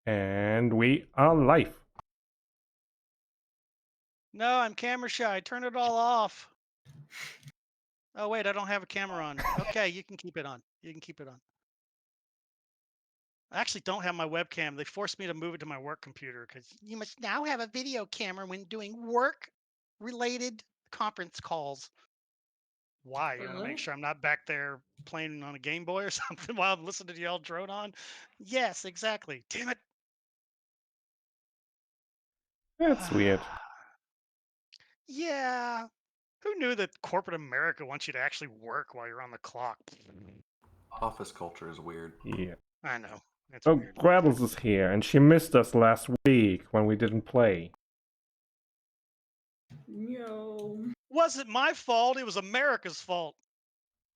And we are live. No, I'm camera shy. Turn it all off. Oh, wait, I don't have a camera on. Okay, you can keep it on. You can keep it on. I actually don't have my webcam. They forced me to move it to my work computer because you must now have a video camera when doing work related conference calls. Why? You want to make Really? sure I'm not back there playing on a Game Boy or something while I'm listening to y'all drone on? Yes, exactly. Damn it. That's weird. Yeah. Who knew that corporate America wants you to actually work while you're on the clock? Office culture is weird. Yeah. I know. It's Oh, weird. Graddles is here, and she missed us last week when we didn't play. Yo. Wasn't my fault. It was America's fault.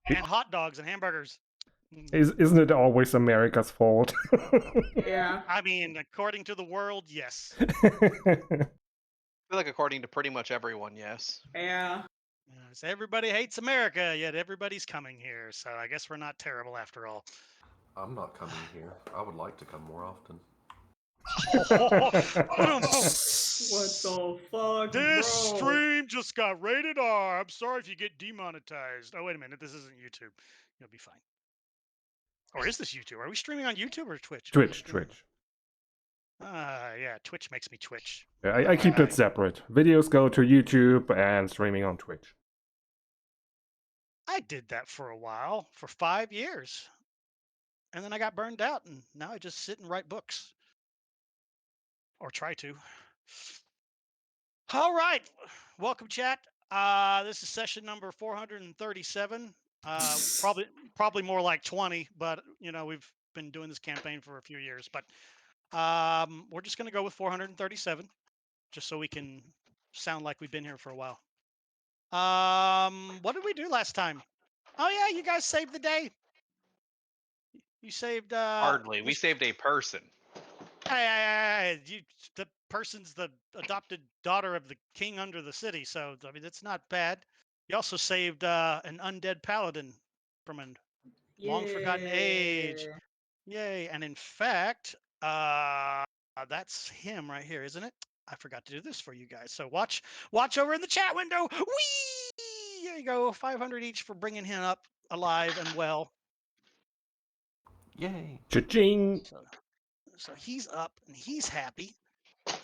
It- And hot dogs and hamburgers. Isn't it always America's fault? Yeah. I mean, according to the world, yes. I feel like according to pretty much everyone, yes. Yeah. Yes, everybody hates America, yet everybody's coming here. So I guess we're not terrible after all. I'm not coming here. I would like to come more often. What the fuck, This bro? stream just got rated R. I'm sorry if you get demonetized. Oh, wait a minute. This isn't YouTube. You'll be fine. Or is this YouTube? Are we streaming on YouTube or Twitch? Twitch. Yeah, Twitch makes me twitch. Yeah, I keep it separate. Videos go to YouTube and streaming on Twitch. I did that for a while, for 5 years. And then I got burned out, and now I just sit and write books. Or try to. All right. Welcome, chat. This is session number 437. Probably more like 20, but you know, we've been doing this campaign for a few years. But we're just gonna go with 437, just so we can sound like we've been here for a while. What did we do last time? Oh yeah, you guys saved the day. You saved Hardly. We saved a person. Hey, the person's the adopted daughter of the king under the city, so I mean it's not bad. You also saved an undead paladin from a long forgotten age. Yay! And in fact, that's him right here, isn't it? I forgot to do this for you guys. So watch over in the chat window. Whee! There you go. 500 each for bringing him up alive and well. Yay! Cha-ching! So he's up and he's happy.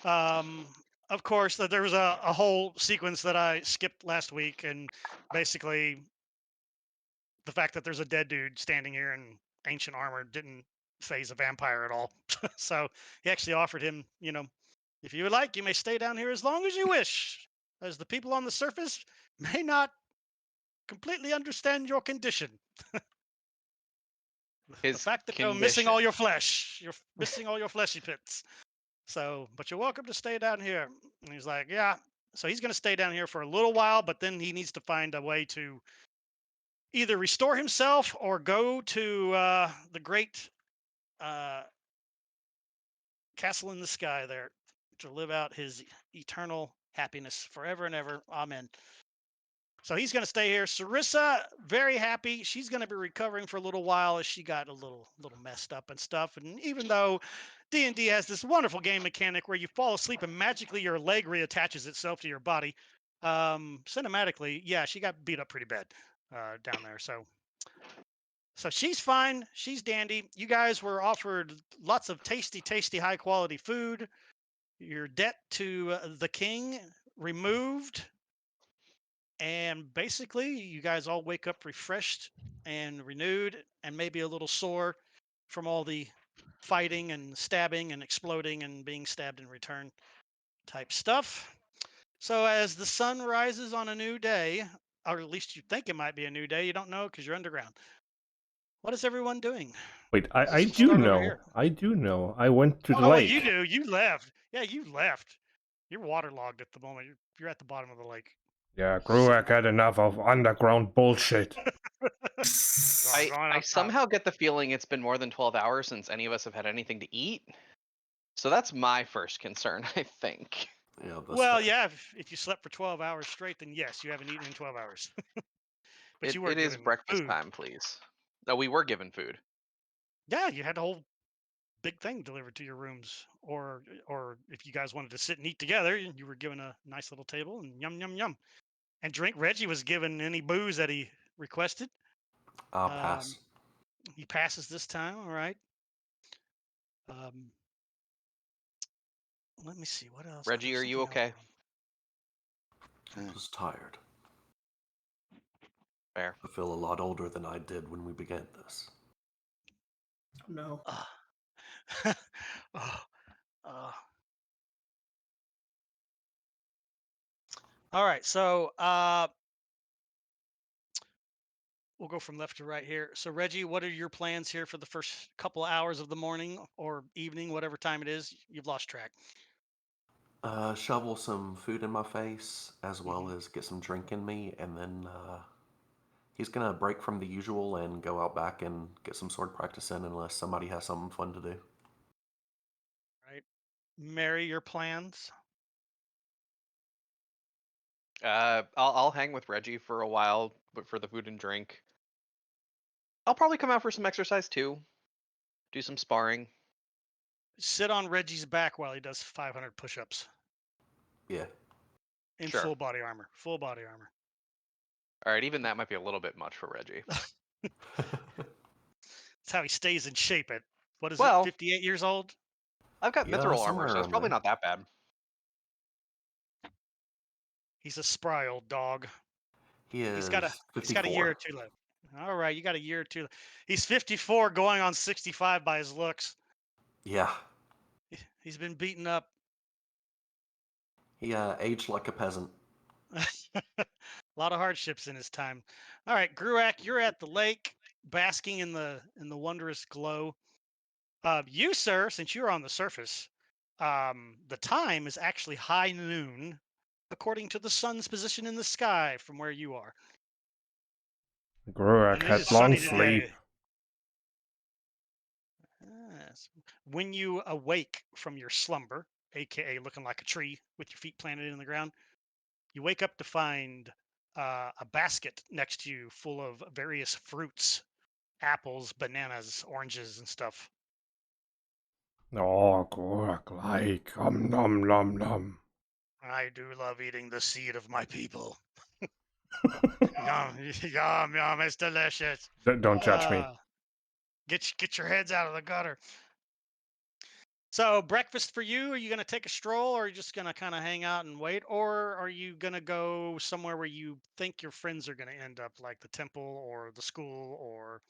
Of course, there was a whole sequence that I skipped last week, and basically the fact that there's a dead dude standing here in ancient armor didn't phase a vampire at all. So he actually offered him, you know, if you would like, you may stay down here as long as you wish, as the people on the surface may not completely understand your condition. The fact that you're missing all your flesh, you're missing all your fleshy bits. So, but you're welcome to stay down here. And he's like, yeah. So he's going to stay down here for a little while, but then he needs to find a way to either restore himself or go to the great castle in the sky there to live out his eternal happiness forever and ever. Amen. So he's going to stay here. Sarissa, very happy. She's going to be recovering for a little while as she got a little messed up and stuff. And even though D&D has this wonderful game mechanic where you fall asleep and magically your leg reattaches itself to your body, cinematically, yeah, she got beat up pretty bad down there. So she's fine. She's dandy. You guys were offered lots of tasty, high quality food. Your debt to the king removed. And basically, you guys all wake up refreshed and renewed and maybe a little sore from all the fighting and stabbing and exploding and being stabbed in return type stuff. So as the sun rises on a new day, or at least you think it might be a new day, you don't know because you're underground. What is everyone doing? Wait, I Let's do start over know. here. I do know. I went to the Oh, lake. you do. You left. Yeah, you left. You're waterlogged at the moment. You're at the bottom of the lake. Yeah, Gruak had enough of underground bullshit. I somehow get the feeling it's been more than 12 hours since any of us have had anything to eat. So that's my first concern, I think. Yeah. Well, yeah, if you slept for 12 hours straight, then yes, you haven't eaten in 12 hours. But you were It is given breakfast food. time, please. No, we were given food. Yeah, you had a whole big thing delivered to your rooms, or if you guys wanted to sit and eat together, you were given a nice little table and yum yum yum and drink. Reggie was given any booze that he requested. I'll pass. He passes this time. All right. Let me see what else. Reggie, There's are you something else. okay? I'm just tired. Fair. I feel a lot older than I did when we began this. No. Oh, uh. All right, so we'll go from left to right here. So Reggie, what are your plans here for the first couple of hours of the morning or evening, whatever time it is? You've lost track. Shovel some food in my face, as well Mhm. as get some drink in me, and then he's gonna break from the usual and go out back and get some sword practice in, unless somebody has something fun to do. Right, Mary, your plans? I'll hang with Reggie for a while, but for the food and drink, I'll probably come out for some exercise too. Do some sparring. Sit on Reggie's back while he does 500 push-ups Yeah. in Sure. full body armor. Full body armor. All right, even that might be a little bit much for Reggie. That's how he stays in shape at, what is it, Well, 58 years old? I've got Yeah, mithril armor, somewhere so it's around probably there. not that bad. He's a spry old dog. He He's is got a year or 54. two left. All right, you got a year or two. He's 54, going on 65 by his looks. Yeah. He's been beaten up. He aged like a peasant. A lot of hardships in his time. All right, Gruak, you're at the lake, basking in the wondrous glow. You, sir, since you're on the surface, the time is actually high noon, according to the sun's position in the sky from where you are. Gruak And it had is long sunny sleep. today. Yes. When you awake from your slumber, aka looking like a tree with your feet planted in the ground, you wake up to find a basket next to you full of various fruits, apples, bananas, oranges, and stuff. Oh, Gruak like. Nom nom nom. I do love eating the seed of my people. Yum, yum, yum. It's delicious. Don't judge me. Get your heads out of the gutter. So breakfast for you? Are you gonna take a stroll, or are you just gonna kind of hang out and wait, or are you gonna go somewhere where you think your friends are gonna end up, like the temple or the school, or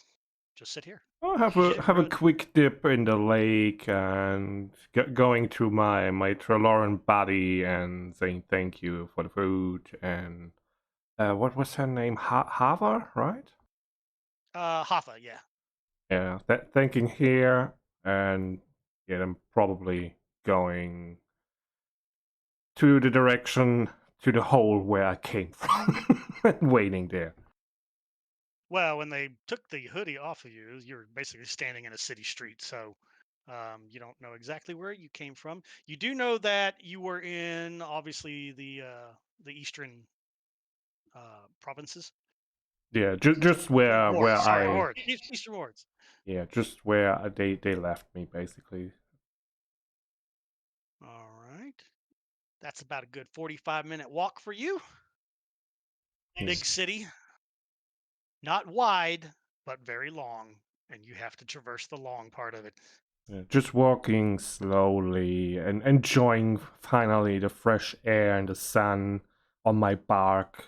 just sit here? I'll 'Cause you didn't have a really. quick dip in the lake and going to my Trelawney buddy and saying thank you for the food and what was her name? Hava, right? Hoffa, yeah. Yeah, thanking here and yeah, I'm probably going to the direction to the hole where I came from and waiting there. Well, when they took the hoodie off of you, you're basically standing in a city street, so you don't know exactly where you came from. You do know that you were in, obviously, the eastern provinces. Yeah, just where Wards, sorry, I wards, eastern wards. yeah, just where they left me basically. All right, that's about a good 45-minute walk for you. Big city, not wide, but very long, and you have to traverse the long part of it. Yeah, just walking slowly and enjoying finally the fresh air and the sun on my bark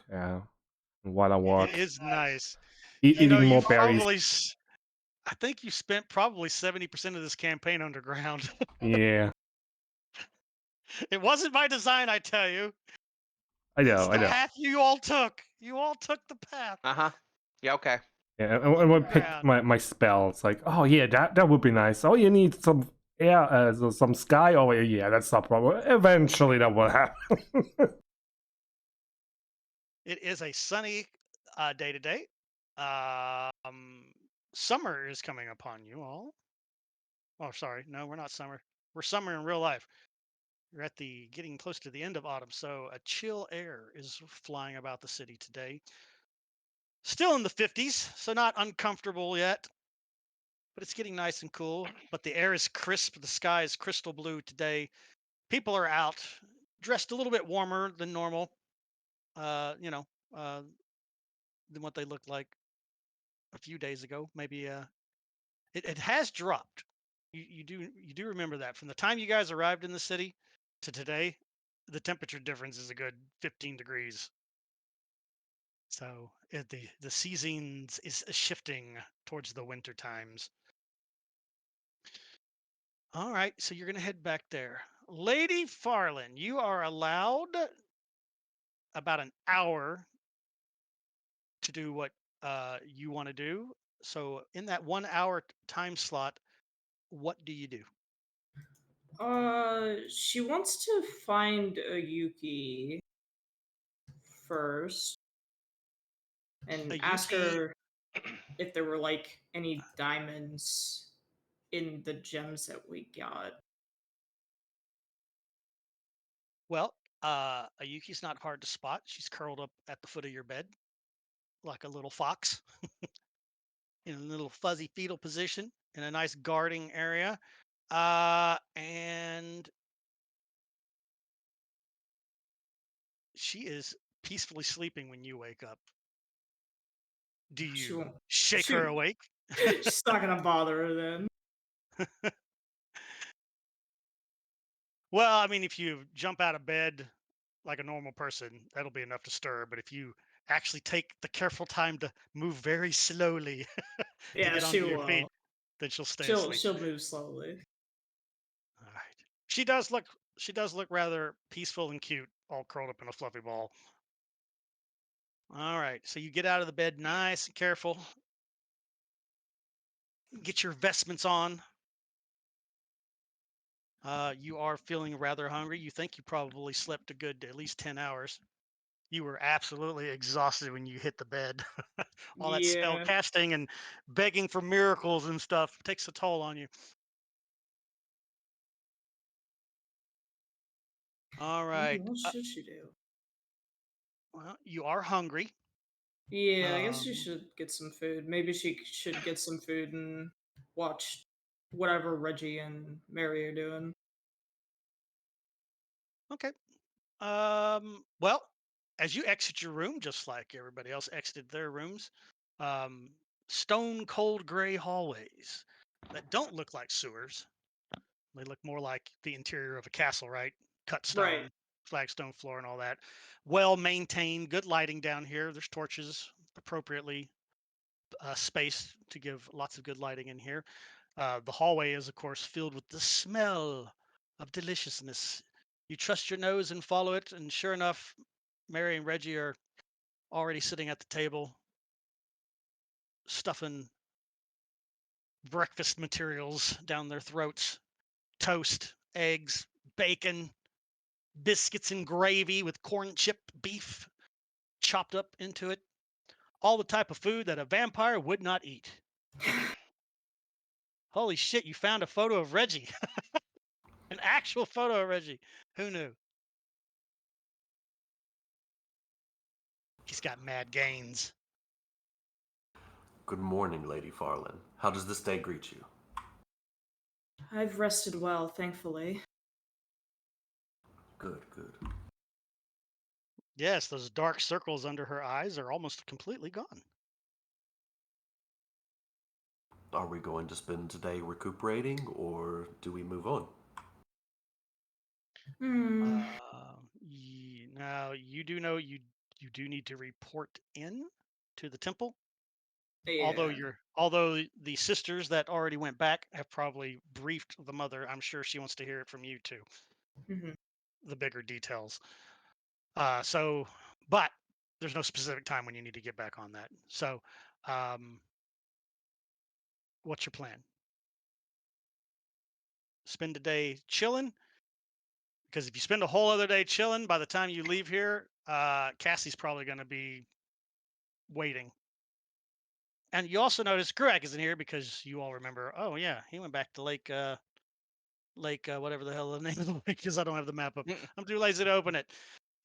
while I It walk. is nice. Eating more You've berries. probably, I think you spent probably 70% of this campaign underground. Yeah, It wasn't by design, I tell you. I It's know, I the know. path you all took. You all took the path Uh-huh. Yeah, okay. Yeah, and when I picked underground. my spells, like, oh yeah, that would be nice. Oh, you need some air, some sky. Oh yeah, that's not problem. Eventually, that will happen. It is a sunny day today. Um, Summer is coming upon you all. Oh, sorry. No, we're not summer. We're summer in real life. You're at the getting close to the end of autumn, so a chill air is flying about the city today. Still in the 50s, so not uncomfortable yet. but it's getting nice and cool. But the air is crisp. The sky is crystal blue today. People are out, dressed a little bit warmer than normal. You know, than what they looked like a few days ago. Maybe it has dropped. You do remember that from the time you guys arrived in the city to today, the temperature difference is a good 15 degrees. So the seasons is shifting towards the winter times. All right, so you're gonna head back there, Lady Farland. You are allowed about an hour to do what you want to do. So in that 1 hour time slot, what do you do? She wants to find a Yuki first and A ask Yuki. her if there were like any diamonds in the gems that we got. Well, a Yuki's not hard to spot. She's curled up at the foot of your bed like a little fox in a little fuzzy fetal position in a nice guarding area. And she is peacefully sleeping when you wake up. Do She you won't. shake her awake? She's not gonna bother her then. Well, I mean, if you jump out of bed like a normal person, that'll be enough to stir. But if you actually take the careful time to move very slowly to Yeah, get she onto your feet, will. then she'll stay She'll asleep. she'll move slowly. All right. She does look rather peaceful and cute, all curled up in a fluffy ball. All right. So you get out of the bed nice and careful. Get your vestments on. You are feeling rather hungry. You think you probably slept a good at least 10 hours. You were absolutely exhausted when you hit the bed. All that spell Yeah. casting and begging for miracles and stuff takes a toll on you. All right. What should she do? Well, you are hungry. Yeah, I guess she Um, should get some food. Maybe she should get some food and watch whatever Reggie and Mary are doing. okay. Well, as you exit your room, just like everybody else exited their rooms, um, stone cold gray hallways that don't look like sewers. They look more like the interior of a castle, right? Cut Right. stone, flagstone floor, and all that. Well maintained, good lighting down here. There's torches appropriately spaced to give lots of good lighting in here. The hallway is, of course, filled with the smell of deliciousness. You trust your nose and follow it, and sure enough, Mary and Reggie are already sitting at the table, stuffing breakfast materials down their throats: toast, eggs, bacon, biscuits and gravy with corn chip beef chopped up into it. All the type of food that a vampire would not eat. Holy shit, you found a photo of Reggie. An actual photo of Reggie. Who knew? He's got mad gains. Good morning, Lady Farland. How does this day greet you? I've rested well, thankfully. Good, good. Yes, those dark circles under her eyes are almost completely gone. Are we going to spend today recuperating, or do we move on? Hmm. Now you do know you do need to report in to the temple. Yeah. Although the sisters that already went back have probably briefed the mother. I'm sure she wants to hear it from you too. Mhm. The bigger details. But there's no specific time when you need to get back on that. So, um, what's your plan? Spend a day chilling? Because if you spend a whole other day chilling, by the time you leave here, Cassie's probably going to be waiting. And you also notice Gruak isn't here because you all remember. Oh yeah, he went back to Lake, whatever the hell the name of the lake, because I don't have the map up. I'm too lazy to open it.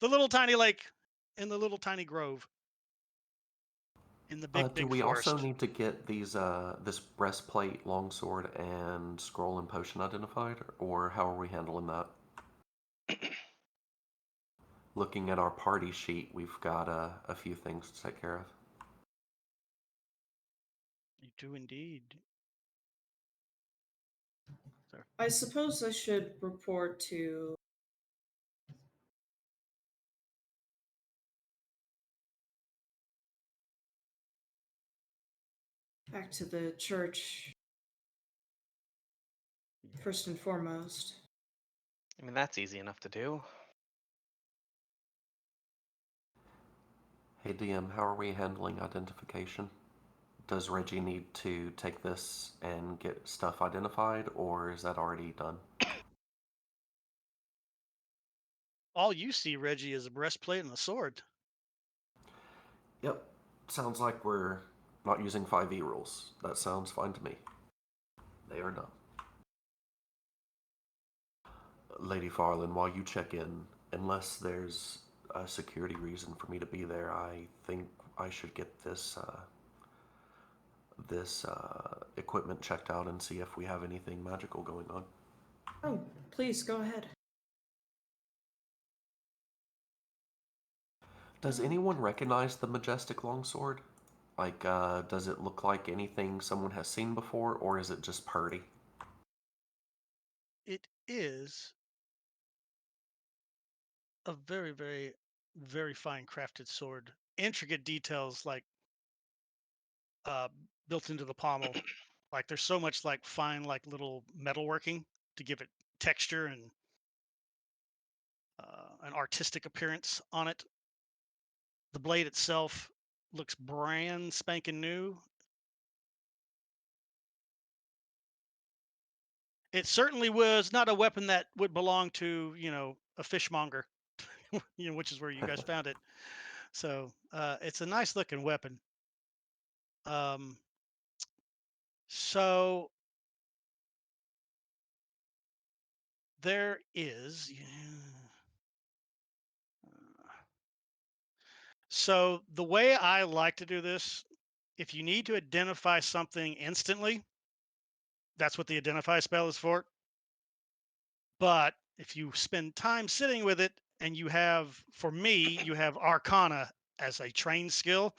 The little tiny lake in the little tiny grove. in the big Do big we forest. also need to get these this breastplate, longsword, and scroll and potion identified, or how are we handling that? Looking at our party sheet, we've got a few things to take care of. You do indeed. I suppose I should report to back to the church first and foremost. I mean, that's easy enough to do. Hey DM, how are we handling identification? Does Reggie need to take this and get stuff identified, or is that already done? All you see, Reggie, is a breastplate and a sword. Yep. Sounds like we're not using 5e rules. That sounds fine to me. They are done. Lady Farland, while you check in, unless there's a security reason for me to be there, I think I should get this equipment checked out and see if we have anything magical going on. Oh, please go ahead. Does anyone recognize the majestic longsword? Like, does it look like anything someone has seen before, or is it just purdy? It is a very, very, very fine crafted sword. Intricate details like uh, built into the pommel. Like there's so much like fine, like little metalworking to give it texture and an artistic appearance on it. The blade itself looks brand spanking new. It certainly was not a weapon that would belong to, a fishmonger, which is where you guys found it. So it's a nice looking weapon. Um, so there is. So the way I like to do this, if you need to identify something instantly, that's what the identify spell is for. But if you spend time sitting with it and you have, for me, you have Arcana as a trained skill,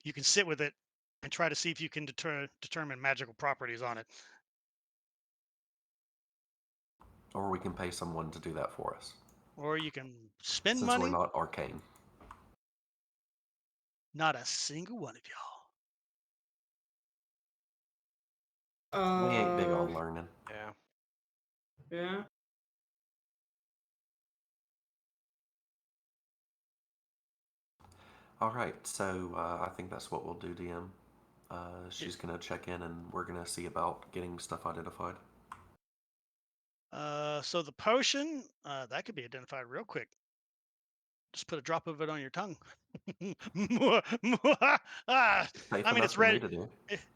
you can sit with it and try to see if you can determine magical properties on it. Or we can pay someone to do that for us, Or you can spend since money. we're not arcane. Not a single one of y'all. We ain't big on learning. Yeah. Yeah. All right, so I think that's what we'll do, DM. She's gonna check in, and we're gonna see about getting stuff identified. So the potion, that could be identified real quick. Just put a drop of it on your tongue. I Safe mean, enough it's for me red. to do.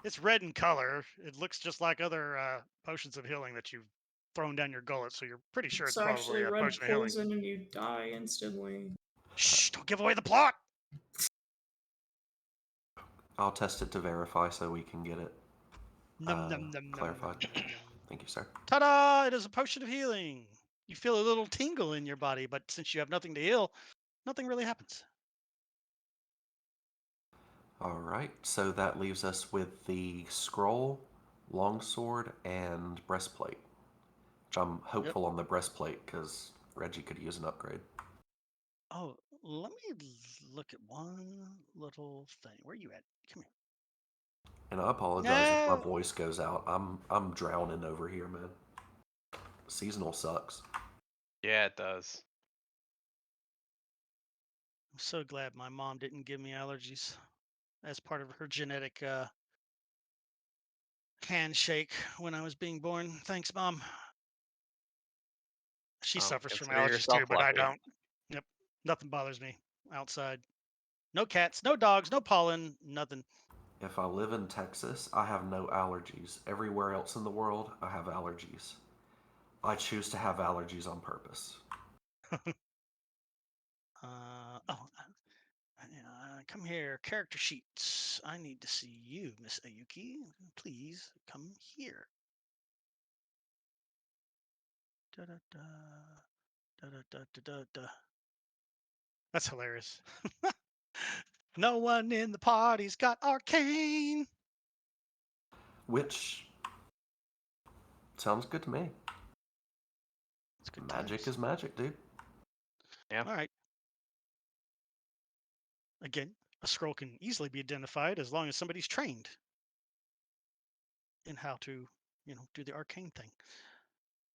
It's red in color. It looks just like other potions of healing that you've thrown down your gullet. So you're pretty sure it's So actually, probably a red potion of healing. pulls in and you die instantly. Shh! Don't give away the plot. I'll test it to verify so we can get it Num, num, num, num, clarified. num, num, num. Thank you, sir. Ta-da! It is a potion of healing. You feel a little tingle in your body, but since you have nothing to heal, nothing really happens. All right, so that leaves us with the scroll, longsword, and breastplate. Which I'm hopeful on the breastplate because Reggie could use an upgrade. Oh, let me look at one little thing. Where are you at? Come here. And I apologize if my No. voice goes out. I'm drowning over here, man. Seasonal sucks. Yeah, it does. I'm so glad my mom didn't give me allergies as part of her genetic handshake when I was being born. Thanks, Mom. She Well, suffers from consider allergies too, yourself but I lucky. don't. Yep. Nothing bothers me outside. No cats, no dogs, no pollen, nothing. If I live in Texas, I have no allergies. Everywhere else in the world, I have allergies. I choose to have allergies on purpose. Oh, come here. Character sheets. I need to see you, Miss Ayuki. Please come here. Da, da, da, da, da, da, da, da, da. That's hilarious. No one in the party's got arcane. Which sounds good to me. It's good Magic times. is magic, dude. Yeah. All right. Again, a scroll can easily be identified as long as somebody's trained in how to, do the arcane thing.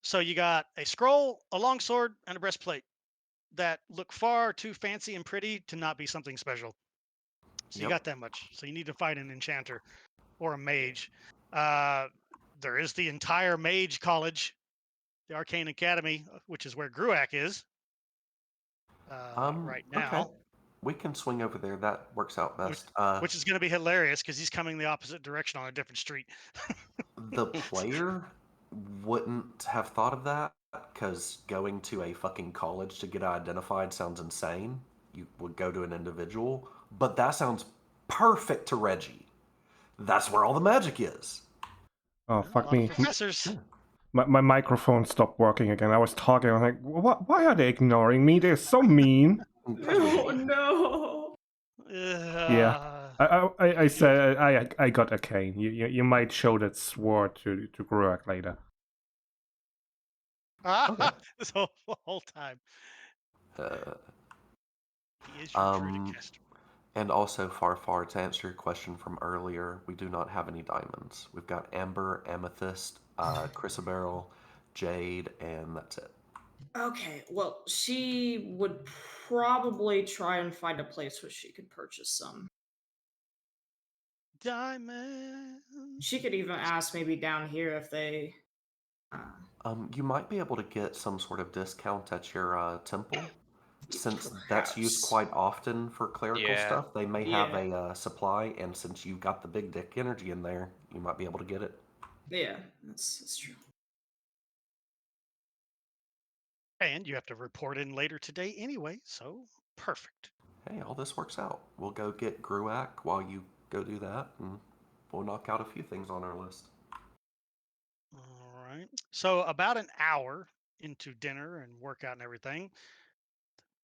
So you got a scroll, a longsword, and a breastplate that look far too fancy and pretty to not be something special. So you Yep. got that much. So you need to fight an enchanter or a mage. There is the entire mage college, the Arcane Academy, which is where Gruak is right now. Okay. We can swing over there. That works out best. Which is going to be hilarious because he's coming the opposite direction on a different street. The player wouldn't have thought of that because going to a fucking college to get identified sounds insane. You would go to an individual, but that sounds perfect to Reggie. That's where all the magic is. Oh, A fuck lot of me. professors. My microphone stopped working again. I was talking. I'm like, what? Why are they ignoring me? They're so mean. Oh no. Yeah. I said I got a cane. You might show that sword to Gruak later. Okay. This whole time. Uh, He is your druidic um, caster. and also, Farfar, to answer your question from earlier, we do not have any diamonds. We've got amber, amethyst, chrysoberyl, jade, and that's it. Okay, well, she would probably try and find a place where she could purchase some. Diamond. She could even ask maybe down here if they. You might be able to get some sort of discount at your temple. Since that's used Perhaps. quite often for clerical Yeah. stuff, they may have Yeah. a supply, and since you've got the big dick energy in there, you might be able to get it. Yeah, that's true. And you have to report in later today anyway, so perfect. Hey, all this works out. We'll go get Gruak while you go do that, and we'll knock out a few things on our list. All right. So about an hour into dinner and workout and everything,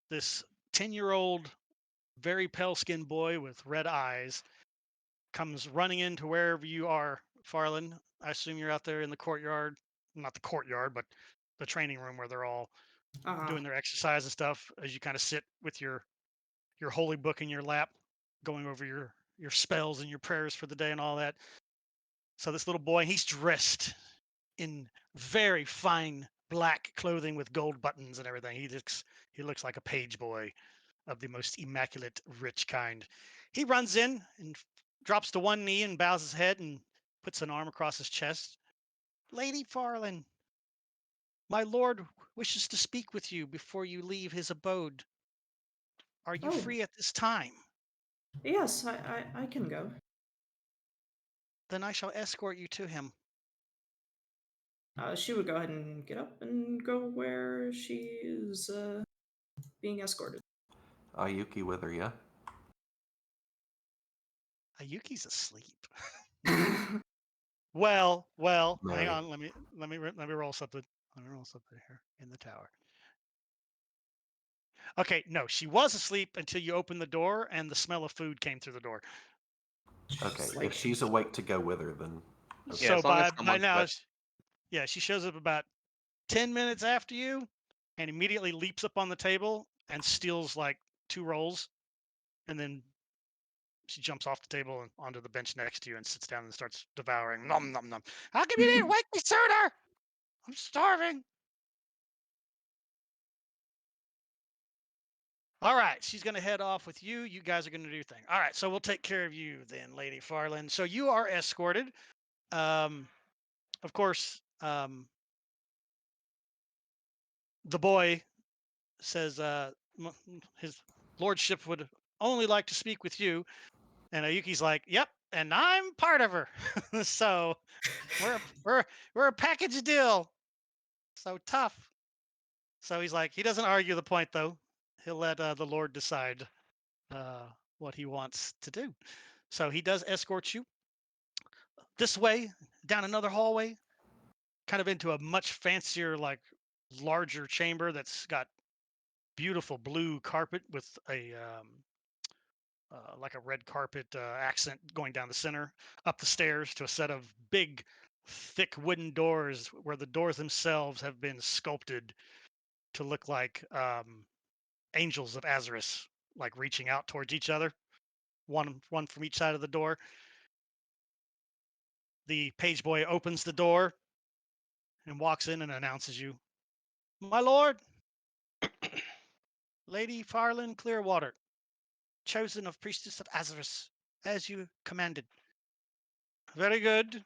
this 10-year-old, very pale-skinned boy with red eyes comes running into wherever you are, Farland. I assume you're out there in the courtyard, not the courtyard, but the training room where they're all doing their exercise and stuff. As you kind of sit with your holy book in your lap, going over your spells and your prayers for the day and all that. So this little boy, he's dressed in very fine black clothing with gold buttons and everything. He looks like a page boy of the most immaculate, rich kind. He runs in and drops to one knee and bows his head and puts an arm across his chest. Lady Farland, my lord wishes to speak with you before you leave his abode. Are you Oh. free at this time? Yes, I can go. Then I shall escort you to him. She would go ahead and get up and go where she is being escorted. Ayuki with her, yeah? Ayuki's asleep. Well, hang Mary. on. Let me roll something. Let me roll something here in the tower. Okay, no, she was asleep until you opened the door and the smell of food came through the door. Okay, Like- if she's awake to go with her, then okay. Yeah, So as long as by someone's now, with- she shows up about 10 minutes after you and immediately leaps up on the table and steals like 2 rolls, and then she jumps off the table and onto the bench next to you and sits down and starts devouring. Nom nom nom. How come you didn't wake me sooner? I'm starving. All right, she's gonna head off with you. You guys are gonna do your thing. All right, so we'll take care of you then, Lady Farland. So you are escorted. Of course, the boy says his lordship would only like to speak with you, and Ayuki's like, "Yep, and I'm part of her." So we're a package deal. So tough. So he's like, he doesn't argue the point though. He'll let the Lord decide what he wants to do. So he does escort you this way, down another hallway, kind of into a much fancier, like larger chamber that's got beautiful blue carpet with a like a red carpet accent going down the center, up the stairs to a set of big, thick wooden doors where the doors themselves have been sculpted to look like angels of Azarus, like reaching out towards each other, one from each side of the door. The page boy opens the door and walks in and announces you, "My lord, Lady Farlin Clearwater, chosen of priestess of Azarus, as you commanded." "Very good.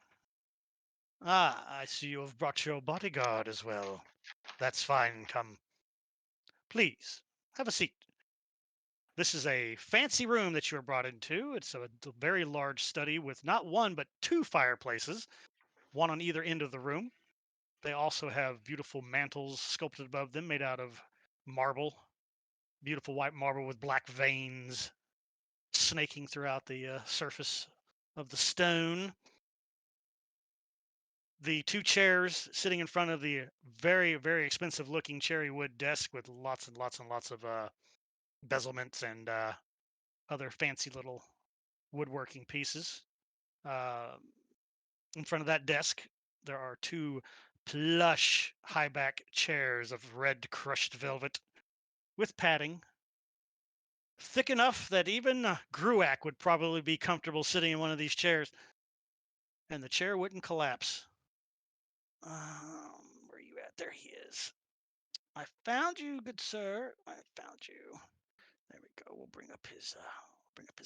Ah, I see you have brought your bodyguard as well. That's fine. Come. Please, have a seat." This is a fancy room that you were brought into. It's a very large study with not one, but two fireplaces, one on either end of the room. They also have beautiful mantles sculpted above them made out of marble, beautiful white marble with black veins snaking throughout the surface of the stone. The two chairs sitting in front of the very, very expensive looking cherry wood desk with lots and lots and lots of bezelments and other fancy little woodworking pieces. Uh, in front of that desk, there are two plush high back chairs of red crushed velvet with padding, thick enough that even Gruak would probably be comfortable sitting in one of these chairs, and the chair wouldn't collapse. Where are you at? There he is. "I found you, good sir. I found you." There we go. We'll bring up his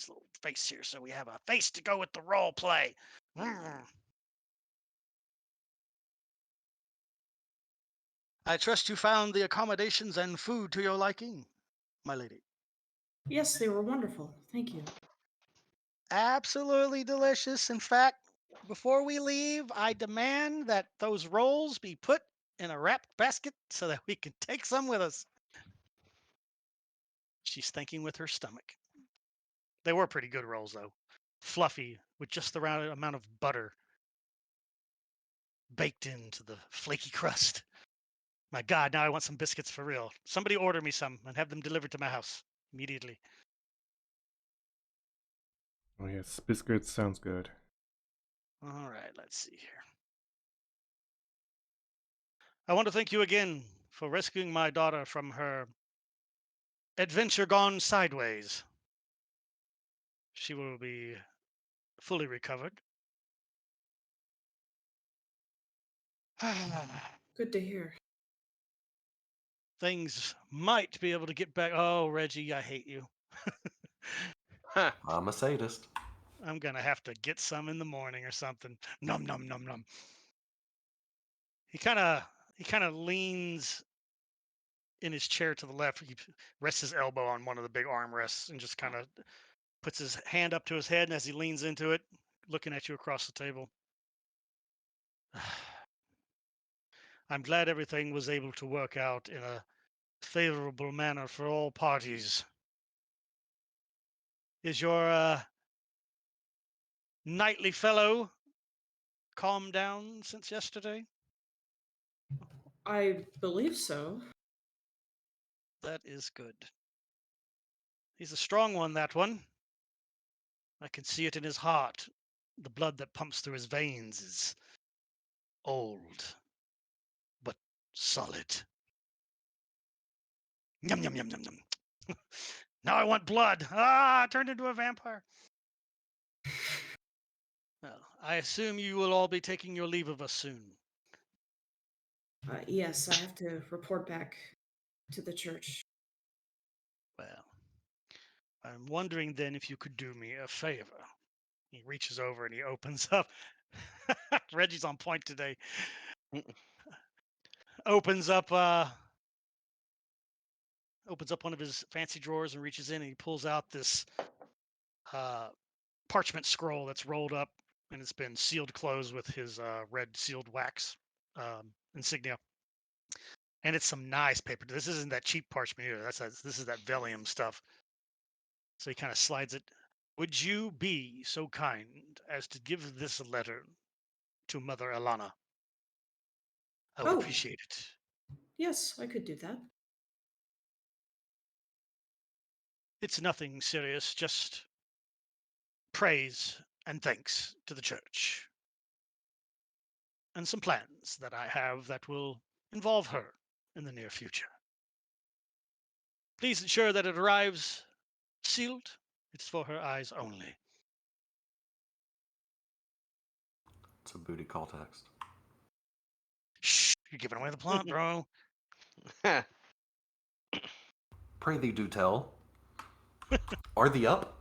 little face here, so we have a face to go with the role play. "I trust you found the accommodations and food to your liking, my lady." Yes, they were wonderful. Thank you. "Absolutely delicious. In fact, before we leave, I demand that those rolls be put in a wrapped basket so that we can take some with us." She's thinking with her stomach. They were pretty good rolls, though. Fluffy, with just the right amount of butter baked into the flaky crust. My God, now I want some biscuits for real. Somebody order me some and have them delivered to my house immediately. Oh yes, biscuits sounds good. All right, let's see here. "I want to thank you again for rescuing my daughter from her adventure gone sideways. She will be fully recovered." Good to hear. "Things might be able to get back." Oh, Reggie, I hate you. Huh. I'm a sadist. I'm gonna have to get some in the morning or something. Num num num num. He kind of leans in his chair to the left. He rests his elbow on one of the big armrests and just kind of puts his hand up to his head. And as he leans into it, looking at you across the table, "I'm glad everything was able to work out in a favorable manner for all parties. Is your knightly fellow calmed down since yesterday?" I believe so. "That is good. He's a strong one, that one. I can see it in his heart. The blood that pumps through his veins is old, but solid. Yum, yum, yum, yum, yum. Now I want blood. Ah, I turned into a vampire." "Well, I assume you will all be taking your leave of us soon." Yes, I have to report back to the church. "Well, I'm wondering then if you could do me a favor." He reaches over and he opens up. Reggie's on point today. Opens up one of his fancy drawers and reaches in and he pulls out this parchment scroll that's rolled up and it's been sealed closed with his red sealed wax insignia. And it's some nice paper. This isn't that cheap parchment either. This is that vellum stuff. So he kind of slides it. Would you be so kind as to give this letter to Mother Alana? I would Oh. appreciate it. Yes, I could do that. It's nothing serious, just praise and thanks to the church. And some plans that I have that will involve her in the near future. Please ensure that it arrives sealed. It's for her eyes only. It's a booty call text. Shh, you're giving away the plot, bro. Pray thee do tell. Are thee up?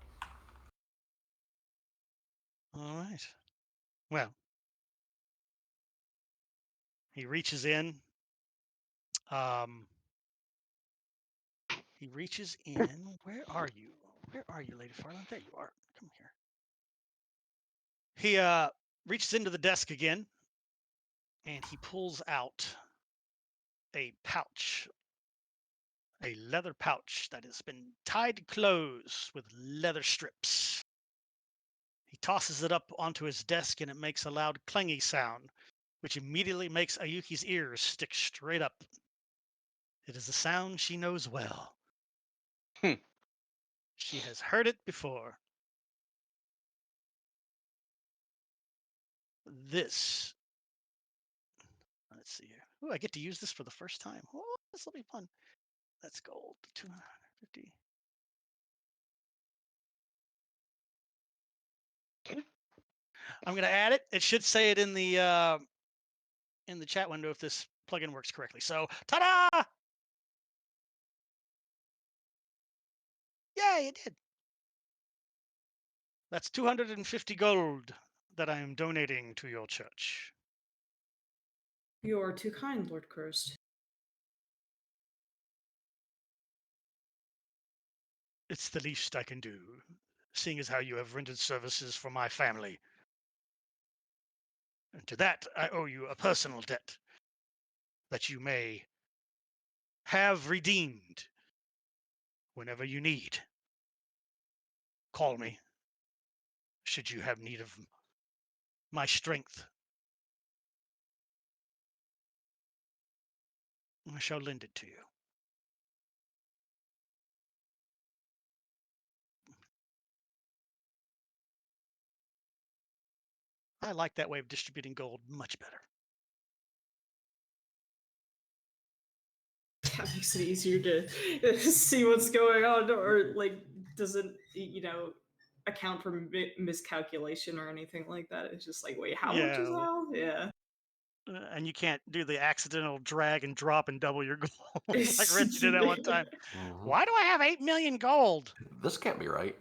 All right. Well, he reaches in. He reaches in. Where are you? Where are you, Lady Farland? There you are. Come here. He reaches into the desk again, and he pulls out a pouch, a leather pouch that has been tied close with leather strips. He tosses it up onto his desk, and it makes a loud clangy sound, which immediately makes Ayuki's ears stick straight up. It is a sound she knows well. She has heard it before. This. Let's see here. Oh, I get to use this for the first time. Oh, this will be fun. That's gold. 250. I'm gonna add it. It should say it in the chat window if this plugin works correctly. So, ta-da! Yay, it did. That's 250 gold that I am donating to your church. You are too kind, Lord Cursed. It's the least I can do, seeing as how you have rendered services for my family. And to that, I owe you a personal debt that you may have redeemed whenever you need. Call me, should you have need of my strength. I shall lend it to you. I like that way of distributing gold much better. That makes it easier to see what's going on, or like doesn't account for miscalculation or anything like that. It's just like, wait, how much is Yeah. that? Yeah. And you can't do the accidental drag and drop and double your gold like Reggie did at one time. Why do I have 8 million gold? This can't be right.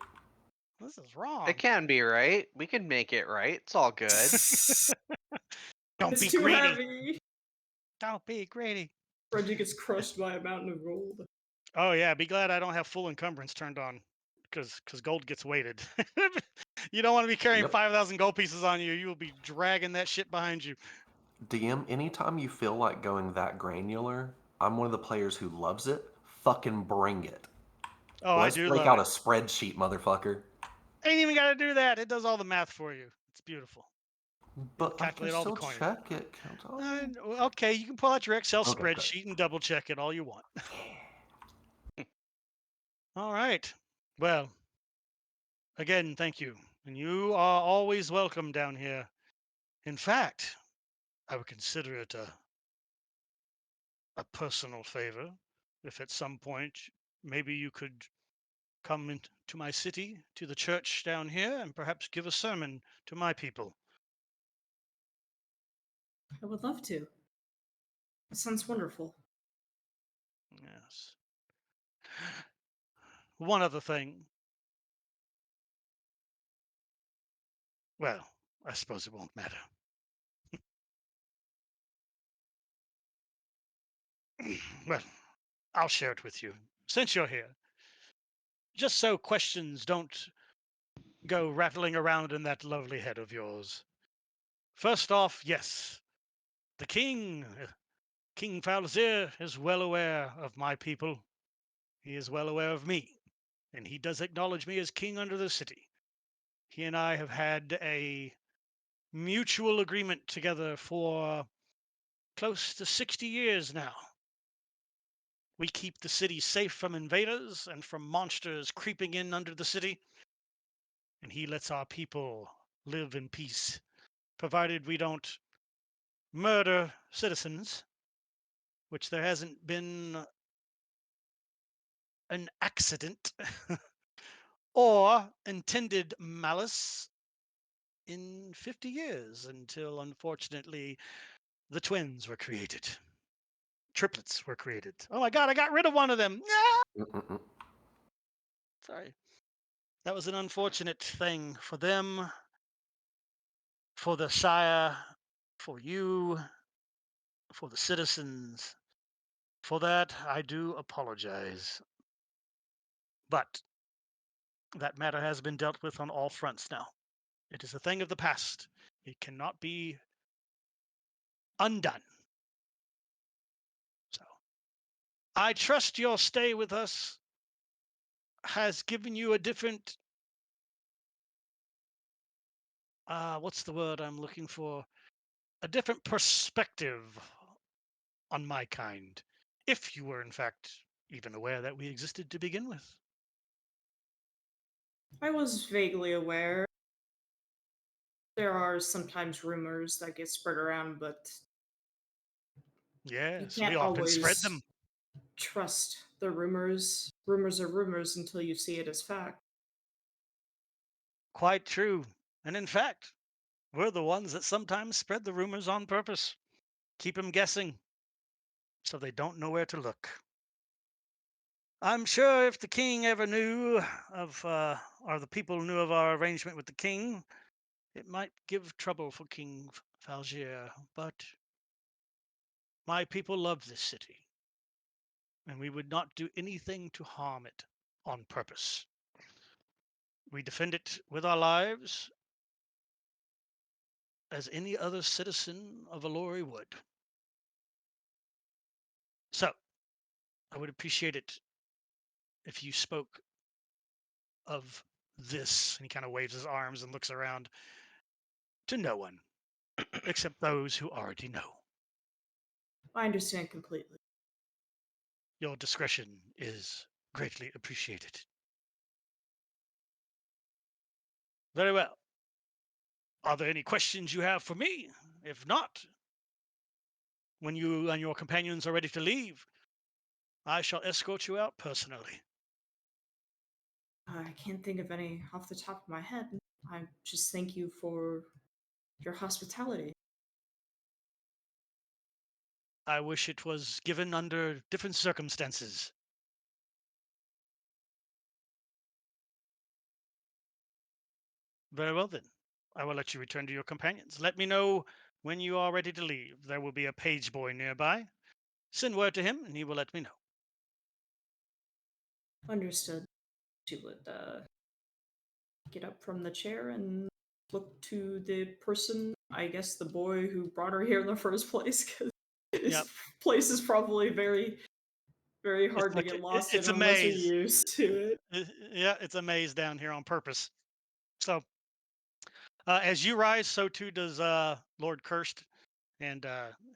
This is wrong. It can be right. We can make it right. It's all good. Don't It's be too greedy. heavy. Don't be greedy. Reggie gets crushed by a mountain of gold. Oh yeah, be glad I don't have full encumbrance turned on, because gold gets weighted. You don't want to be carrying Yep. 5,000 gold pieces on you. You will be dragging that shit behind you. DM, anytime you feel like going that granular, I'm one of the players who loves it. Fucking bring it. Oh, Let's I do break love out it. a spreadsheet, motherfucker. Ain't even got to do that. It does all the math for you. It's beautiful. But I can calculate all the still coinage. check it. Can't I? Okay, you can pull out your Excel Okay, good. spreadsheet and double check it all you want. All right. Well, again, thank you. And you are always welcome down here. In fact, I would consider it a personal favor if at some point maybe you could come into my city, to the church down here, and perhaps give a sermon to my people. I would love to. That sounds wonderful. Yes. One other thing. Well, I suppose it won't matter. Well, I'll share it with you, since you're here. Just so questions don't go rattling around in that lovely head of yours. First off, yes, the king, King Falzir, is well aware of my people. He is well aware of me. and he does acknowledge me as king under the city. He and I have had a mutual agreement together for close to 60 years now. We keep the city safe from invaders and from monsters creeping in under the city, and he lets our people live in peace, provided we don't murder citizens, which there hasn't been an accident or intended malice in 50 years until, unfortunately, the twins were created. Triplets were created. Oh my God, I got rid of one of them. Ah! Mm-mm-mm. Sorry. That was an unfortunate thing for them, for the Shire, for you, for the citizens. For that, I do apologize. But that matter has been dealt with on all fronts now. It is a thing of the past. It cannot be undone. So I trust your stay with us has given you a different, what's the word I'm looking for? A different perspective on my kind, if you were in fact even aware that we existed to begin with. I was vaguely aware. There are sometimes rumors that get spread around, but you Yes, can't we often spread them. always trust the rumors. Rumors are rumors until you see it as fact. Quite true. And in fact, we're the ones that sometimes spread the rumors on purpose. Keep them guessing so they don't know where to look. I'm sure if the king ever knew of, or the people knew of our arrangement with the king, it might give trouble for King Falgier. But my people love this city, and we would not do anything to harm it on purpose. We defend it with our lives as any other citizen of Alori would. So, I would appreciate it if you spoke of this, and he kind of waves his arms and looks around, to no one except those who already know. I understand completely. Your discretion is greatly appreciated. Very well. Are there any questions you have for me? If not, when you and your companions are ready to leave, I shall escort you out personally. I can't think of any off the top of my head. I just thank you for your hospitality. I wish it was given under different circumstances. Very well then. I will let you return to your companions. Let me know when you are ready to leave. There will be a page boy nearby. Send word to him, and he will let me know. Understood. She would get up from the chair and look to the person, I guess the boy who brought her here in the first place, because this Yep. place is probably very, very hard to like get a- lost it's in a unless you're maze. used to it. Yeah, it's a maze down here on purpose. So, as you rise, so too does Lord Kirst, and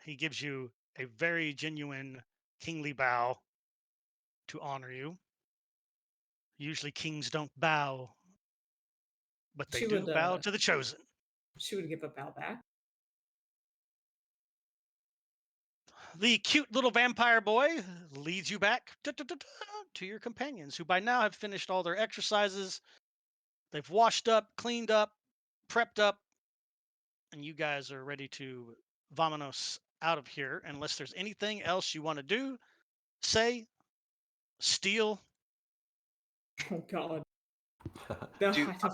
he gives you a very genuine kingly bow to honor you. Usually kings don't bow, but they She do would bow to the chosen. she would give a bow back. The cute little vampire boy leads you back to your companions, who by now have finished all their exercises. They've washed up, cleaned up, prepped up, and you guys are ready to vamonos out of here. Unless there's anything else you want to do, say, steal. Oh God. No, Do- I don't.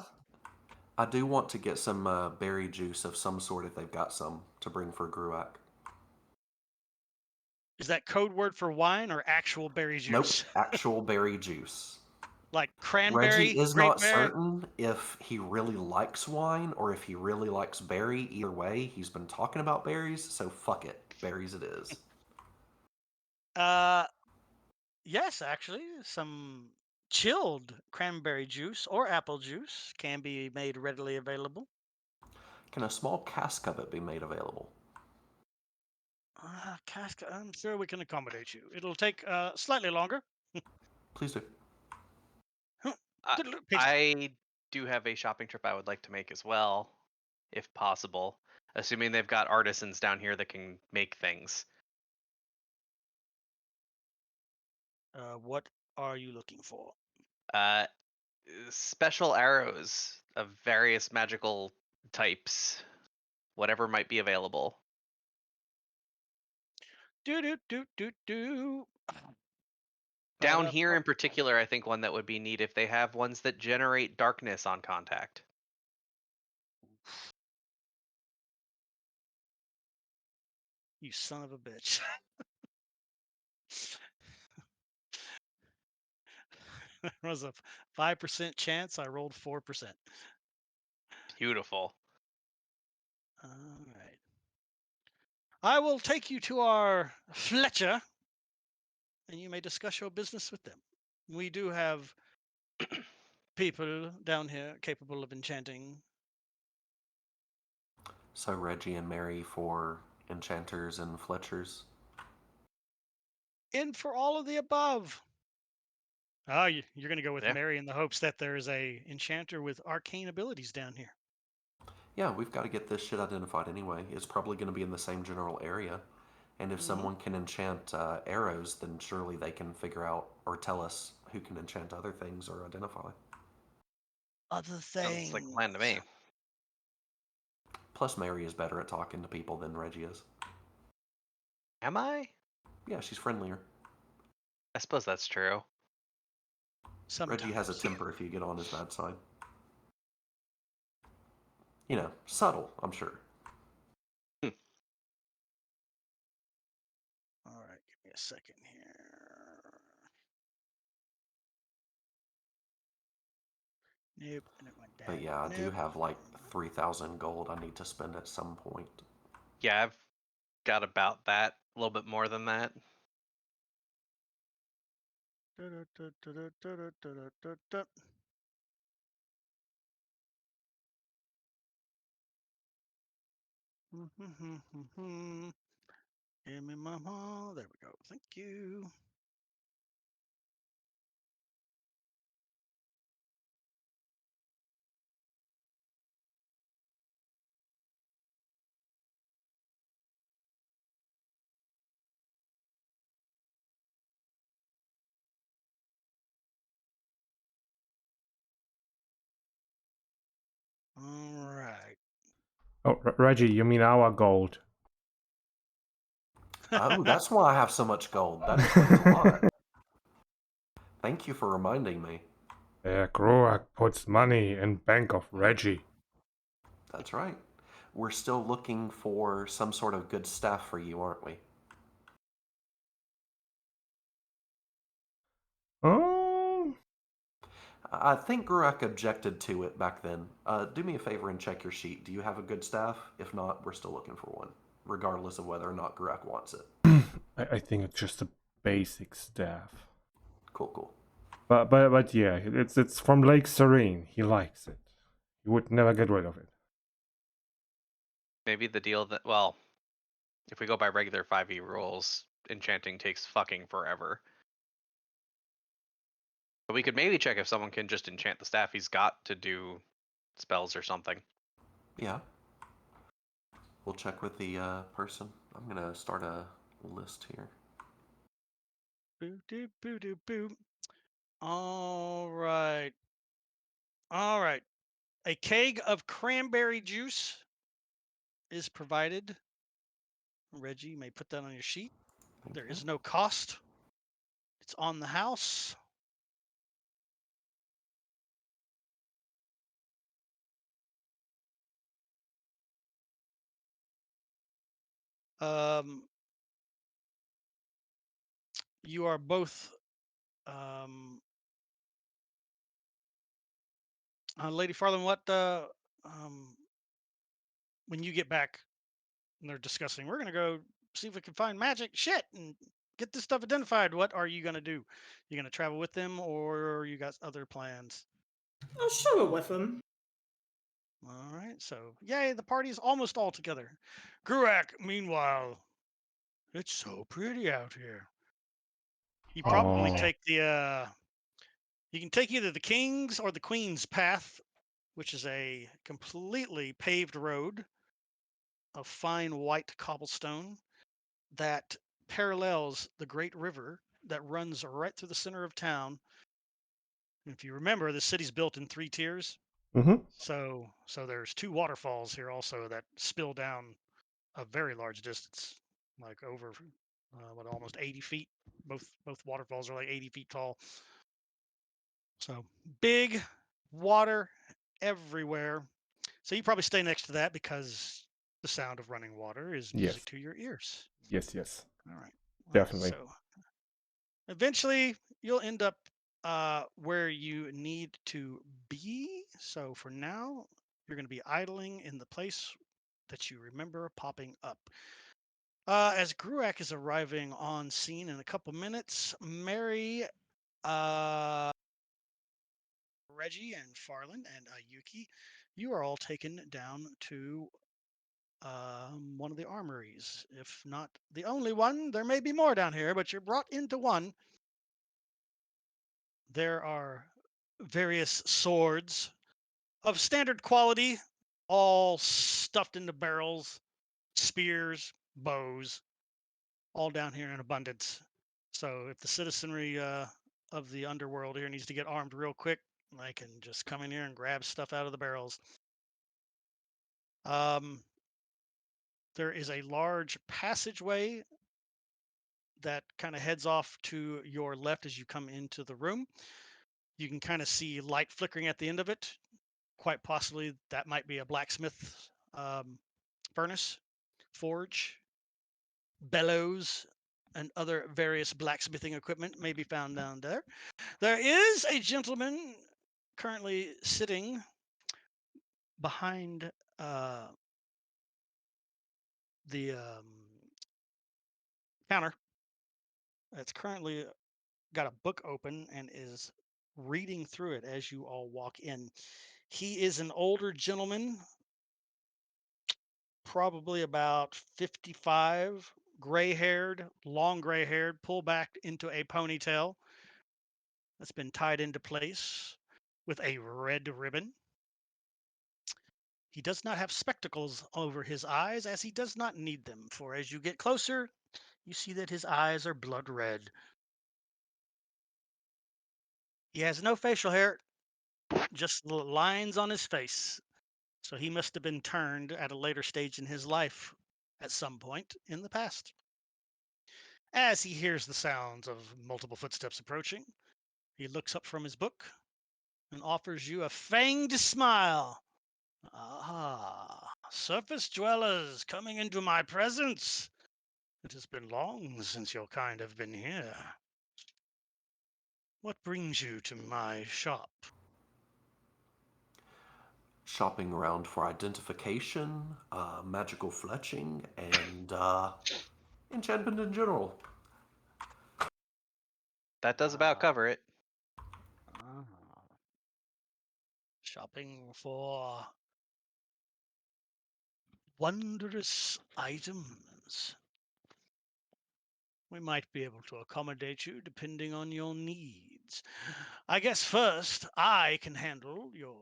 I do want to get some berry juice of some sort if they've got some to bring for Gruak. Is that code word for wine or actual berry Nope, juice? actual berry juice. Like Reggie cranberry, is grape not berry? certain if he really likes wine or if he really likes berry. Either way, he's been talking about berries, so fuck it. Berries it is. Yes, actually, some chilled cranberry juice or apple juice can be made readily available. Can a small cask of it be made available? Cask, I'm sure we can accommodate you. It'll take slightly longer. Please do. Page- I do have a shopping trip I would like to make as well, if possible. Assuming they've got artisans down here that can make things. What are you looking for? Uh, special arrows of various magical types, whatever might be available. Do. Down here in particular, I think one that would be neat if they have ones that generate darkness on contact. You son of a bitch. There was a 5% chance. I rolled 4%. Beautiful. All right. I will take you to our Fletcher, and you may discuss your business with them. We do have people down here capable of enchanting. So Reggie and Mary for enchanters and Fletchers. In for all of the above. Oh, you're going to go with Yeah. Mary in the hopes that there's a enchanter with arcane abilities down here. Yeah, we've got to get this shit identified anyway. It's probably going to be in the same general area. And if someone can enchant arrows, then surely they can figure out or tell us who can enchant other things or identify. Other things. Sounds like a plan to me. Plus, Mary is better at talking to people than Reggie is. Am I? Yeah, she's friendlier. I suppose that's true. Sometimes. Reggie has a temper if you get on his bad side. You know, subtle, I'm sure. All right, give me a second here. Nope, and it went down. But yeah, I do Nope. have like 3,000 gold I need to spend at some point. Yeah, I've got about that, a little bit more than that. Give me mama. There we go. Thank you. All right. Oh, Reggie, you mean our gold? Oh, that's why I have so much gold. That explains a lot. Thank you for reminding me. Gruak puts money in bank of Reggie. That's right. We're still looking for some sort of good staff for you, aren't we? Oh, I think Gruak objected to it back then. Do me a favor and check your sheet. Do you have a good staff? If not, we're still looking for one, regardless of whether or not Gruak wants it. I think it's just a basic staff. Cool. But yeah, it's from Lake Serene. He likes it. He would never get rid of it. Maybe the deal that, well, if we go by regular 5e rules, enchanting takes fucking forever. But we could maybe check if someone can just enchant the staff he's got to do spells or something. Yeah. We'll check with the person. I'm going to start a list here. Boo doo boo doo boo. All right. All right. A keg of cranberry juice is provided. Reggie, you may put that on your sheet. There is no cost. It's on the house. You are both Lady Farland, what when you get back and they're discussing, we're gonna go see if we can find magic shit, and get this stuff identified. What are you gonna do? You gonna travel with them, or you got other plans? I'll show it with him. All right. So, yay, the party is almost all together. Gruak, meanwhile, it's so pretty out here. You probably Oh. take the. You can take either the King's or the Queen's path, which is a completely paved road of fine white cobblestone that parallels the great river that runs right through the center of town. And if you remember, the city's built in 3 tiers. Mm-hmm. So there's 2 waterfalls here also that spill down a very large distance, like over almost 80 feet. Both waterfalls are like 80 feet tall. So big water everywhere. So you probably stay next to that because the sound of running water is music Yes. to your ears. Yes. All right. Definitely. So eventually you'll end up where you need to be. So for now, you're going to be idling in the place that you remember popping up. As Gruak is arriving on scene in a couple minutes, Mary, Reggie, and Farland and Yuki, you are all taken down to one of the armories. If not the only one, there may be more down here, but you're brought into one. There are various swords of standard quality, all stuffed into barrels, spears, bows, all down here in abundance. So if the citizenry of the underworld here needs to get armed real quick, they can just come in here and grab stuff out of the barrels. There is a large passageway that kind of heads off to your left as you come into the room. You can kind of see light flickering at the end of it. Quite possibly that might be a blacksmith furnace, forge, bellows, and other various blacksmithing equipment may be found down there. There is a gentleman currently sitting behind the counter. That's currently got a book open and is reading through it as you all walk in. He is an older gentleman, probably about 55, gray haired, long gray haired, pulled back into a ponytail that's been tied into place with a red ribbon. He does not have spectacles over his eyes, as he does not need them, for as you get closer, you see that his eyes are blood red. He has no facial hair, just lines on his face. So he must have been turned at a later stage in his life at some point in the past. As he hears the sounds of multiple footsteps approaching, he looks up from his book and offers you a fanged smile. Ah, surface dwellers coming into my presence. It has been long since your kind have been here. What brings you to my shop? Shopping around for identification, magical fletching, and enchantment in general. That does about cover it. Ah, shopping for wondrous items. We might be able to accommodate you depending on your needs. I guess first I can handle your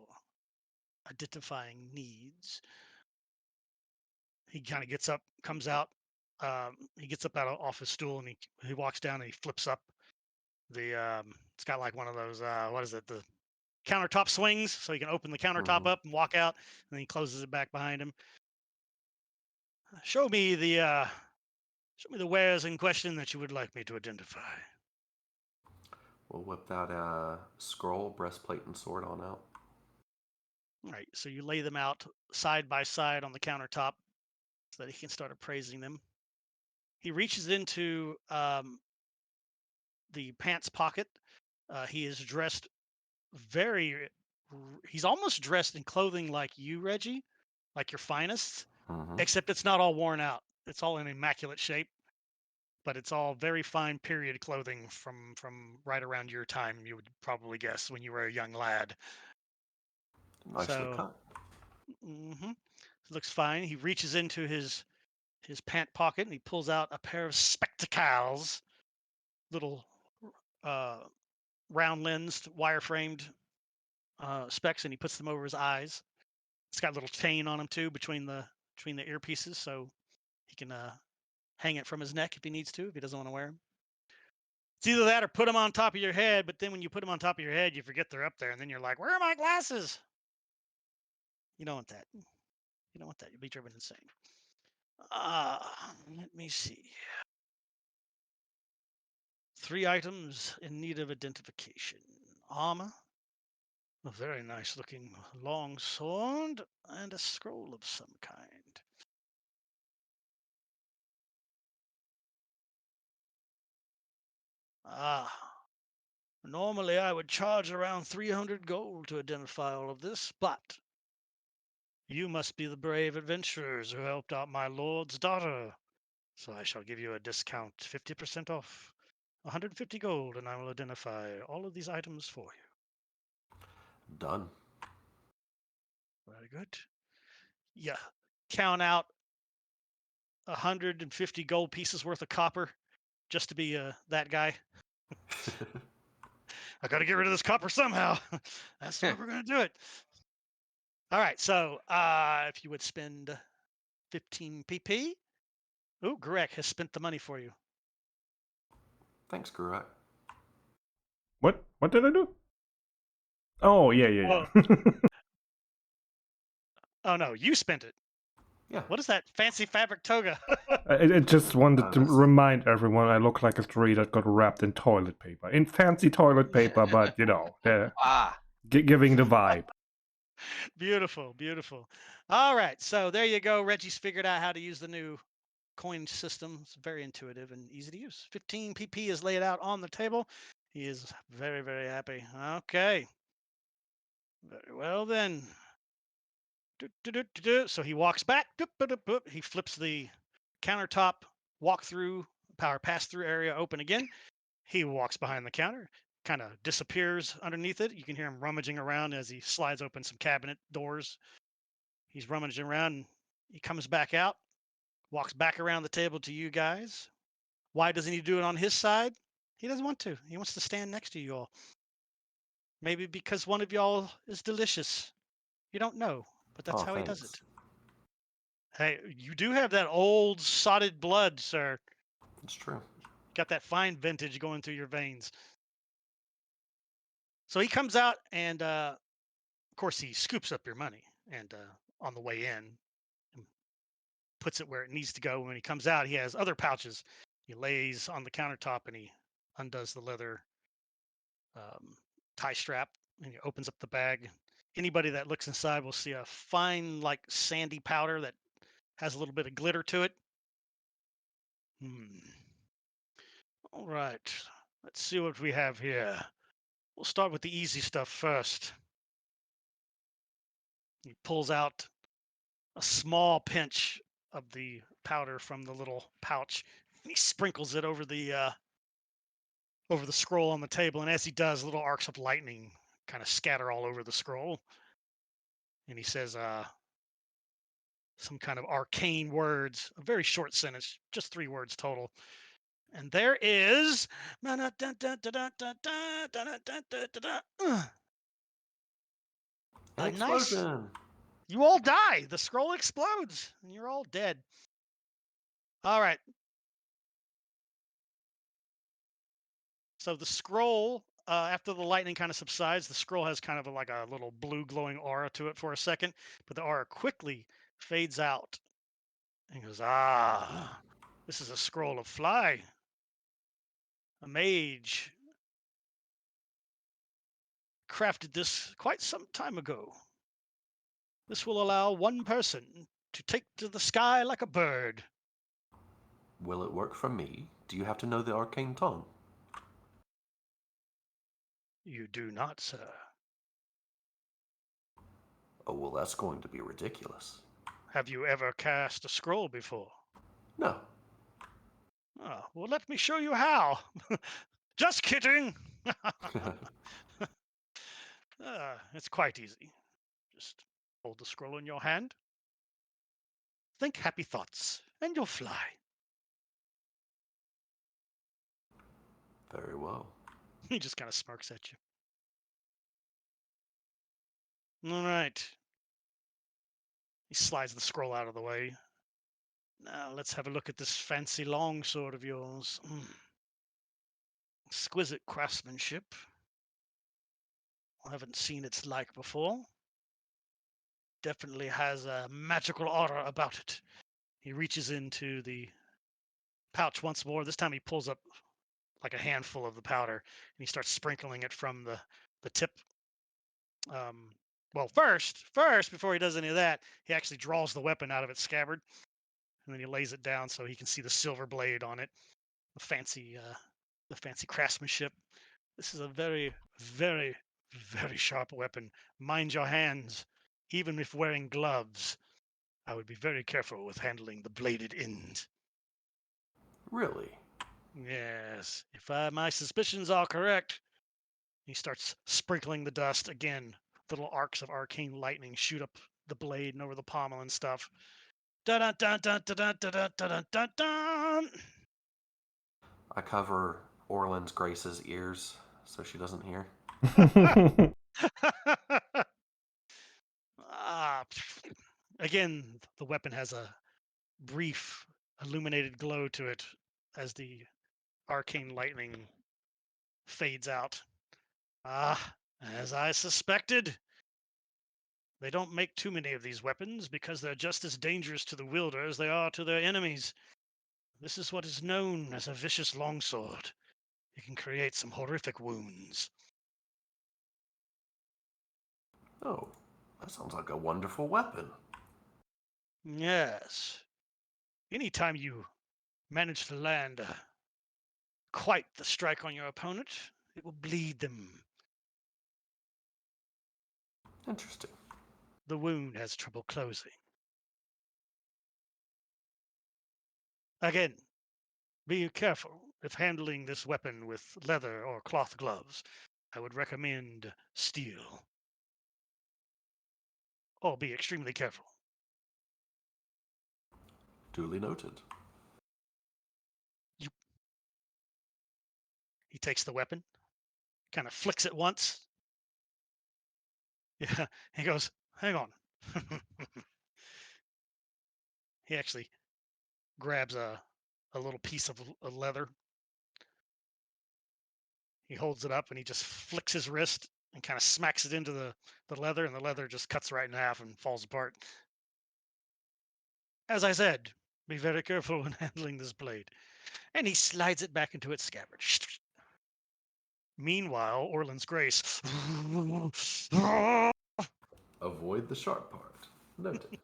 identifying needs. He kind of gets up, comes out. He gets up off his stool and he walks down and he flips up the. It's got like one of those. What is it? The countertop swings, so he can open the countertop up and walk out, and then he closes it back behind him. Show me the wares in question that you would like me to identify. We'll whip that scroll, breastplate, and sword on out. All right, so you lay them out side by side on the countertop so that he can start appraising them. He reaches into the pants pocket. He is dressed he's almost dressed in clothing like you, Reggie, like your finest, Mm-hmm. except it's not all worn out. It's all in immaculate shape. but it's all very fine period clothing from right around your time. You would probably guess when you were a young lad. Nicely So, cut. looks fine. He reaches into his pant pocket and he pulls out a pair of spectacles, little round lensed, wire framed specs, and he puts them over his eyes. It's got a little chain on them too between the earpieces, so he can hang it from his neck if he needs to, if he doesn't want to wear them. It's either that or put them on top of your head, but then when you put them on top of your head, you forget they're up there, and then you're like, where are my glasses? You don't want that. You don't want that. You'll be driven insane. Let me see. 3 items in need of identification. Armor, a very nice looking long sword, and a scroll of some kind. Normally I would charge around 300 gold to identify all of this, but you must be the brave adventurers who helped out my lord's daughter. So I shall give you a discount, 50% off, 150 gold, and I will identify all of these items for you. Done. Very good. Yeah. Count out 150 gold pieces worth of copper just to be that guy. I got to get rid of this copper somehow. That's what we're going to do it. All right. So if you would spend 15 PP. Ooh, Greg has spent the money for you. Thanks, Gurak. What did I do? Oh, yeah. Oh, no, you spent it. Yeah. What is that fancy fabric toga? I just wanted to that's- remind everyone I look like a tree that got wrapped in toilet paper. In fancy toilet paper, but, they're giving the vibe. Beautiful, beautiful. All right, so there you go. Reggie's figured out how to use the new coin system. It's very intuitive and easy to use. 15 PP is laid out on the table. He is very, very happy. Okay. Very well then. So he walks back. He flips the countertop walk-through, power pass-through area open again. He walks behind the counter, kind of disappears underneath it. You can hear him rummaging around as he slides open some cabinet doors. He's rummaging around. And he comes back out, walks back around the table to you guys. Why doesn't he do it on his side? He doesn't want to. He wants to stand next to you all. Maybe because one of y'all is delicious. You don't know, but that's how he does it. Hey, you do have that old sodded blood, sir. It's true. Got that fine vintage going through your veins. So he comes out and, of course, he scoops up your money and on the way in and puts it where it needs to go. When he comes out, he has other pouches. He lays on the countertop and he undoes the leather tie strap and he opens up the bag. Anybody that looks inside will see a fine, like sandy powder that has a little bit of glitter to it. All right, let's see what we have here. We'll start with the easy stuff first. He pulls out a small pinch of the powder from the little pouch. And he sprinkles it over the scroll on the table, and as he does, little arcs of lightning kind of scatter all over the scroll. And he says some kind of arcane words, a very short sentence, just 3 words total. And there is An explosion. You all die. The scroll explodes, and you're all dead. All right. So the scroll, after the lightning kind of subsides, the scroll has kind of like a little blue glowing aura to it for a second, but the aura quickly fades out. And he goes, this is a scroll of fly. A mage crafted this quite some time ago. This will allow one person to take to the sky like a bird. Will it work for me? Do you have to know the arcane tongue? You do not, sir. Oh, well, that's going to be ridiculous. Have you ever cast a scroll before? No. Oh, well, let me show you how. Just kidding. It's quite easy. Just hold the scroll in your hand. Think happy thoughts, and you'll fly. Very well. He just kind of smirks at you. All right. He slides the scroll out of the way. Now let's have a look at this fancy longsword of yours. Exquisite craftsmanship. I haven't seen its like before. Definitely has a magical aura about it. He reaches into the pouch once more. This time he pulls up like a handful of the powder and he starts sprinkling it from the tip. Well, first, before he does any of that, he actually draws the weapon out of its scabbard, and then he lays it down so he can see the silver blade on it, the fancy craftsmanship. This is a very, very, very sharp weapon. Mind your hands, even if wearing gloves. I would be very careful with handling the bladed end. Really? Yes, if my suspicions are correct. He starts sprinkling the dust again. Little arcs of arcane lightning shoot up the blade and over the pommel and stuff. Dun dun dun dun dun dun dun dun dun dun. I cover Orland's Grace's ears so she doesn't hear. Again, the weapon has a brief illuminated glow to it as the arcane lightning fades out. As I suspected. They don't make too many of these weapons because they're just as dangerous to the wielder as they are to their enemies. This is what is known as a vicious longsword. It can create some horrific wounds. Oh, that sounds like a wonderful weapon. Yes. Anytime you manage to land quite the strike on your opponent, it will bleed them. Interesting. The wound has trouble closing. Again, be careful if handling this weapon with leather or cloth gloves. I would recommend steel. Or be extremely careful. Duly noted. He takes the weapon, kind of flicks it once. Yeah, he goes, hang on. He actually grabs a little piece of leather. He holds it up and he just flicks his wrist and kind of smacks it into the leather, and the leather just cuts right in half and falls apart. As I said, be very careful when handling this blade. And he slides it back into its scabbard. Meanwhile, Orland's Grace. Avoid the sharp part. Noted.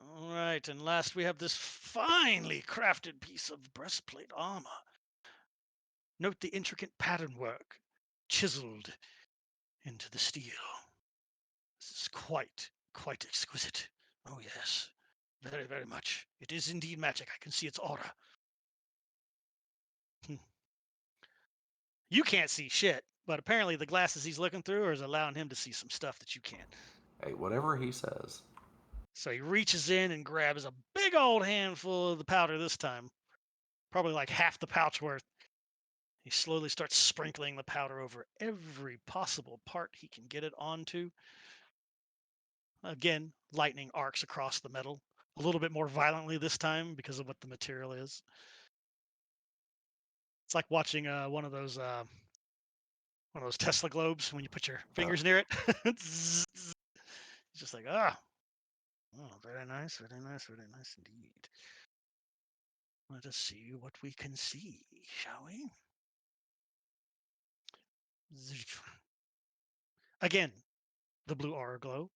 All right, and last we have this finely crafted piece of breastplate armor. Note the intricate pattern work chiseled into the steel. This is quite exquisite. Oh yes, very, very much. It is indeed magic. I can see its aura. You can't see shit, but apparently the glasses he's looking through is allowing him to see some stuff that you can't. Hey, whatever he says. So he reaches in and grabs a big old handful of the powder this time, probably like half the pouch worth. He slowly starts sprinkling the powder over every possible part he can get it onto. Again, lightning arcs across the metal, a little bit more violently this time because of what the material is. It's like watching one of those Tesla globes when you put your fingers near it. It's just like, oh, very nice, very nice, very nice indeed. Let us see what we can see, shall we? Again, the blue aura glow.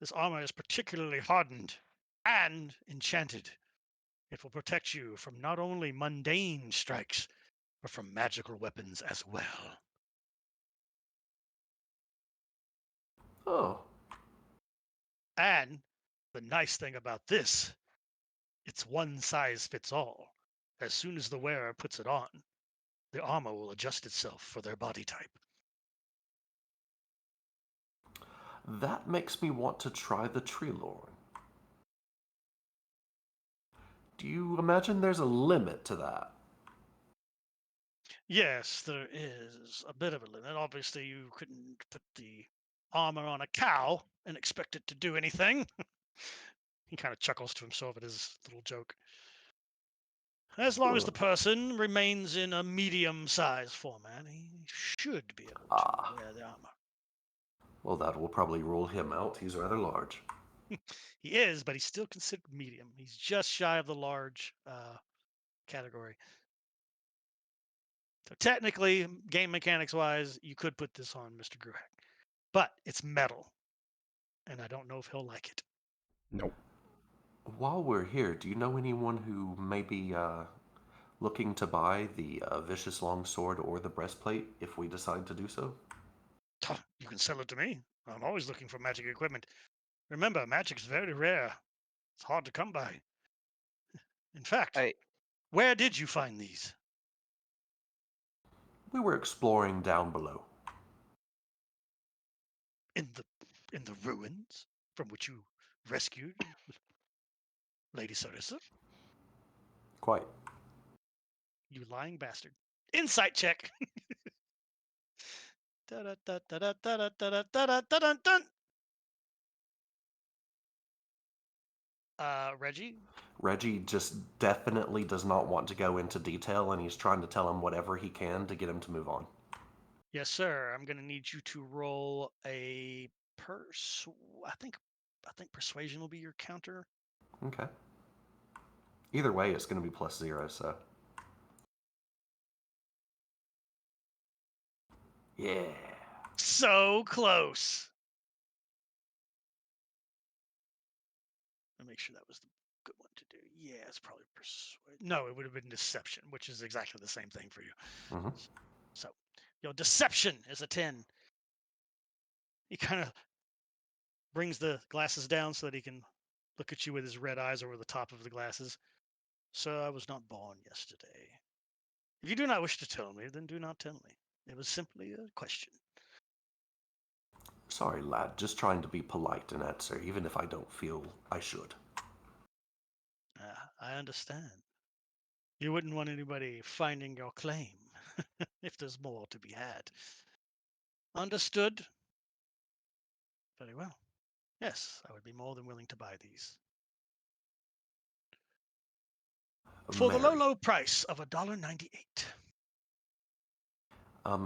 This armor is particularly hardened and enchanted. It will protect you from not only mundane strikes, but from magical weapons as well. Oh. And The nice thing about this, it's one size fits all. As soon as the wearer puts it on, the armor will adjust itself for their body type. That makes me want to try the Treelorn. Do you imagine there's a limit to that? Yes, there is a bit of a limit. Obviously, you couldn't put the armor on a cow and expect it to do anything. He kind of chuckles to himself at his little joke. As long as the person remains in a medium-sized format, he should be able to wear the armor. Well, that will probably rule him out. He's rather large. He is, but he's still considered medium. He's just shy of the large category. So technically, game mechanics-wise, you could put this on Mr. Gruhack. But it's metal, and I don't know if he'll like it. Nope. While we're here, do you know anyone who may be looking to buy the Vicious Longsword or the breastplate if we decide to do so? You can sell it to me. I'm always looking for magic equipment. Remember, magic's very rare. It's hard to come by. In fact, where did you find these? We were exploring down below. In the ruins from which you rescued Lady Sarissa? Quite. You lying bastard. Insight check. Reggie? Reggie just definitely does not want to go into detail, and he's trying to tell him whatever he can to get him to move on. Yes, sir. I'm going to need you to roll a I think persuasion will be your counter. Okay. Either way, it's going to be +0, so. Yeah. So close. Let me make sure that was the good one to do. Yeah, it's probably persuade. No, it would have been deception, which is exactly the same thing for you. Mm-hmm. So, your deception is a 10. He kind of brings the glasses down so that he can look at you with his red eyes over the top of the glasses. So I was not born yesterday. If you do not wish to tell me, then do not tell me. It was simply a question. Sorry, lad. Just trying to be polite and answer, even if I don't feel I should. I understand. You wouldn't want anybody finding your claim if there's more to be had. Understood? Very well. Yes, I would be more than willing to buy these. For the Mary. low price of $1.98.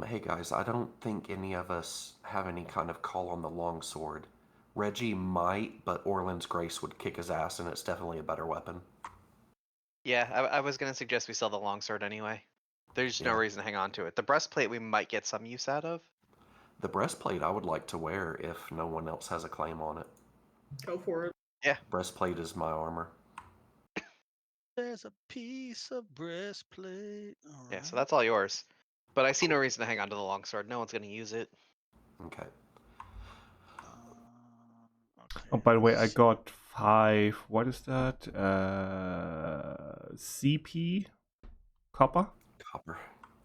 Hey guys, I don't think any of us have any kind of call on the longsword. Reggie might, but Orland's Grace would kick his ass, and it's definitely a better weapon. Yeah, I was going to suggest we sell the longsword anyway. There's no Yeah. reason to hang on to it. The breastplate we might get some use out of. The breastplate I would like to wear if no one else has a claim on it. Go for it. Yeah. Breastplate is my armor. There's a piece of breastplate. All Yeah, so right. that's all yours. But I see no reason to hang on to the longsword. No one's going to use it. Okay. Okay. Oh, by the way, I got 5. What is that? CP copper. Copper.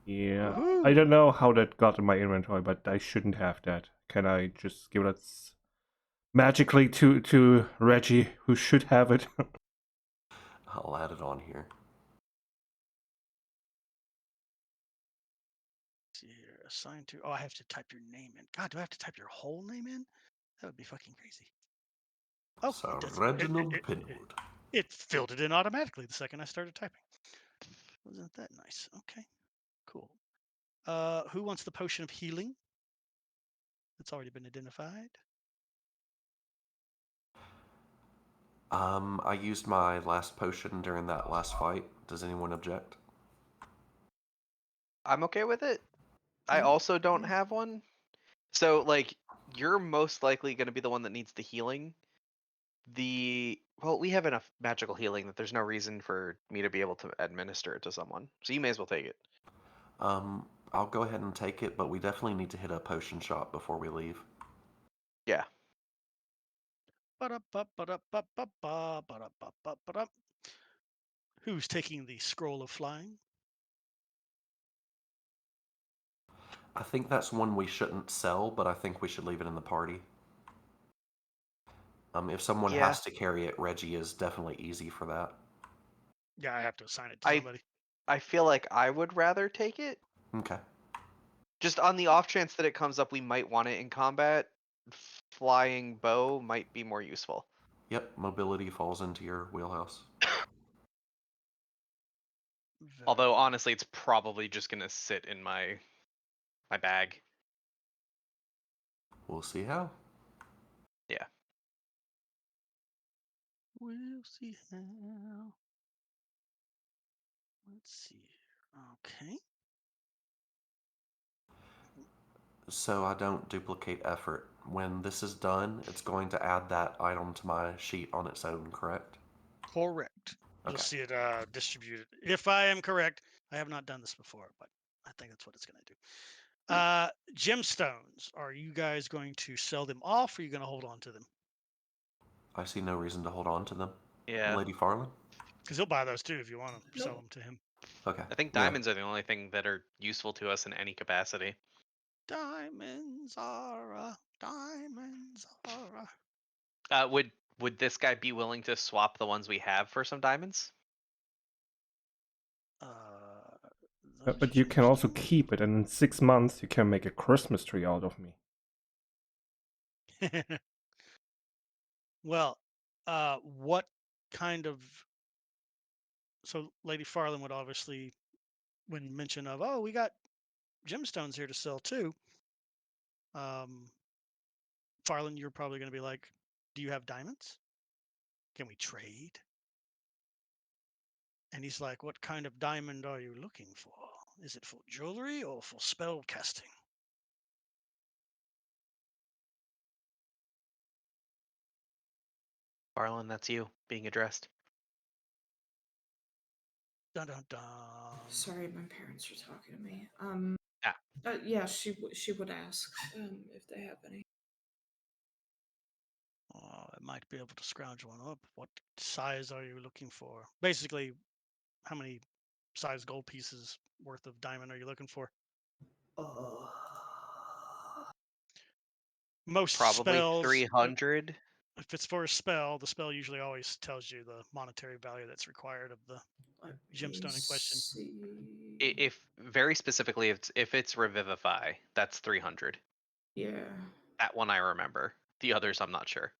Yeah, Woohoo! I don't know how that got in my inventory, but I shouldn't have that. Can I just give it magically to Reggie, who should have it? I'll add it on here. See here, assigned to. Oh, I have to type your name in. God, do I have to type your whole name in? That would be fucking crazy. Oh, So, it does. Reginald Pinwood. It filled it in automatically the second I started typing. Wasn't that nice? Okay, cool. Who wants the potion of healing? It's already been identified. I used my last potion during that last fight. Does anyone object? I'm okay with it. I Yeah. also don't have one. So, like, you're most likely going to be the one that needs the healing. Well, we have enough magical healing that there's no reason for me to be able to administer it to someone. So you may as well take it. I'll go ahead and take it, but we definitely need to hit a potion shop before we leave. Yeah. Who's taking the scroll of flying? I think that's one we shouldn't sell, but I think we should leave it in the party. If someone Yeah. has to carry it, Reggie is definitely easy for that. Yeah, I have to assign it to somebody. I feel like I would rather take it. Okay. Just on the off chance that it comes up, we might want it in combat. Flying bow might be more useful. Yep, mobility falls into your wheelhouse. Although honestly, it's probably just gonna sit in my bag. We'll see how. Yeah. We'll see how. Let's see. Okay. So I don't duplicate effort. When this is done, it's going to add that item to my sheet on its own, correct? Correct. You'll Okay. see it distributed. If I am correct, I have not done this before, but I think that's what it's going to do. Gemstones. Are you guys going to sell them off, or are you going to hold on to them? I see no reason to hold on to them. Yeah. Lady Farland? Because he'll buy those too if you want to sell them to him. Okay. I think yeah. diamonds are the only thing that are useful to us in any capacity. Diamonds are diamonds are Would this guy be willing to swap the ones we have for some diamonds? But you can also keep it, and in 6 months you can make a Christmas tree out of me. Well, what kind of... So Lady Farland would obviously, when mention of, oh, we got gemstones here to sell too, Farland, you're probably going to be like, do you have diamonds? Can we trade? And he's like, what kind of diamond are you looking for? Is it for jewelry or for spell casting? Farland, that's you being addressed. Dun dun dun. Sorry, my parents are talking to me. Yeah. Yeah, she would ask if they have any. I might be able to scrounge one up. What size are you looking for? Basically, how many size gold pieces worth of diamond are you looking for? Most Probably spells, 300. if it's for a spell, the spell usually always tells you the monetary value that's required of the gemstone in question. If very specifically, if it's revivify, that's 300. Yeah. That one I remember. The others I'm not sure.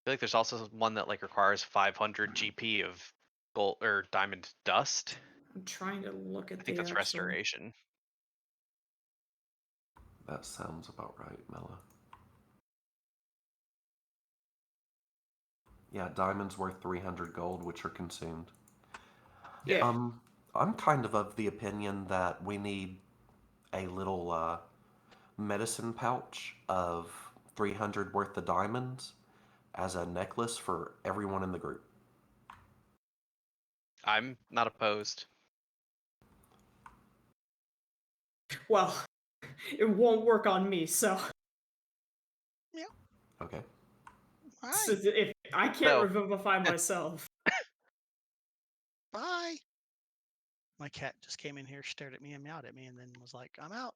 I feel like there's also one that like requires 500 GP of gold or diamond dust. I'm trying to look at I think the that's actual... restoration. That sounds about right, Mela. Yeah, diamonds worth 300 gold, which are consumed. Yeah. I'm kind of the opinion that we need a little medicine pouch of 300 worth of diamonds as a necklace for everyone in the group. I'm not opposed. Well, it won't work on me, so... Okay. So if I can't So- revivify myself. Bye. My cat just came in here, stared at me and meowed at me, and then was like, I'm out.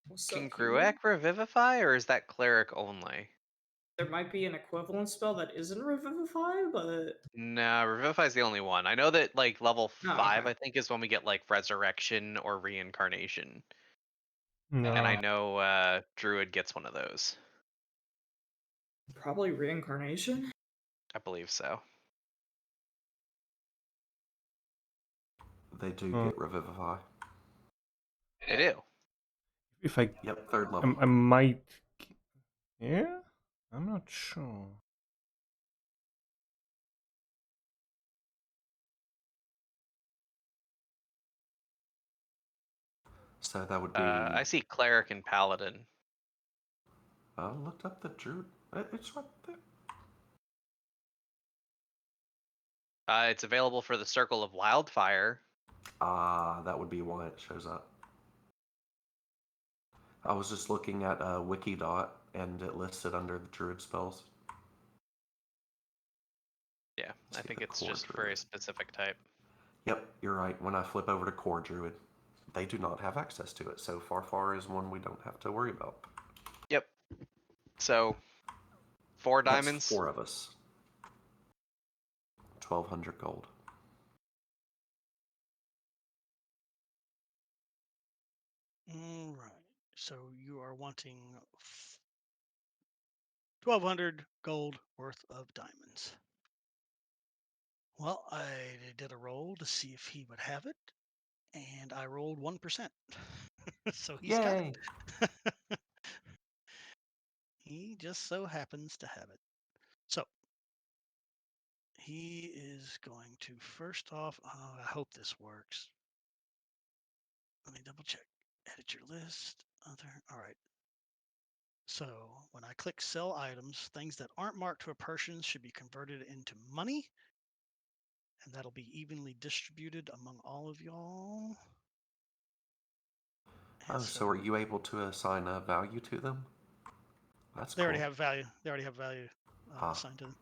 What's Can up, human? Gruek revivify, or is that cleric only? There might be an equivalent spell that isn't revivify, but... No, revivify is the only one. I know that like level Oh, 5, okay. I think, is when we get like resurrection or reincarnation. No. And I know Druid gets one of those. Probably reincarnation? I believe so. They do get revivify. They do. If I, Yep, 3rd level. I might. Yeah, I'm not sure. So that would be. I see cleric and paladin. I looked up the druid. It's right there. It's available for the Circle of Wildfire. That would be why it shows up. I was just looking at Wikidot, and it lists it under the druid spells. Yeah, Let's I get think the it's core just for a druid. specific type. Yep, you're right. When I flip over to core druid, they do not have access to it. So Farfar is one we don't have to worry about. Yep. So 4 That's diamonds. 4 of us. 1,200 gold. All right. So you are wanting 1,200 gold worth of diamonds. Well, I did a roll to see if he would have it, and I rolled 1%. So he's got Yay! it. He just so happens to have it. So he is going to first off, I hope this works. Let me double check. Edit your list. All right. So when I click sell items, things that aren't marked to a person should be converted into money, and that'll be evenly distributed among all of y'all. And Oh, so are you able to assign a value to them? That's they cool. already have value. They already have value Ah. assigned to them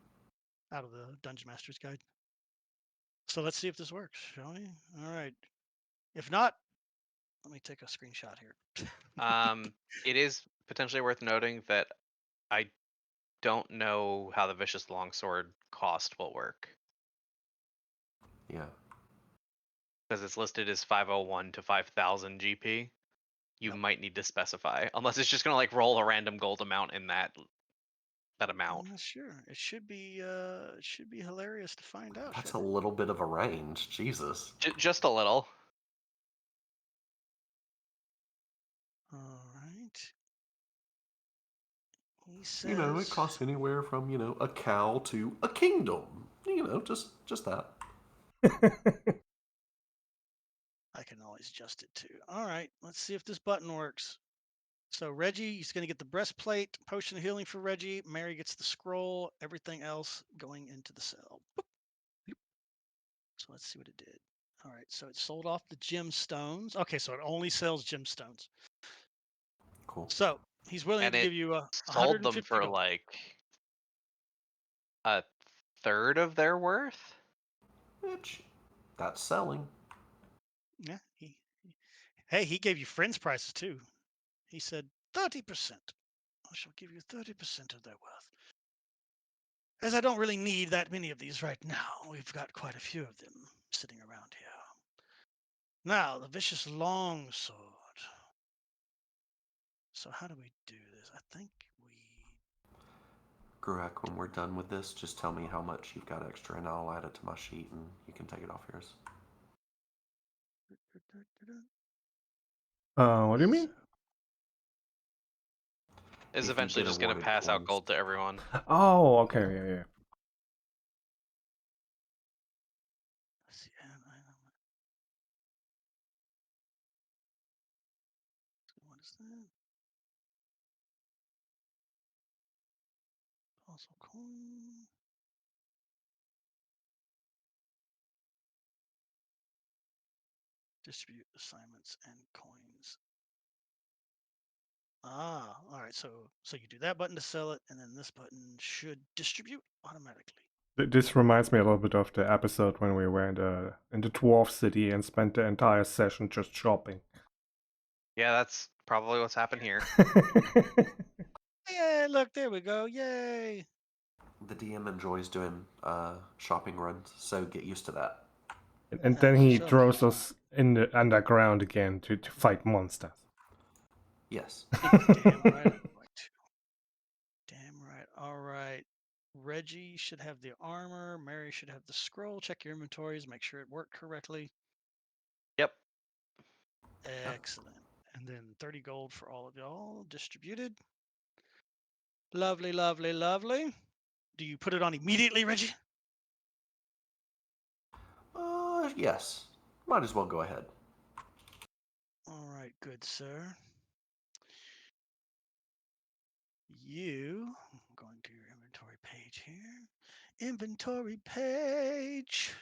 out of the Dungeon Master's Guide. So let's see if this works, shall we? All right. If not, let me take a screenshot here. It is potentially worth noting that I don't know how the Vicious Longsword cost will work. Yeah. Because it's listed as 501 to 5,000 GP. You Yep. might need to specify, unless it's just gonna like roll a random gold amount in that amount. I'm not sure. It should be hilarious to find out. That's a shouldn't little bit of a range. Jesus. Just a little. it? All right. He says, You know, it costs anywhere from, a cow to a kingdom. Just that. I can always adjust it too. All right, let's see if this button works. So Reggie, he's going to get the breastplate, potion of healing for Reggie. Mary gets the scroll. Everything else going into the cell. Boop, boop. So let's see what it did. All right, so it sold off the gemstones. Okay, so it only sells gemstones. Cool. So he's willing And to it give you sold them 150 for gold. like a third of their worth. Which, that's selling. Yeah. Hey, he gave you friends prices too. He said 30%. I shall give you 30% of their worth. As I don't really need that many of these right now. We've got quite a few of them sitting around here. Now, the vicious longsword. So how do we do this? I think we... Gruak, when we're done with this, just tell me how much you've got extra and I'll add it to my sheet and you can take it off yours. What do you mean? Is If you eventually get just gonna awarded pass out coins. gold to everyone. Oh, okay, yeah. Let's see, what is that? Also coin. Distribute assignments and coins. Ah, all right. So you do that button to sell it, and then this button should distribute automatically. This reminds me a little bit of the episode when we were in the dwarf city and spent the entire session just shopping. Yeah, that's probably what's happened here. Yay! Look, there we go. Yay! The DM enjoys doing shopping runs, so get used to that. And then he So throws us in the underground again to fight monsters. Yes. damn right. I'm going to. Damn right. All right. Reggie should have the armor. Mary should have the scroll. Check your inventories. Make sure it worked correctly. Yep. Excellent. And then 30 gold for all of y'all distributed. Lovely, lovely, lovely. Do you put it on immediately, Reggie? Yes. Might as well go ahead. All right, good sir. I'm going to your inventory page here. Inventory page.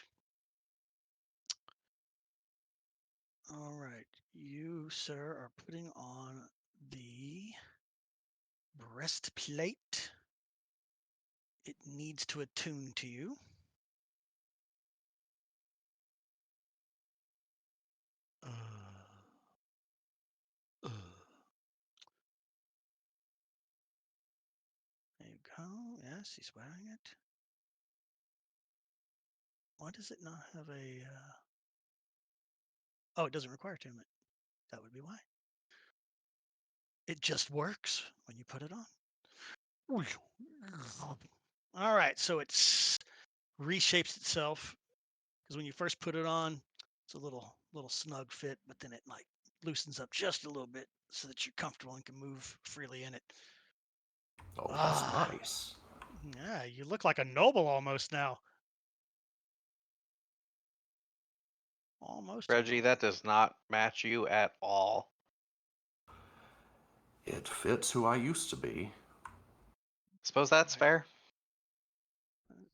All right, you, sir, are putting on the Breastplate. It needs to attune to you. There you go. Yes, he's wearing it. Why does it not have a... Oh, it doesn't require attunement. That would be why. It just works when you put it on. All right, so it reshapes itself because when you first put it on, it's a little snug fit, but then it like loosens up just a little bit so that you're comfortable and can move freely in it. Oh, that's nice. Yeah, you look like a noble almost now. Almost. Reggie, that does not match you at all. It fits who I used to be. Suppose that's fair.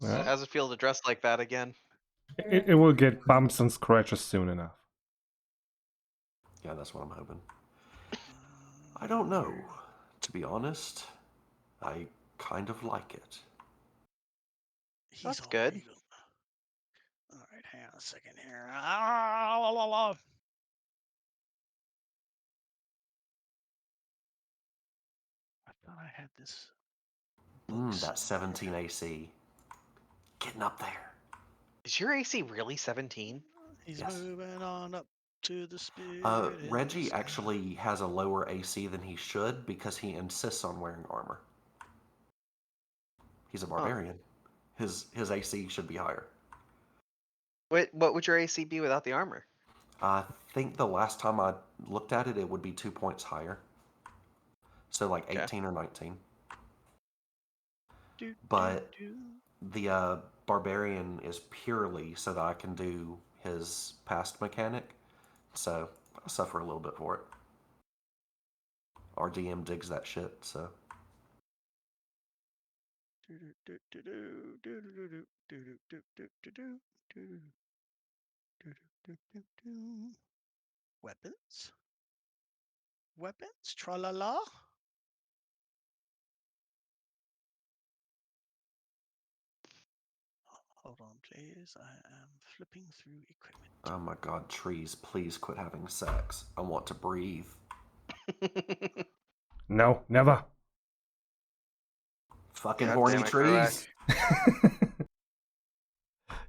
Yeah. How's it feel to dress like that again? It will get bumps and scratches soon enough. Yeah, that's what I'm hoping. I don't know. To be honest, I kind of like it. He's That's all good. regal. All right, hang on a second here. I thought I had this. That 17 AC. Getting up there. Is your AC really 17? He's Yes. moving on up to the spirit. in the Reggie sky. actually has a lower AC than he should because he insists on wearing armor. He's a barbarian. His AC should be higher. Wait, what would your AC be without the armor? I think the last time I looked at it, it would be 2 points higher. So like 18 or 19. But the barbarian is purely so that I can do his past mechanic. So I'll suffer a little bit for it. Our DM digs that shit, so. Weapons? Weapons? Tra-la-la? Hold on, please. I am flipping through equipment. Oh my god, trees, please quit having sex. I want to breathe. No, never. Fucking God horny damn it, trees.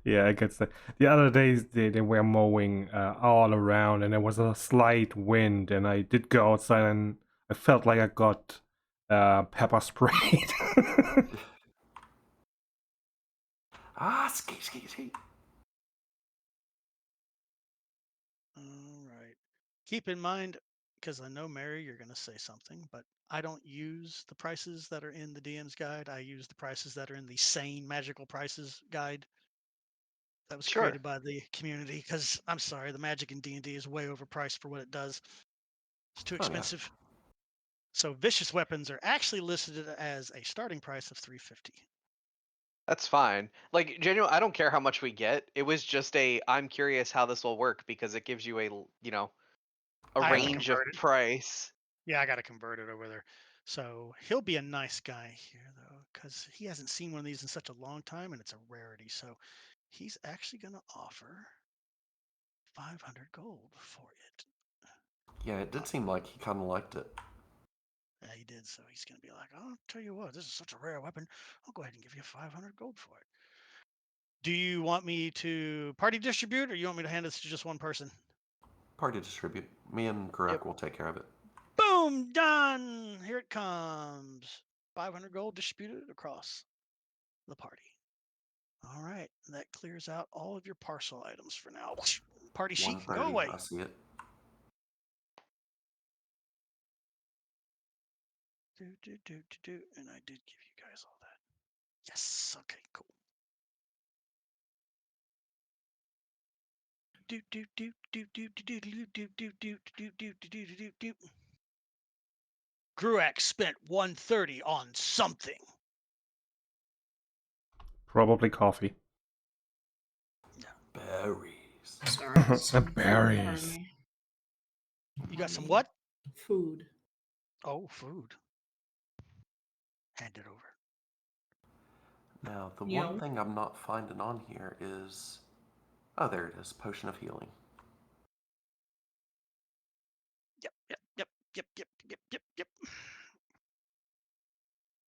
Yeah, I guess the other days they were mowing all around, and there was a slight wind, and I did go outside, and I felt like I got pepper sprayed. Ski, ski, ski. All right. Keep in mind, because I know, Mary, you're going to say something, but I don't use the prices that are in the DM's guide. I use the prices that are in the Sane Magical Prices guide that was Sure. created by the community. Because I'm sorry, the magic in D&D is way overpriced for what it does. It's too Oh, yeah. expensive. So vicious weapons are actually listed as a starting price of $350. That's fine. Like, genuine, I don't care how much we get. It was just I'm curious how this will work because it gives you a I have to range of convert it. price. Yeah, I got to convert it over there. So he'll be a nice guy here, though, because he hasn't seen one of these in such a long time, and it's a rarity. So he's actually going to offer 500 gold for it. Yeah, it did seem like he kind of liked it. Yeah, he did. So he's going to be like, I'll tell you what, this is such a rare weapon. I'll go ahead and give you 500 gold for it. Do you want me to party distribute, or you want me to hand this to just one person? Party distribute. Me and Greg Yep. will take care of it. Boom, done. Here it comes. 500 gold distributed across the party. All right, that clears out all of your parcel items for now. Party sheet can go 130, away. I see it. And I did give you guys all that. Yes. Okay. Cool. Gruak spent 130 on something. Probably coffee. Berries. Sorry. some food Berries. behind me. You got some Honey. what? Food. Oh, food. Hand it over. Now, the Yeah. one thing I'm not finding on here is... Oh, there it is. Potion of Healing. Yep.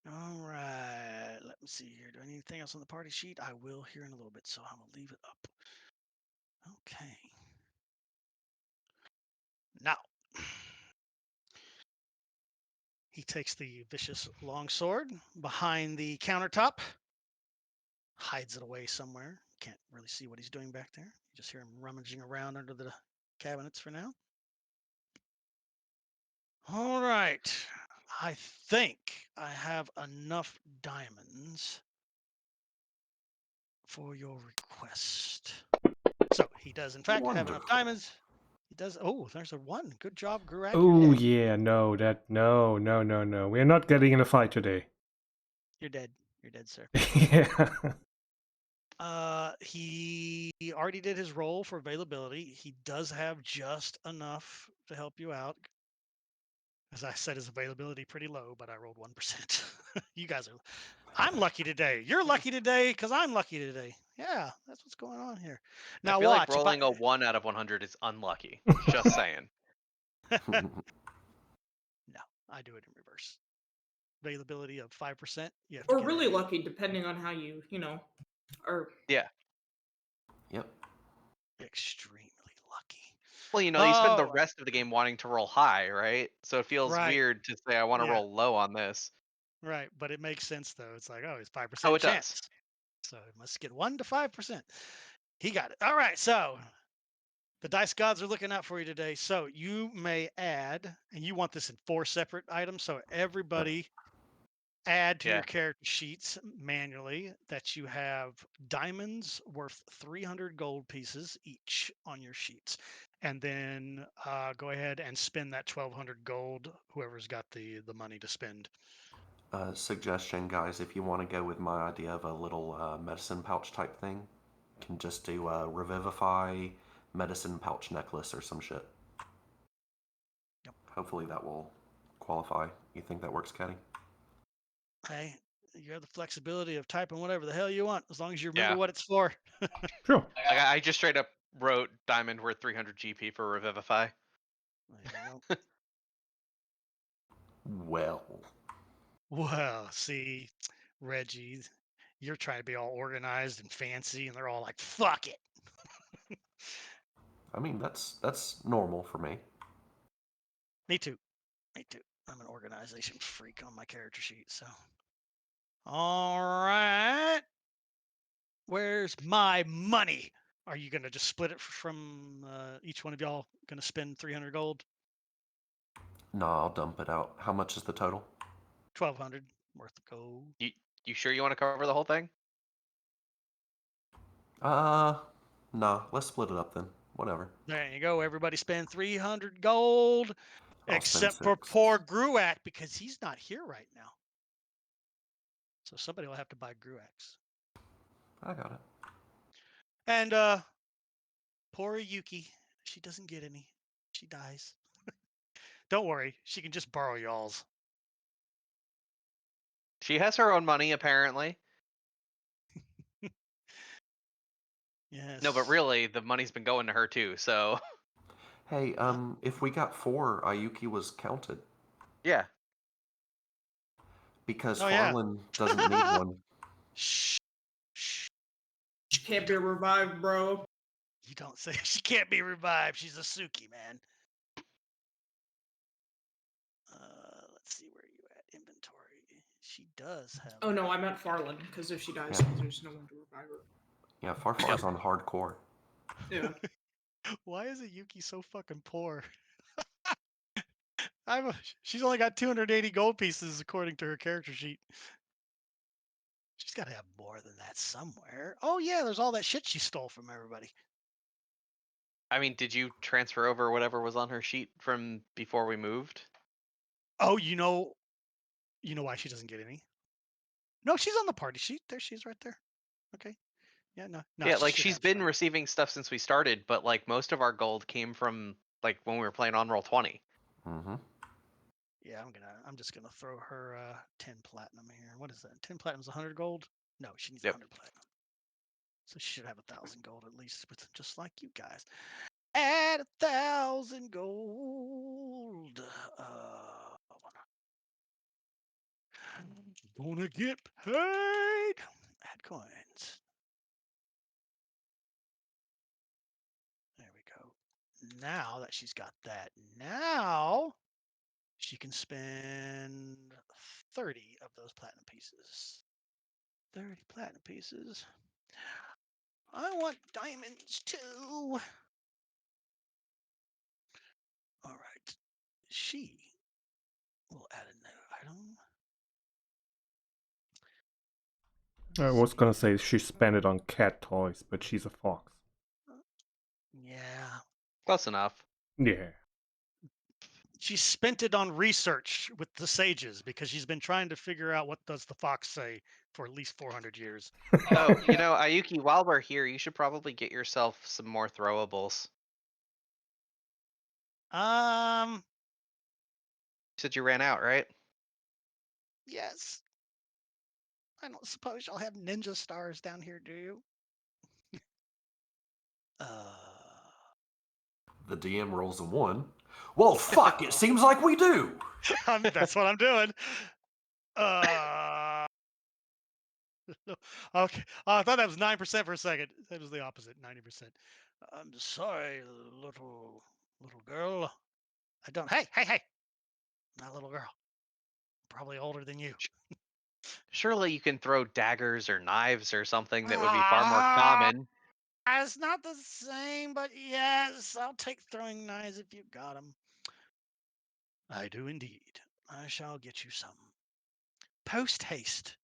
All right. Let me see here. Do I need anything else on the party sheet? I will here in a little bit, so I'm going to leave it up. Okay. Now, he takes the vicious longsword behind the countertop, hides it away somewhere. Can't really see what he's doing back there. You just hear him rummaging around under the cabinets for now. All right. I think I have enough diamonds for your request. So he does, in fact, have enough Wonderful. diamonds. He does. Oh, there's a 1. Good job, Gruak. Oh You're dead. yeah, no. We're not getting in a fight today. You're dead. You're dead, sir. Yeah. He already did his roll for availability. He does have just enough to help you out. As I said, his availability pretty low, but I rolled 1%. You guys are. I'm lucky today. You're lucky today because I'm lucky today. Yeah, that's what's going on here. Now I feel like watch. rolling a 1 out of 100 is unlucky. Just saying. No, I do it in reverse. Availability of 5%. You have to Or get really a- lucky, depending on how you are. Yeah. Yep. extremely lucky. Well, you spend the Oh, rest of the game wanting to roll high, right? So it feels right. weird to say I want to Yeah. roll low on this. Right, but it makes sense though. It's like, oh, it's 5% Oh, it chance. does. So it must get 1 to 5%. He got it. All right, so the dice gods are looking out for you today. So you may add, and you want this in 4 separate items. So everybody add to your Yeah. character sheets manually that you have diamonds worth 300 gold pieces each on your sheets. And then go ahead and spend that 1,200 gold, whoever's got the money to spend. Suggestion, guys, if you want to go with my idea of a little medicine pouch type thing, you can just do a Revivify medicine pouch necklace or some shit. Yep. Hopefully that will qualify. You think that works, Caddy? Hey, you have the flexibility of typing whatever the hell you want, as long as you remember Yeah. what it's for. Sure. Like, I just straight up wrote diamond worth 300 GP for Revivify. There you go. Well, Well, see, Reggie, you're trying to be all organized and fancy, and they're all like, "Fuck it." I mean that's normal for me. Me too. Me too. I'm an organization freak on my character sheet. So, all right. Where's my money? Are you gonna just split it from each one of y'all? Gonna spend 300 gold, No, I'll dump it out. How much is the total? 1,200 worth of gold. You sure you want to cover the whole thing? Nah, let's split it up then. Whatever. There you go. Everybody spend 300 gold, I'll spend except for 6. poor Gruak because he's not here right now. So somebody will have to buy Gruax. I got it. And poor Yuki, she doesn't get any. She dies. Don't worry, she can just borrow y'all's. She has her own money, apparently. Yes. No, but really, the money's been going to her too, so. Hey, if we got 4, Ayuki was counted. Yeah. Because Oh, yeah. Farland doesn't need one. Shh. Shh. She can't be revived, bro. You don't say she can't be revived. She's a Suki, man. Let's see where you at. Inventory. She does have. Oh no, I meant Farland, because if she dies, Yeah. there's no one to revive her. Yeah, Farfar's on hardcore. Yeah. Why is it Yuki so fucking poor? She's only got 280 gold pieces according to her character sheet. She's got to have more than that somewhere. Oh yeah, there's all that shit she stole from everybody. I mean, did you transfer over whatever was on her sheet from before we moved? Oh, you know why she doesn't get any? No, she's on the party sheet. There she is right there. Okay. Yeah, no. Yeah, She like should she's have been some. receiving stuff since we started, but like most of our gold came from like when we were playing on roll 20. Mm-hmm. Yeah, I'm just gonna throw her 10 platinum here. What is that? 10 platinum is 100 gold? No, she needs Yep. 100 platinum. So she should have 1,000 gold at least, with just like you guys. At 1,000 gold. Gonna get paid. Add coins. There we go. Now that she's got that, now she can spend 30 of those platinum pieces. 30 platinum pieces. I want diamonds too. All right. She will add a new item. I was gonna say she spent it on cat toys, but she's a fox. Yeah. Close enough. Yeah. She spent it on research with the sages because she's been trying to figure out what does the fox say for at least 400 years. Oh, Ayuki, while we're here, you should probably get yourself some more throwables. Um, You said you ran out, right? yes. I don't suppose y'all have ninja stars down here, do you? The DM rolls a 1. Well, fuck, it seems like we do. That's what I'm doing. Okay. I thought that was 9% for a second. That was the opposite, 90%. I'm sorry, little girl. I don't. Hey! Not little girl. Probably older than you. Surely you can throw daggers or knives or something that would be far more common. It's not the same, but yes, I'll take throwing knives if you've got them. I do indeed. I shall get you some. Post haste.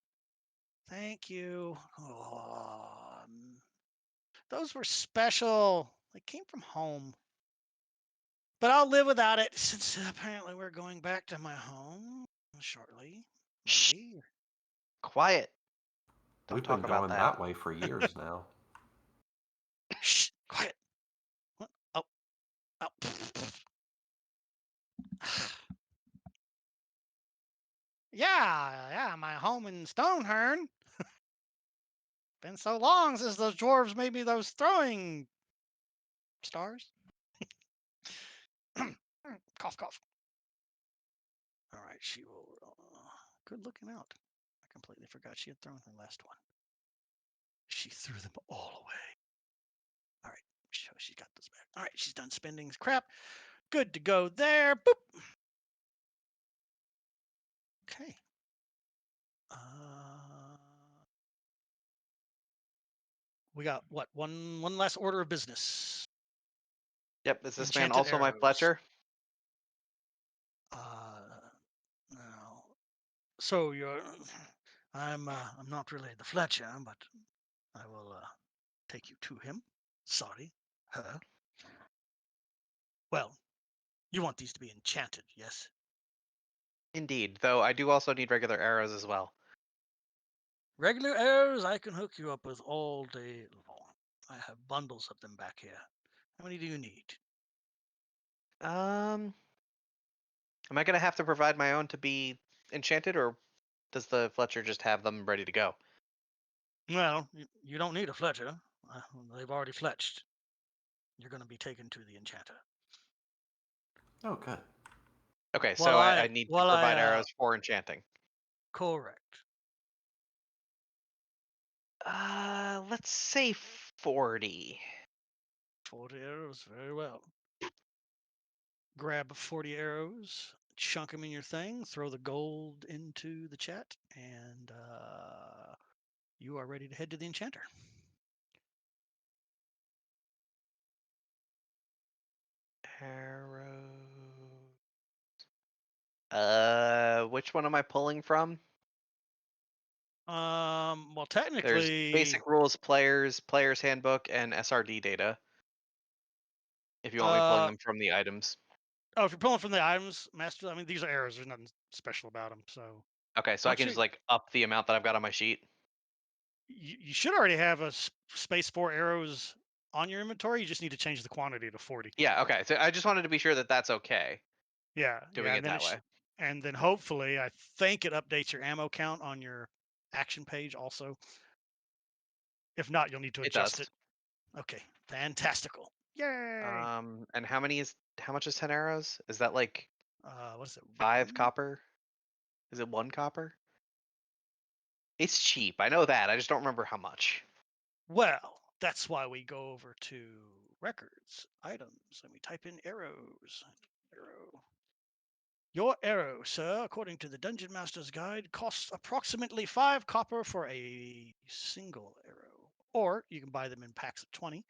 Thank you. Oh, those were special. They came from home. But I'll live without it since apparently we're going back to my home shortly. Shh. Maybe. Quiet. Don't We've talk been about going that way for years now. Shh. Quiet. What? Oh. Yeah, my home in Stonehern. Been so long since those dwarves made me those throwing stars. Cough. All right, she will. Good looking out. I completely forgot she had thrown her last one. She threw them all away. All right, she got this back. All right, she's done spending crap. Good to go there. Boop. Okay. We got what? One last order of business. Yep, is this Enchanted man also my arrows. Fletcher? No. So I'm not really the Fletcher, but I will take you to him. Sorry, her. Well, you want these to be enchanted, yes? Indeed, though I do also need regular arrows as well. Regular arrows I can hook you up with all day long. I have bundles of them back here. How many do you need? Am I gonna have to provide my own to be enchanted, or does the Fletcher just have them ready to go? Well, you don't need a Fletcher. They've already fletched. You're going to be taken to the enchanter. Oh, good. Okay, so I need to provide arrows for enchanting. Correct. Let's say 40. 40 arrows, very well. Grab 40 arrows, chunk them in your thing, throw the gold into the chat, and you are ready to head to the enchanter. Arrows. Which one am I pulling from? Well, There's technically, basic rules, players handbook, and SRD data. If you want me pulling them from the items. Oh, if you're pulling from the items, master, I mean, these are arrows. There's nothing special about them. So. Okay, so I can just like up the amount that I've got on my sheet. You should already have a space 4 arrows on your inventory. You just need to change the quantity to 40. Yeah. Okay. So I just wanted to be sure that that's okay. Yeah. Doing it that way. And then hopefully, I think it updates your ammo count on your action page also. If not, you'll need to It adjust does. it. Okay, fantastical. Yay! And how much is 10 arrows? Is that like What is it? 5 1? copper? Is it 1 copper? It's cheap. I know that. I just don't remember how much. Well, that's why we go over to records, items, and we type in arrows. Arrow. Your arrow, sir, according to the Dungeon Master's Guide, costs approximately 5 copper for a single arrow. Or you can buy them in packs of 20,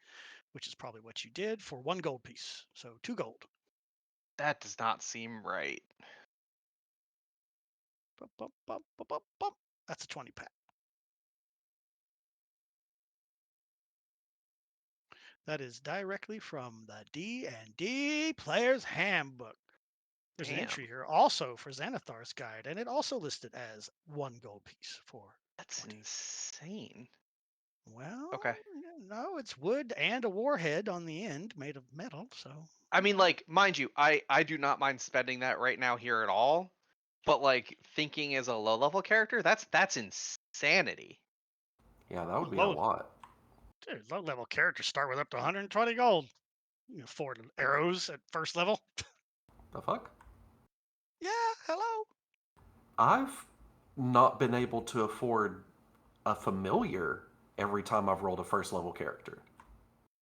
which is probably what you did, for 1 gold piece. So 2 gold. That does not seem right. Bum, bum, bum, bum, bum, bum. That's a 20 pack. That is directly from the D&D Player's Handbook. There's an Damn. entry here also for Xanathar's Guide, and it also listed as 1 gold piece for That's 20. insane. Well, Okay. no, it's wood and a warhead on the end made of metal, so. I mean, like, mind you, I do not mind spending that right now here at all. But like thinking as a low level character, that's insanity. Yeah, that would be a Low, lot. dude, low level characters start with up to 120 gold. You can afford arrows at first level. The fuck? Yeah, hello. I've not been able to afford a familiar every time I've rolled a first level character.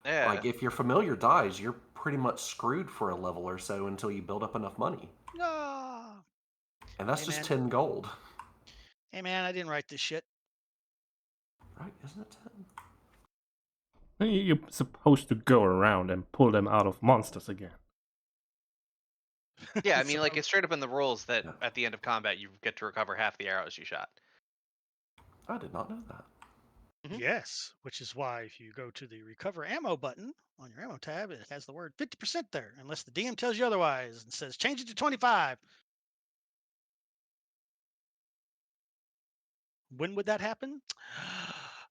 Yeah. Like, if your familiar dies, you're pretty much screwed for a level or so until you build up enough money. No. And that's Hey, just man. 10 gold. Hey, man, I didn't write this shit. Right? Isn't it 10? You're supposed to go around and pull them out of monsters again. Yeah, I mean, like it's straight up in the rules that Yeah. at the end of combat you get to recover half the arrows you shot. I did not know that. Yes, which is why if you go to the recover ammo button on your ammo tab, it has the word 50% there, unless the DM tells you otherwise and says change it to 25. When would that happen?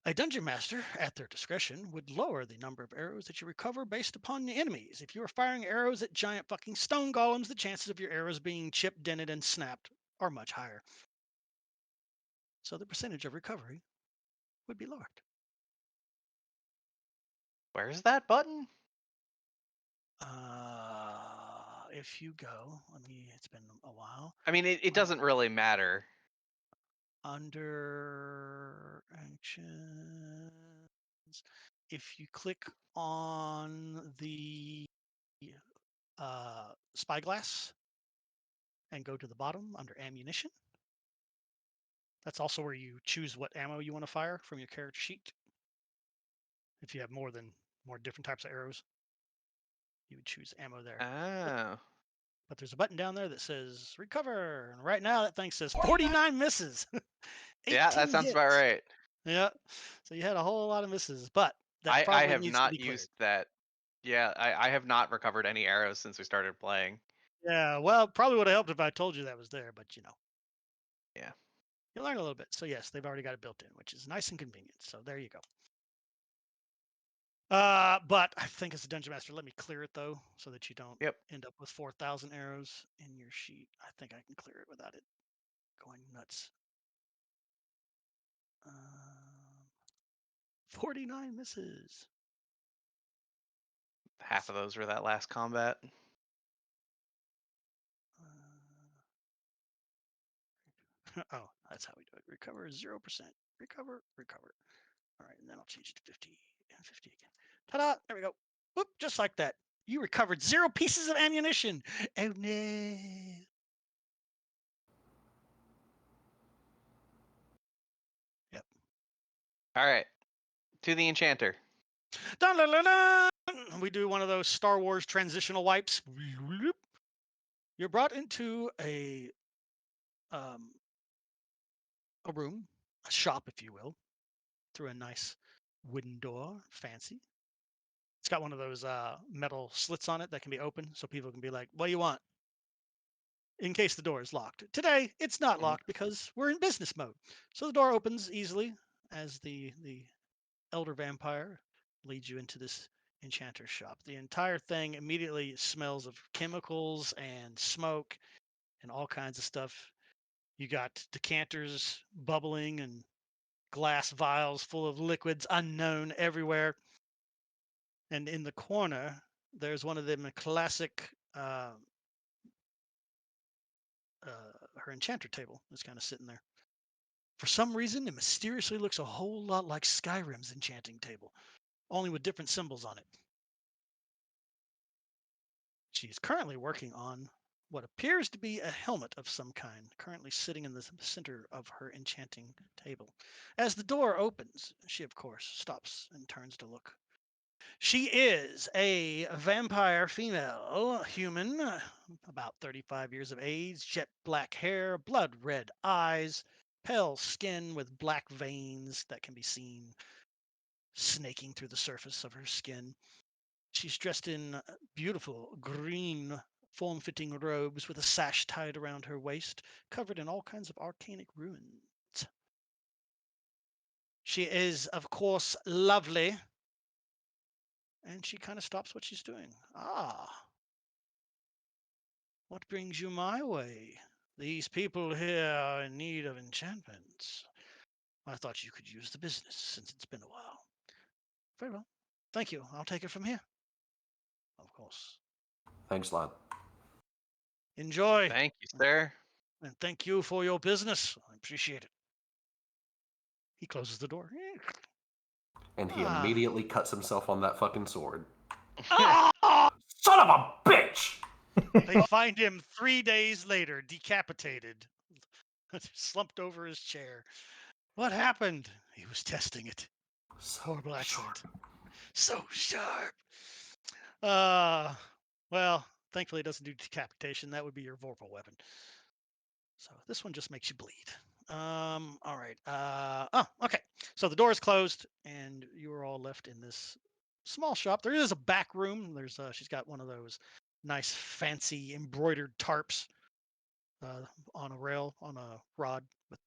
A dungeon master, at their discretion, would lower the number of arrows that you recover based upon the enemies. If you are firing arrows at giant fucking stone golems, the chances of your arrows being chipped, dented, and snapped are much higher. So the percentage of recovery would be lowered. Where's that button? If you go, it's been a while. I mean, it doesn't really matter. Under actions, if you click on the spyglass and go to the bottom under ammunition, that's also where you choose what ammo you want to fire from your character sheet. If you have more different types of arrows, you would choose ammo there. Oh. But there's a button down there that says recover, and right now that thing says 49 misses. Yeah, that 18 sounds about hits. right. Yeah. So you had a whole lot of misses, but that I probably have needs to not be cleared. used that. Yeah, I have not recovered any arrows since we started playing. Yeah, well, probably would have helped if I told you that was there, but Yeah. you learn a little bit. So yes, they've already got it built in, which is nice and convenient. So there you go. But I think as a dungeon master, let me clear it though, so that you don't Yep. end up with 4,000 arrows in your sheet. I think I can clear it without it going nuts. 49 misses. Half of those were that last combat. Oh, that's how we do it. Recover 0%. Recover, recover. All right, and then I'll change it to 50 and 50 again. Ta-da! There we go. Whoop, just like that. You recovered 0 pieces of ammunition. Oh no. Yep. All right. To the enchanter. Dun, dun, dun, dun. We do one of those Star Wars transitional wipes. You're brought into a room, a shop, if you will, through a nice wooden door, fancy. It's got one of those metal slits on it that can be open, so people can be like, "What do you want?" In case the door is locked. Today, it's not Mhm. locked because we're in business mode. So the door opens easily as the elder vampire leads you into this enchanter's shop. The entire thing immediately smells of chemicals and smoke and all kinds of stuff. You got decanters bubbling and glass vials full of liquids unknown everywhere. And in the corner, there's one of them classic, her enchanter table is kind of sitting there. For some reason, it mysteriously looks a whole lot like Skyrim's enchanting table, only with different symbols on it. She is currently working on what appears to be a helmet of some kind, currently sitting in the center of her enchanting table. As the door opens, she, of course, stops and turns to look. She is a vampire female human, about 35 years of age, jet black hair, blood red eyes, pale skin with black veins that can be seen snaking through the surface of her skin. She's dressed in beautiful green form-fitting robes with a sash tied around her waist, covered in all kinds of arcanic ruins. She is, of course, lovely. And she kind of stops what she's doing. Ah, what brings you my way? These people here are in need of enchantments. I thought you could use the business since it's been a while. Very well. Thank you. I'll take it from here. Of course. Thanks, lad. Enjoy. Thank you, sir. And thank you for your business. I appreciate it. He closes the door. And he Ah. immediately cuts himself on that fucking sword. Ah! Son of a bitch! They find him 3 days later, decapitated, slumped over his chair. What happened? He was testing it. Horrible accent. So sharp. Well, thankfully it doesn't do decapitation. That would be your vorpal weapon. So this one just makes you bleed. All right. Okay. So the door is closed, and you are all left in this small shop. There is a back room. There's she's got one of those nice, fancy embroidered tarps on a rail, on a rod, with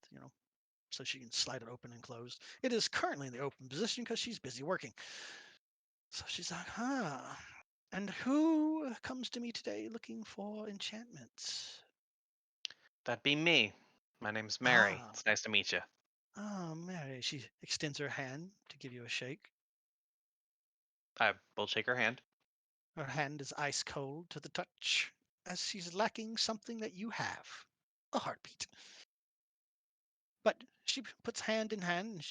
so she can slide it open and close. It is currently in the open position because she's busy working. So she's like, and who comes to me today looking for enchantments? That'd be me. My name's Mary. Ah. It's nice to meet you. Oh, Mary. She extends her hand to give you a shake. I will shake her hand. Her hand is ice cold to the touch, as she's lacking something that you have, a heartbeat. But she puts hand in hand, and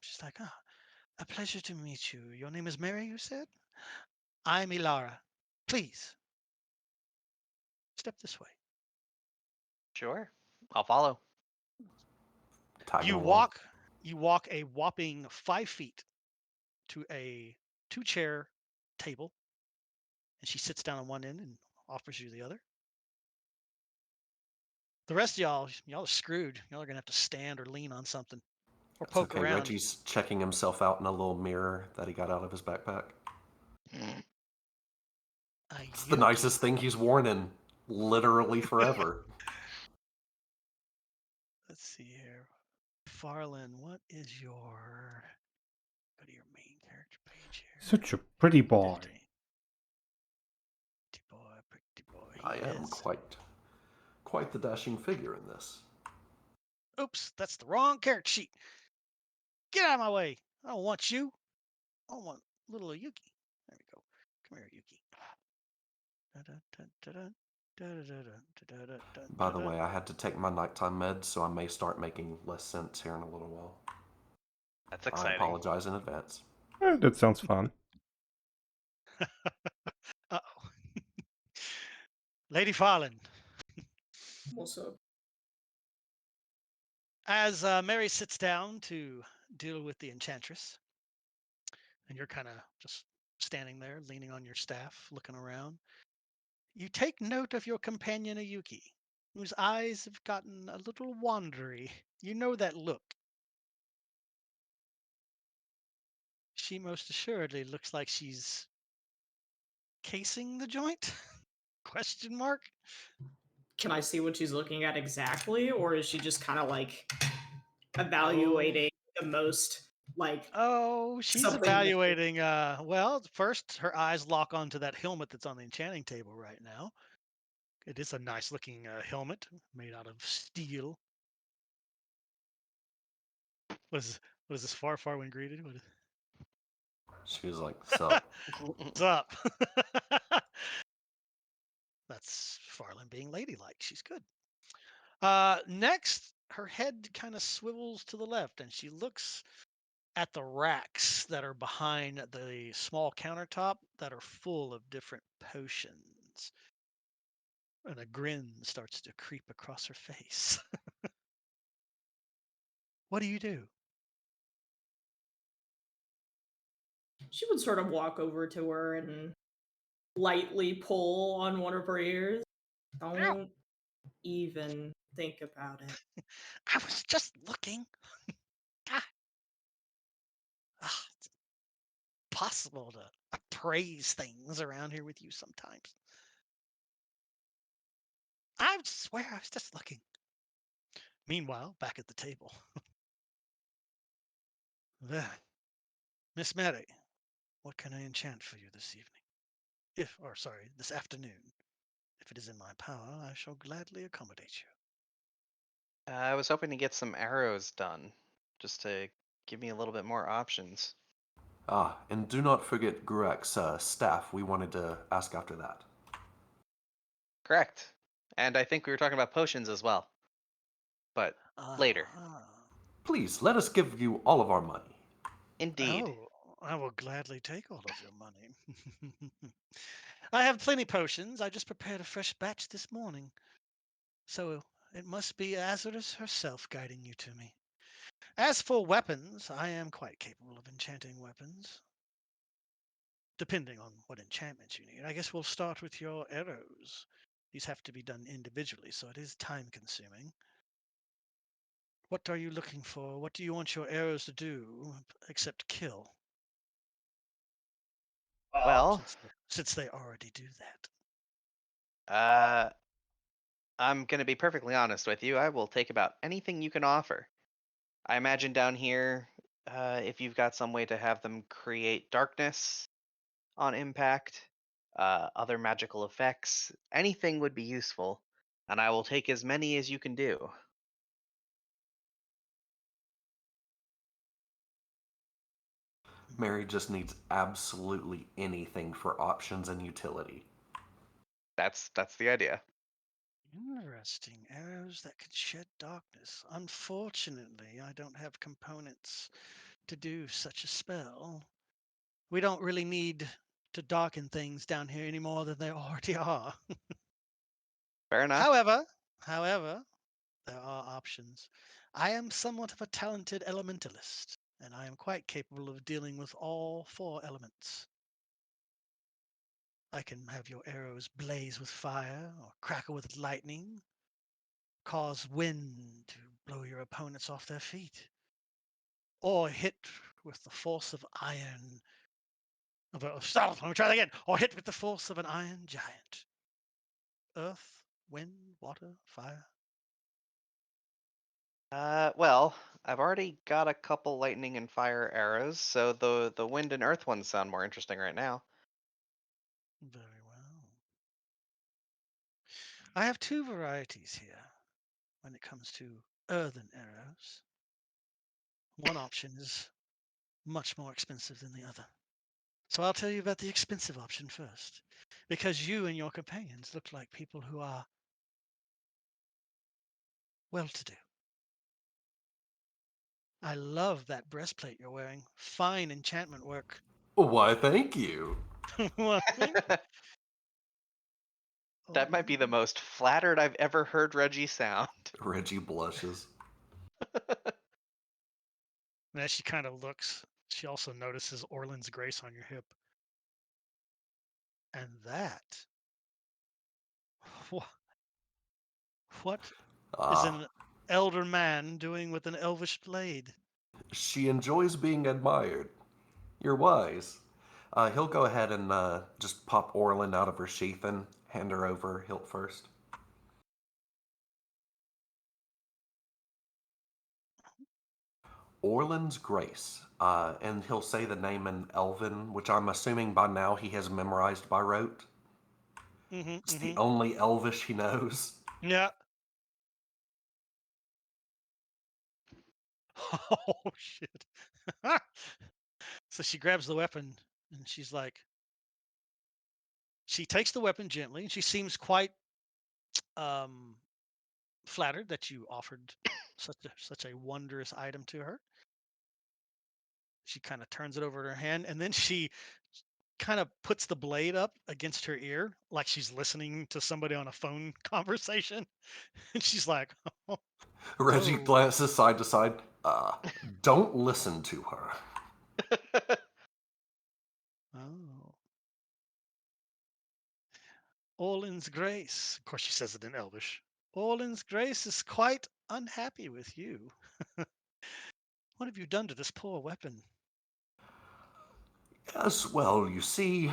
she's like, a pleasure to meet you. Your name is Mary, you said? I'm Ilara. Please, step this way. Sure. I'll follow. Tagging You along. walk a whopping 5 feet to a 2-chair table, and she sits down on one end and offers you the other. The rest of y'all are screwed. Y'all are gonna have to stand or lean on something, or It's poke okay. around. Reggie's checking himself out in a little mirror that he got out of his backpack. It's the nicest thing he's worn in literally forever. Let's see here, Farland. What is your? Go to your main character page here. Such a pretty boy. Pretty boy. I am quite the dashing figure in this. Oops, that's the wrong character sheet. Get out of my way. I don't want you. I want little Yuki. There we go. Come here, Yuki. By the way, I had to take my nighttime meds, so I may start making less sense here in a little while. That's exciting. I apologize in advance. That sounds fun. Uh-oh. Lady Farland. What's up? As Mary sits down to deal with the enchantress, and you're kind of just standing there, leaning on your staff, looking around, you take note of your companion Ayuki, whose eyes have gotten a little wandery. You know that look. She most assuredly looks like she's casing the joint? Question mark? Can I see what she's looking at exactly, or is she just kind of like evaluating the most like? Oh, she's something that- evaluating. Well, first her eyes lock onto that helmet that's on the enchanting table right now. It is a nice looking helmet made out of steel. Was this far when greeted? She was like, "Sup?" What's up? That's Farland being ladylike. She's good. Next, her head kind of swivels to the left, and she looks at the racks that are behind the small countertop that are full of different potions. And a grin starts to creep across her face. What do you do? She would sort of walk over to her and lightly pull on one of her ears. Ow! Don't even think about it. I was just looking. God. It's possible to appraise things around here with you sometimes. I swear I was just looking. Meanwhile, back at the table. There. Miss Mary, what can I enchant for you this evening? This afternoon. If it is in my power, I shall gladly accommodate you. I was hoping to get some arrows done, just to give me a little bit more options. Ah, and do not forget Gruak's staff. We wanted to ask after that. Correct. And I think we were talking about potions as well. But later. Please, let us give you all of our money. Indeed. Oh, I will gladly take all of your money. I have plenty potions. I just prepared a fresh batch this morning. So it must be Azarus herself guiding you to me. As for weapons, I am quite capable of enchanting weapons. Depending on what enchantments you need. I guess we'll start with your arrows. These have to be done individually, so it is time consuming. What are you looking for? What do you want your arrows to do except kill? Well, Since they already do that. I'm going to be perfectly honest with you. I will take about anything you can offer. I imagine down here, if you've got some way to have them create darkness on impact, other magical effects, anything would be useful. And I will take as many as you can do. Mary just needs absolutely anything for options and utility. That's the idea. Interesting. Arrows that could shed darkness. Unfortunately, I don't have components to do such a spell. We don't really need to darken things down here any more than they already are. Fair enough. However, there are options. I am somewhat of a talented elementalist, and I am quite capable of dealing with all 4 elements. I can have your arrows blaze with fire, or crackle with lightning, cause wind to blow your opponents off their feet, or hit with the force of iron. Stop! Let me try that again. Or hit with the force of an iron giant. Earth, wind, water, fire. Well, I've already got a couple lightning and fire arrows, so the wind and earth ones sound more interesting right now. Very well. I have 2 varieties here when it comes to earthen arrows. One option is much more expensive than the other. So I'll tell you about the expensive option first, because you and your companions look like people who are well-to-do. I love that breastplate you're wearing. Fine enchantment work. Why, thank you. Well, thank you. That might be the most flattered I've ever heard Reggie sound. Reggie blushes. And as she kind of looks, she also notices Orland's grace on your hip. And that, what is Ah, an elder man doing with an elvish blade? she enjoys being admired. You're wise. He'll go ahead and just pop Orlin out of her sheath and hand her over hilt first. Orlin's Grace. And he'll say the name in Elven, which I'm assuming by now he has memorized by rote. It's the only Elvish he knows. Yeah. Oh shit. So she grabs the weapon and she's like, she takes the weapon gently and she seems quite flattered that you offered such a wondrous item to her. She kind of turns it over in her hand and then she kind of puts the blade up against her ear like she's listening to somebody on a phone conversation. And she's like, oh, Reggie oh. glances side to side. Don't listen to her. Oh. Orlin's Grace. Of course, she says it in Elvish. Orlin's Grace is quite unhappy with you. What have you done to this poor weapon? Yes, well, you see,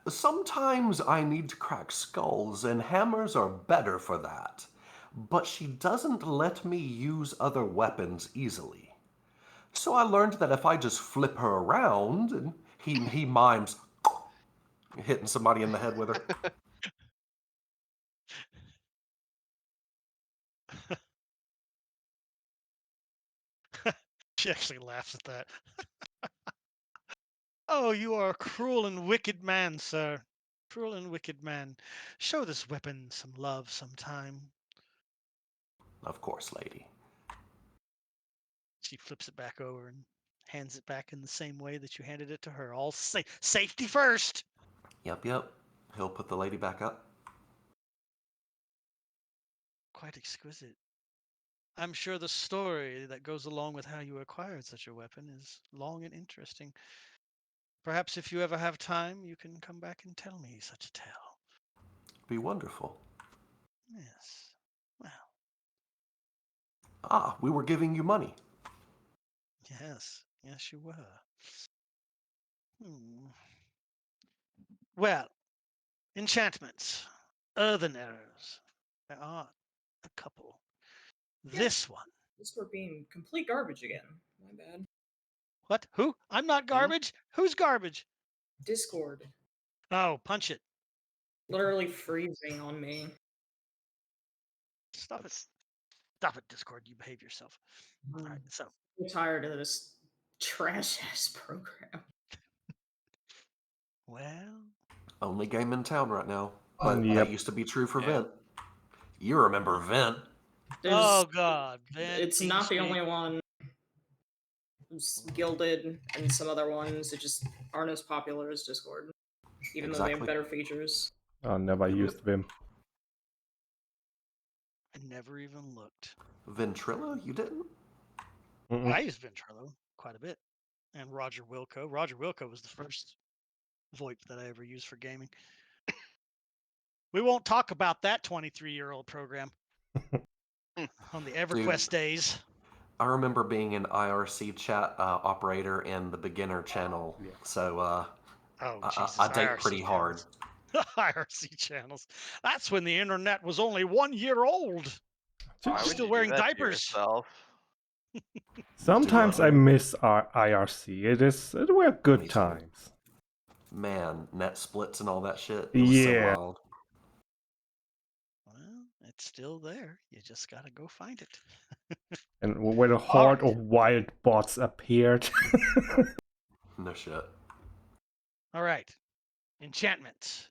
sometimes I need to crack skulls, and hammers are better for that. But she doesn't let me use other weapons easily. So I learned that if I just flip her around, and he mimes hitting somebody in the head with her. She actually laughs at that. Oh, you are a cruel and wicked man, sir. Cruel and wicked man. Show this weapon some love sometime. Of course, lady. She flips it back over and hands it back in the same way that you handed it to her. All safety first. Yep. He'll put the lady back up. Quite exquisite. I'm sure the story that goes along with how you acquired such a weapon is long and interesting. Perhaps if you ever have time, you can come back and tell me such a tale. Be wonderful. Yes. Well, We were giving you money. yes. Yes, you were. Well, enchantments, earthen arrows. There are a couple. This one. Discord being complete garbage again. My bad. What? Who? I'm not garbage? Who's garbage? Discord. Oh, punch it. Literally freezing on me. Stop it. Stop it, Discord. You behave yourself. All right, so. I'm tired of this trash ass program. Well. Only game in town right now. But Yep. that used to be true for Vent. You remember Vent. Oh, God. It's not the only one. It's Gilded and some other ones that just aren't as popular as Discord. Even though they have better features. I never used Vim. I never even looked. Ventrilo? You didn't? I used Ventrilo quite a bit. And Roger Wilco. Roger Wilco was the first VoIP that I ever used for gaming. We won't talk about that 23-year-old program on the EverQuest days. I remember being an IRC chat operator in the beginner channel. Yeah. So Jesus, I date IRC pretty hard. IRC channels. That's when the internet was only 1 year old. Why would Still you wearing do that to diapers. yourself? Sometimes I miss our IRC. It were Me good too. times. Man, net splits and all that shit. It was so Yeah. wild. Well, it's still there. You just gotta go find it. And when a horde of wild bots appeared. No shit. All right. Enchantments.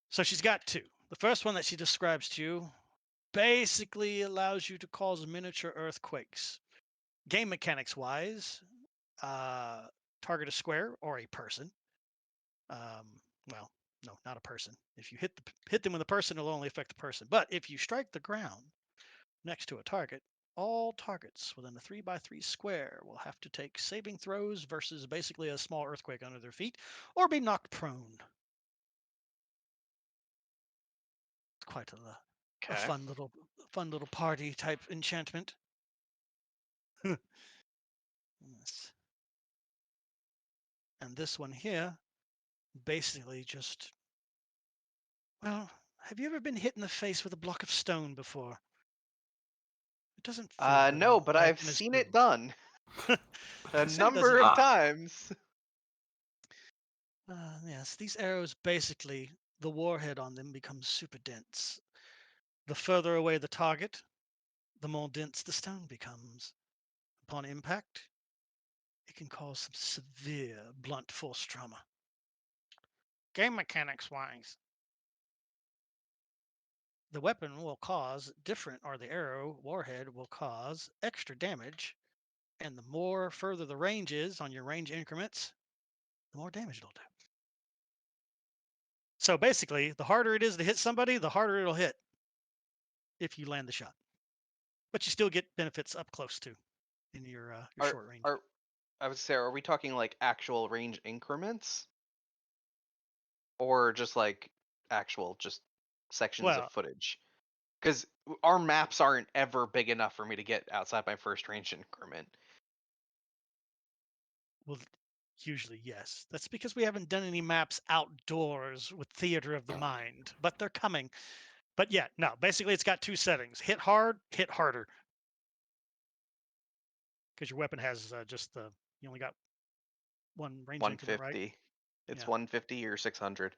So she's got two. The first one that she describes to you basically allows you to cause miniature earthquakes. Game mechanics wise, target a square or a person. Well, no, not a person. If you hit them with a person, it'll only affect the person. But if you strike the ground next to a target, all targets within a 3x3 square will have to take saving throws versus basically a small earthquake under their feet or be knocked prone. It's quite a fun little party type enchantment. Yes. And this one here basically just, well, have you ever been hit in the face with a block of stone before? It doesn't feel good. No, but I've Often it's seen brutal. it done a Sam number doesn't- of times. Yes, these arrows basically the warhead on them becomes super dense. The further away the target, the more dense the stone becomes. Upon impact, it can cause some severe blunt force trauma. Game mechanics wise, the weapon will cause different, or the arrow warhead will cause extra damage, and the more further the range is on your range increments, the more damage it'll do. So basically, the harder it is to hit somebody, the harder it'll hit if you land the shot. But you still get benefits up close to in your Are short range. I would say, are we talking like actual range increments, or just like actual just sections Well, of footage? Because our maps aren't ever big enough for me to get outside my first range increment. well, usually yes. That's because we haven't done any maps outdoors with theater of the mind, but they're coming. But yeah, no. Basically, it's got two settings: hit hard, hit harder. Because your weapon has just the you only got one range increment, right? 150. It's Yeah. 150 or 600.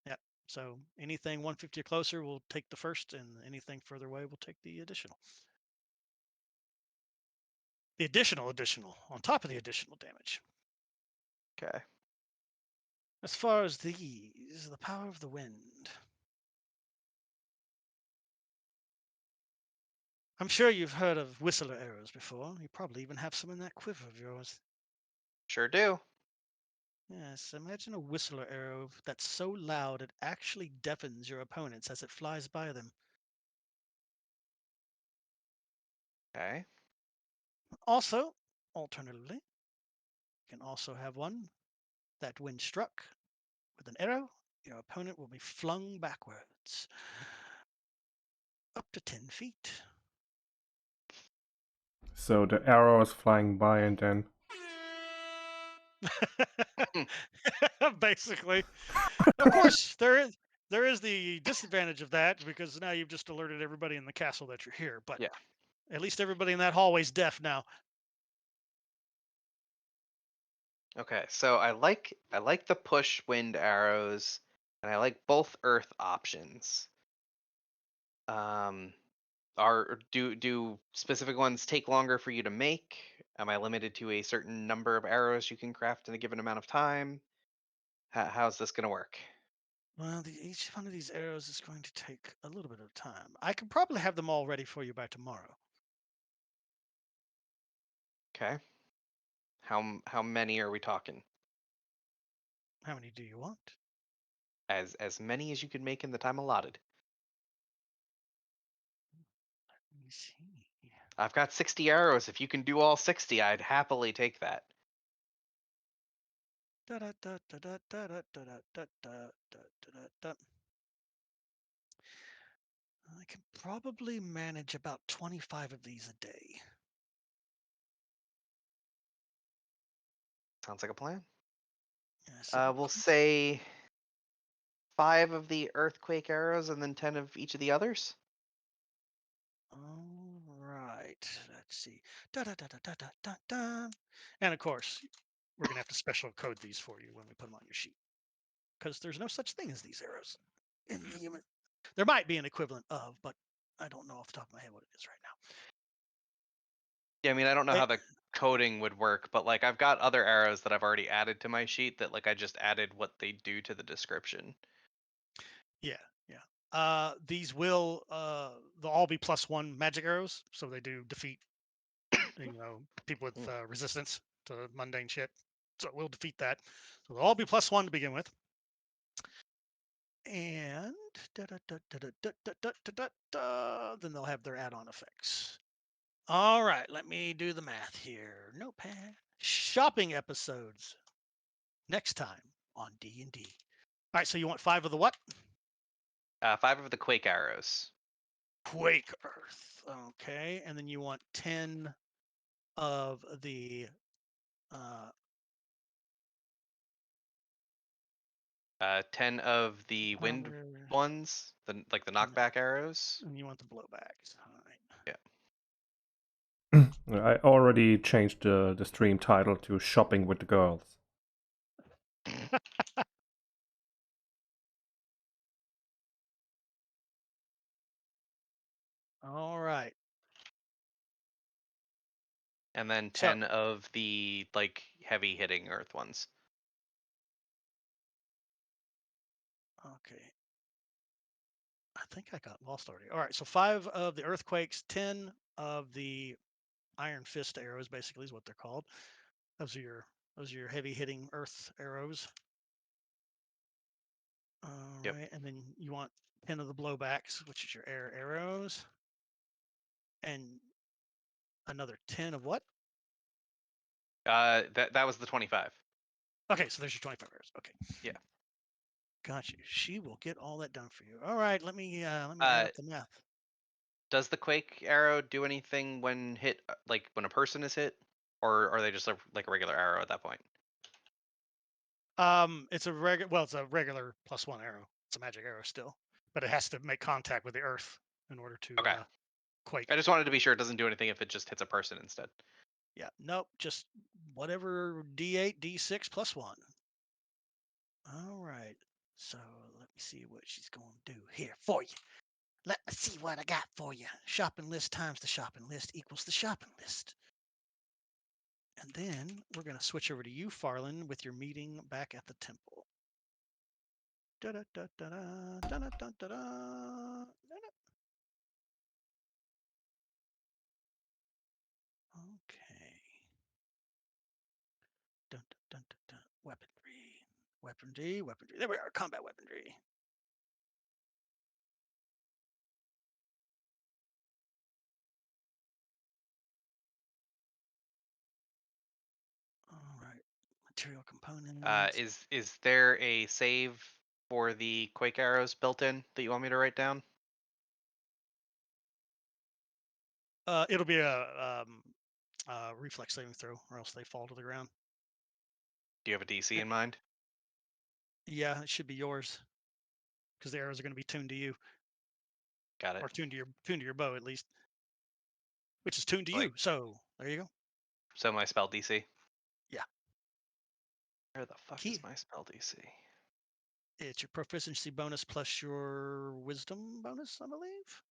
Yeah. So anything 150 or closer will take the first, and anything further away will take the additional. The additional on top of the additional damage. Okay. As far as these, the power of the wind. I'm sure you've heard of whistler arrows before. You probably even have some in that quiver of yours. Sure do. Yes, imagine a whistler arrow that's so loud it actually deafens your opponents as it flies by them. Okay. Also, alternatively, you can also have one that when struck with an arrow, your opponent will be flung backwards up to 10 feet. So the arrow is flying by and then... Basically. Of course, there is the disadvantage of that because now you've just alerted everybody in the castle that you're here. But Yeah. at least everybody in that hallway's deaf now. Okay. So I like the push wind arrows, and I like both earth options. Do specific ones take longer for you to make? Am I limited to a certain number of arrows you can craft in a given amount of time? How's this gonna work? Well, each one of these arrows is going to take a little bit of time. I could probably have them all ready for you by tomorrow. Okay. How many are we talking? How many do you want? As many as you can make in the time allotted. Let me see. I've got 60 arrows. If you can do all 60, I'd happily take that. I can probably manage about 25 of these a day. Sounds like a plan. Yeah, so We'll say 5 of the earthquake arrows and then 10 of each of the others. all right. Let's see. And of course, we're gonna have to special code these for you when we put them on your sheet, because there's no such thing as these arrows in the human. There might be an equivalent of, but I don't know off the top of my head what it is right now. Yeah, I mean, I don't know Eh, how the coding would work, but like I've got other arrows that I've already added to my sheet that like I just added what they do to the description. Yeah, yeah. These will they'll all be +1 magic arrows, so they do defeat people with resistance to mundane shit. So we'll defeat that. So they'll all be +1 to begin with. And then they'll have their add-on effects. All right, let me do the math here. Notepad. Shopping episodes next time on D&D. All right, so you want 5 of the what? 5 of the quake arrows. Quake Earth. Okay, and then you want 10 of the 10 of the wind power, ones, the and knockback arrows. and you want the blowbacks. All right. I already changed the stream title to Shopping with the Girls. All right. And then So- 10 of the like heavy hitting earth ones. Okay. I think I got lost already. All right. So 5 of the earthquakes, 10 of the iron fist arrows, basically is what they're called. Those are your heavy hitting earth arrows. All Yep. right. And then you want 10 of the blowbacks, which is your air arrows. And another 10 of what? That was the 25. Okay, so there's your 25 arrows. Okay. Yeah. Got you. She will get all that done for you. All right, let me add up the math. Does the quake arrow do anything when hit, like when a person is hit, or are they just like a regular arrow at that point? It's a regular +1 arrow. It's a magic arrow still, but it has to make contact with the earth in order to Okay. quake. I just wanted to be sure it doesn't do anything if it just hits a person instead. Yeah, nope, just whatever D8, D6 +1. All right, so let me see what she's going to do here for you. Let me see what I got for you. Shopping list times the shopping list equals the shopping list. And then we're going to switch over to you, Farland, with your meeting back at the temple. Da-da-da-da-da, da-da-da-da-da, da-da. Okay. Dun, dun, dun, dun, dun. Weaponry. Weaponry. There we are. Combat weaponry. All right. Material components. Is there a save for the quake arrows built in that you want me to write down? It'll be a reflex saving throw, or else they fall to the ground. Do you have a DC in mind? Yeah, it should be yours, because the arrows are going to be tuned to you, Got it. or tuned to your bow at least, which is tuned to Like- you. So there you go. So my spell DC. Yeah. Where the fuck Key. is my spell DC? It's your proficiency bonus plus your wisdom bonus, I believe.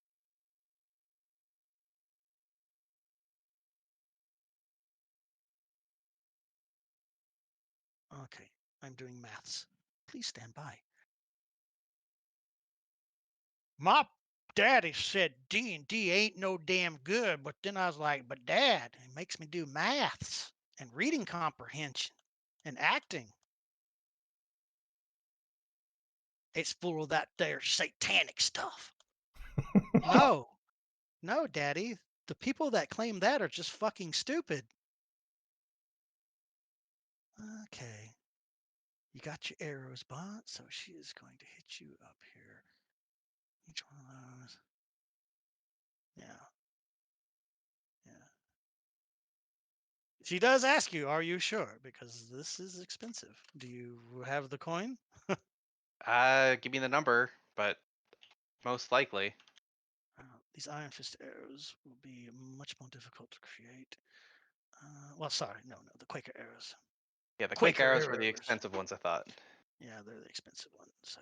Okay, I'm doing maths. Please stand by. My daddy said D&D ain't no damn good, but then I was like, but Dad, it makes me do maths and reading comprehension and acting. It's full of that there satanic stuff. No, Daddy. The people that claim that are just fucking stupid. Okay. You got your arrows, Bot, so she is going to hit you up here. Each one of those. Yeah. She does ask you, are you sure? Because this is expensive. Do you have the coin? Give me the number, but most likely. These iron fist arrows will be much more difficult to create. Well, sorry, no, the Quaker arrows. Yeah, the quake Quaker arrows were the arrows. expensive ones, I thought. Yeah, they're the expensive ones. So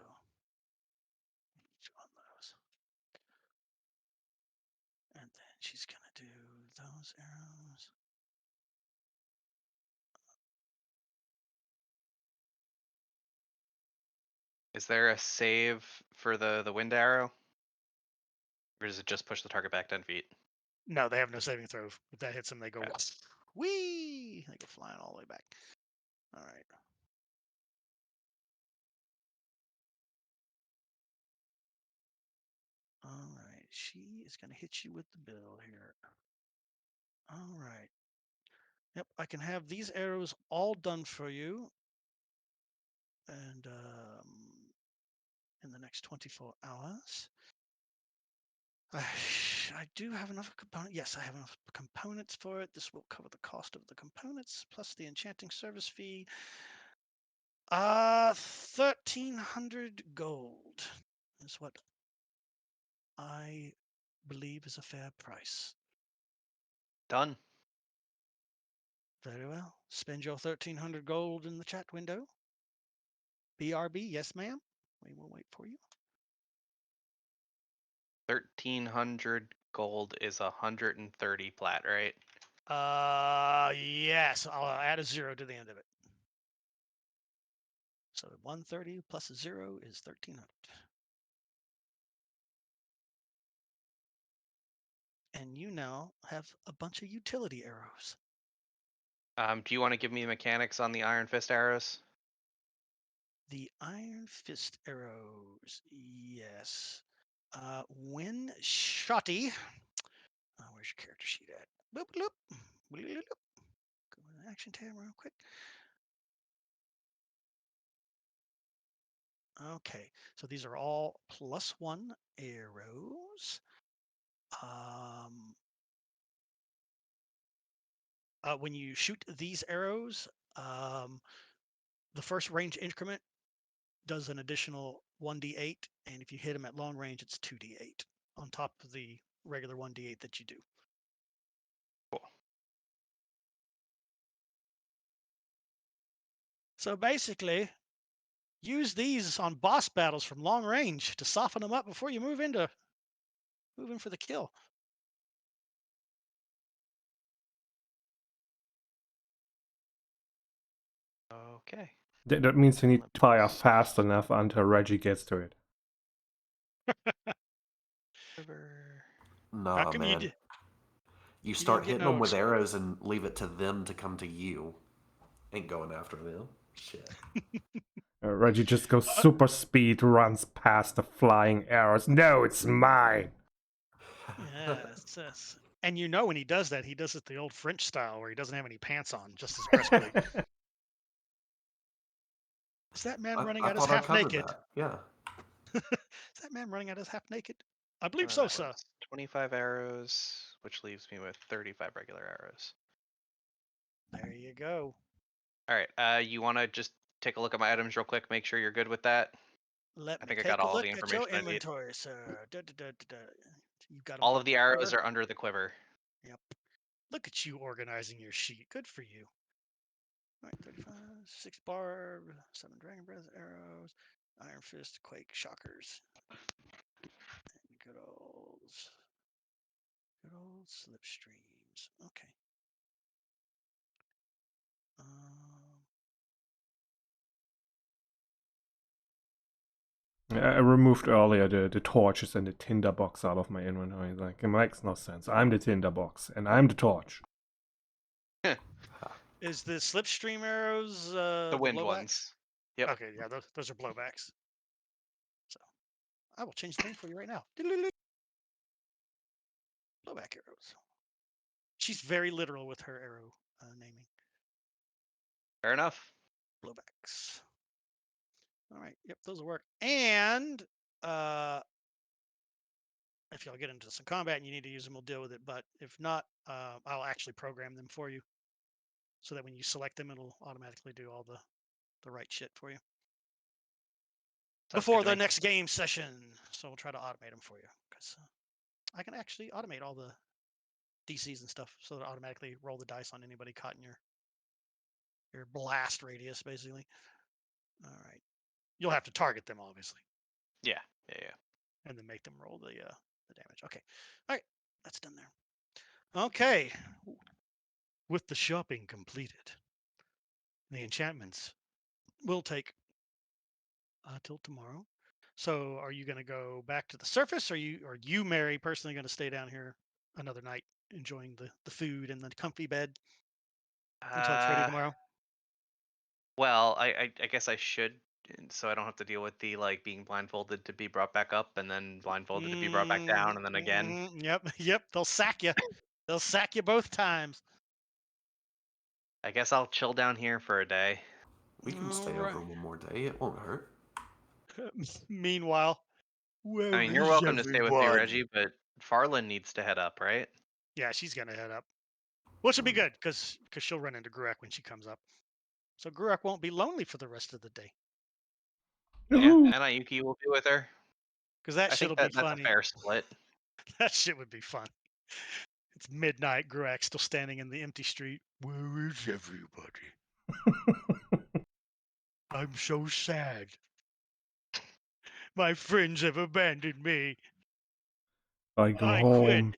each one of those, and then she's gonna do those arrows. Is there a save for the wind arrow? Or does it just push the target back 10 feet? No, they have no saving throw. If that hits them, they go Okay. whee. They go flying all the way back. All right. All right. She is gonna hit you with the bill here. All right. Yep, I can have these arrows all done for you. And in the next 24 hours. I do have enough components. Yes, I have enough components for it. This will cover the cost of the components plus the enchanting service fee. 1,300 gold is what I believe is a fair price. Done. Very well. Spend your 1,300 gold in the chat window. BRB, yes, ma'am. We will wait for you. 1,300 gold is 130 plat, right? Yes, I'll add a 0 to the end of it. So 130 plus a 0 is 1300. And you now have a bunch of utility arrows. Do you want to give me the mechanics on the Iron Fist arrows? The Iron Fist arrows, yes. When shotty. Where's your character sheet at? Boop, bloop, bloop, bloop. Go to the action tab real quick. Okay, so these are all +1 arrows. When you shoot these arrows, the first range increment does an additional 1d8, and if you hit them at long range, it's 2d8 on top of the regular 1d8 that you do. Cool. So basically, use these on boss battles from long range to soften them up before you move in for the kill. Okay. That means you need to fire fast enough until Reggie gets to it. How Nah, come man. You didn't start get hitting no them with explosion? arrows and leave it to them to come to you. Ain't going after them. Shit. Reggie just goes super speed, runs past the flying arrows. No, it's mine. Yes. And you know when he does that, he does it the old French style where he doesn't have any pants on, just his breastplate. Is that man running I at us thought I half covered naked? that. Yeah. Is that man running at us half naked? I believe so, That sir. was 25 arrows, which leaves me with 35 regular arrows. There you go. All right. You want to just take a look at my items real quick, make sure you're good with that? Let I me think I take got a all look the at information your I need. inventory, sir. You got 'em All all of the in arrows order. are under the quiver. Yep. Look at you organizing your sheet. Good for you. All right, 35, 6 barb, 7 dragon breath arrows, iron fist, quake, shockers, and good old slipstreams. Okay. I removed earlier the torches and the tinder box out of my inventory. Like, it makes no sense. I'm the tinder box, and I'm the torch. Is the slipstream arrows The wind blowbacks? ones. Yep. Okay, yeah, those are blowbacks. So I will change the name for you right now. Blowback arrows. She's very literal with her arrow naming. Fair enough. Blowbacks. All right. Yep, those will work. And if y'all get into some combat and you need to use them, we'll deal with it. But if not, I'll actually program them for you, so that when you select them, it'll automatically do all the right shit for you Sounds before good to the me. next game session. So we'll try to automate them for you, because I can actually automate all the DCs and stuff, so that it automatically roll the dice on anybody caught in your blast radius, basically. All right. You'll have to target them, obviously, Yeah. and then make them roll the damage. Okay. All right. That's done there. Okay. With the shopping completed, the enchantments will take till tomorrow. So, are you going to go back to the surface, or you, Mary, personally going to stay down here another night, enjoying the food and the comfy bed until it's ready tomorrow? Well, I guess I should, so I don't have to deal with the being blindfolded to be brought back up and then blindfolded to be brought back down and then again. Yep. They'll sack you. They'll sack you both times. I guess I'll chill down here for a day. We can stay Alright. over one more day. It won't hurt. Meanwhile, where I mean, you're is welcome to stay with me, everyone? Reggie, but Farland needs to head up, right? Yeah, she's gonna head up, which will be good because she'll run into Gruak when she comes up. So Gruak won't be lonely for the rest of the day, Yeah, Woohoo! and Ayuki will be with her. because that I shit'll think be that's a funny. fair split. That shit would be fun. It's midnight. Gruak's still standing in the empty street. Where is everybody? I'm so sad. My friends have abandoned me. I go I home. quit.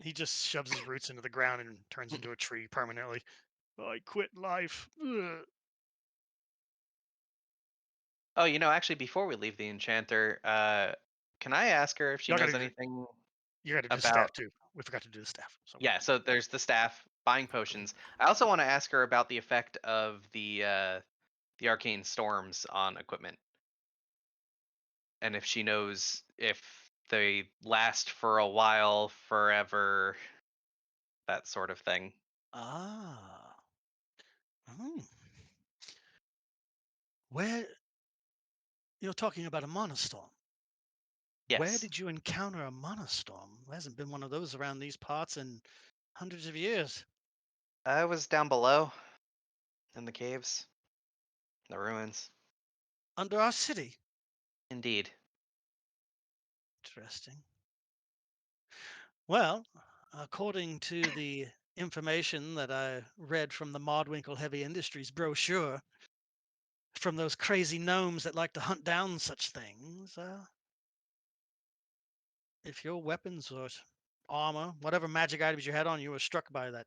He just shoves his roots into the ground and turns into a tree permanently. I quit life. Ugh. Oh, actually, before we leave the enchanter, can I ask her if she Y'all knows gotta anything You got to do the about? staff too. We forgot to do the staff. So Yeah, so there's the staff buying potions. I also want to ask her about the effect of the arcane storms on equipment, and if she knows if they last for a while, forever, that sort of thing. ah, hmm. Where you're talking about a monostorm? Where Yes, did you encounter a monostorm? There hasn't been one of those around these parts in hundreds of years. I was down below in the caves, the ruins. Under our city. Indeed. Interesting. Well, according to the information that I read from the Modwinkle Heavy Industries brochure, from those crazy gnomes that like to hunt down such things, if your weapons or armor, whatever magic items you had on you were struck by that,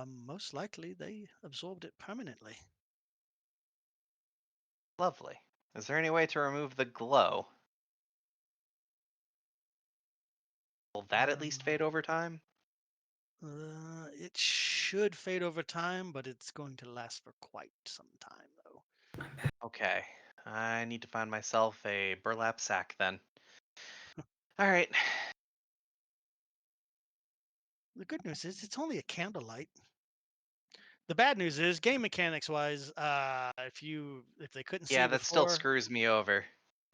most likely they absorbed it permanently. Lovely. Is there any way to remove the glow? Will that at least fade over time? It should fade over time, but it's going to last for quite some time, though. Okay. I need to find myself a burlap sack then. All right. The good news is it's only a candlelight. The bad news is game mechanics wise, if they couldn't see Yeah, you that still before, screws me over.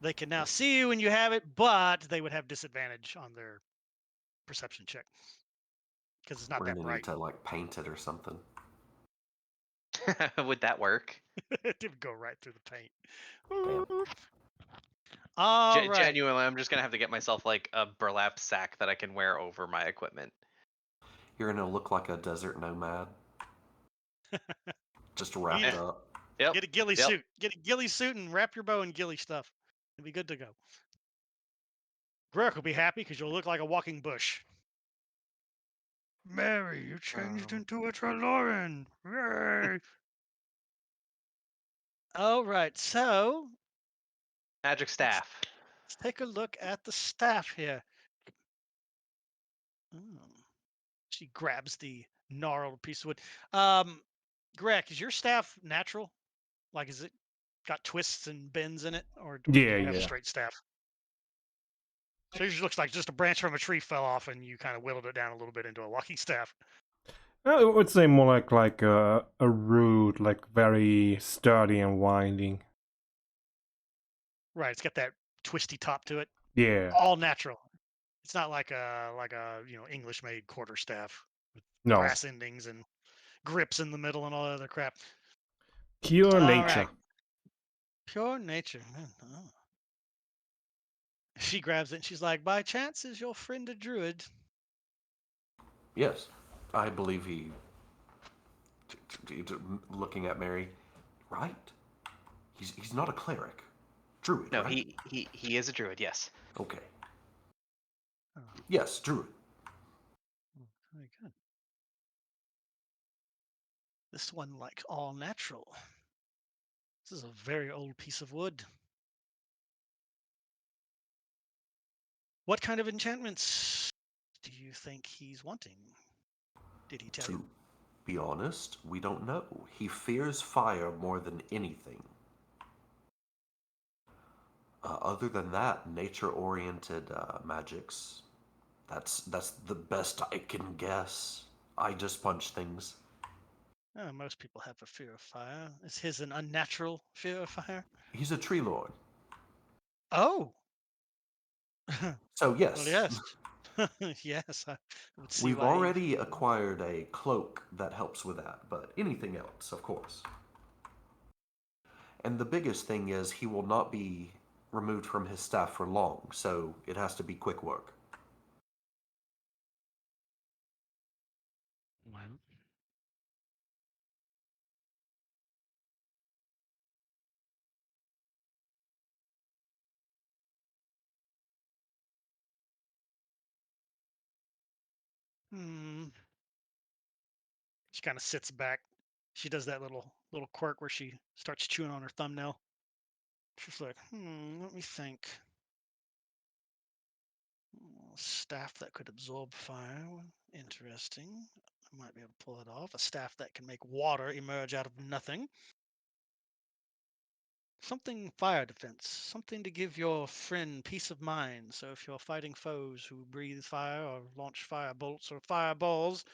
they can now see you when you have it, but they would have disadvantage on their perception check because it's not We're that gonna need bright. to like paint it or something. Would that work? It would go right through the paint. Damn. All right. Genuinely, I'm just gonna have to get myself like a burlap sack that I can wear over my equipment. You're gonna look like a desert nomad, just You wrapped need to up. Yep. get a ghillie Yep. suit. Get a ghillie suit and wrap your bow in ghillie stuff. It'll be good to go. Greg will be happy because you'll look like a walking bush. Mary, you changed into a Trelawney. Yay! All right, so Magic staff. let's take a look at the staff here. Oh, she grabs the gnarled piece of wood. Greg, is your staff natural? Like, is it got twists and bends in it, or do Yeah, you have a yeah. straight staff? So it just looks like just a branch from a tree fell off, and you kind of whittled it down a little bit into a walking staff. I would say more like a root, like very sturdy and winding. Right, it's got that twisty top to it. Yeah. All natural. It's not like a English made quarterstaff with No. brass endings and grips in the middle and all that other crap. Pure All nature. right. Pure nature. Man, oh. She grabs it and she's like, by chance is your friend a druid? Yes, I believe he. Looking at Mary, right? He's not a cleric, druid, No, right? he is a druid. Yes. Okay. Oh, Yes, druid. very good. This one like all natural. This is a very old piece of wood. What kind of enchantments do you think he's wanting? Did he tell you? To be honest, we don't know. He fears fire more than anything. Other than that, nature-oriented magics. That's the best I can guess. I just punch things. Most people have a fear of fire. Is his an unnatural fear of fire? He's a tree lord. Oh, So well, yes, yes. Yes, I would see we've why. already acquired a cloak that helps with that, but anything else, of course. And the biggest thing is he will not be removed from his staff for long, so it has to be quick work. Well, She kind of sits back. She does that little quirk where she starts chewing on her thumbnail. She's like, let me think. Staff that could absorb fire. Interesting. I might be able to pull it off. A staff that can make water emerge out of nothing. Something fire defense. Something to give your friend peace of mind. So if you're fighting foes who breathe fire or launch fire bolts or fireballs,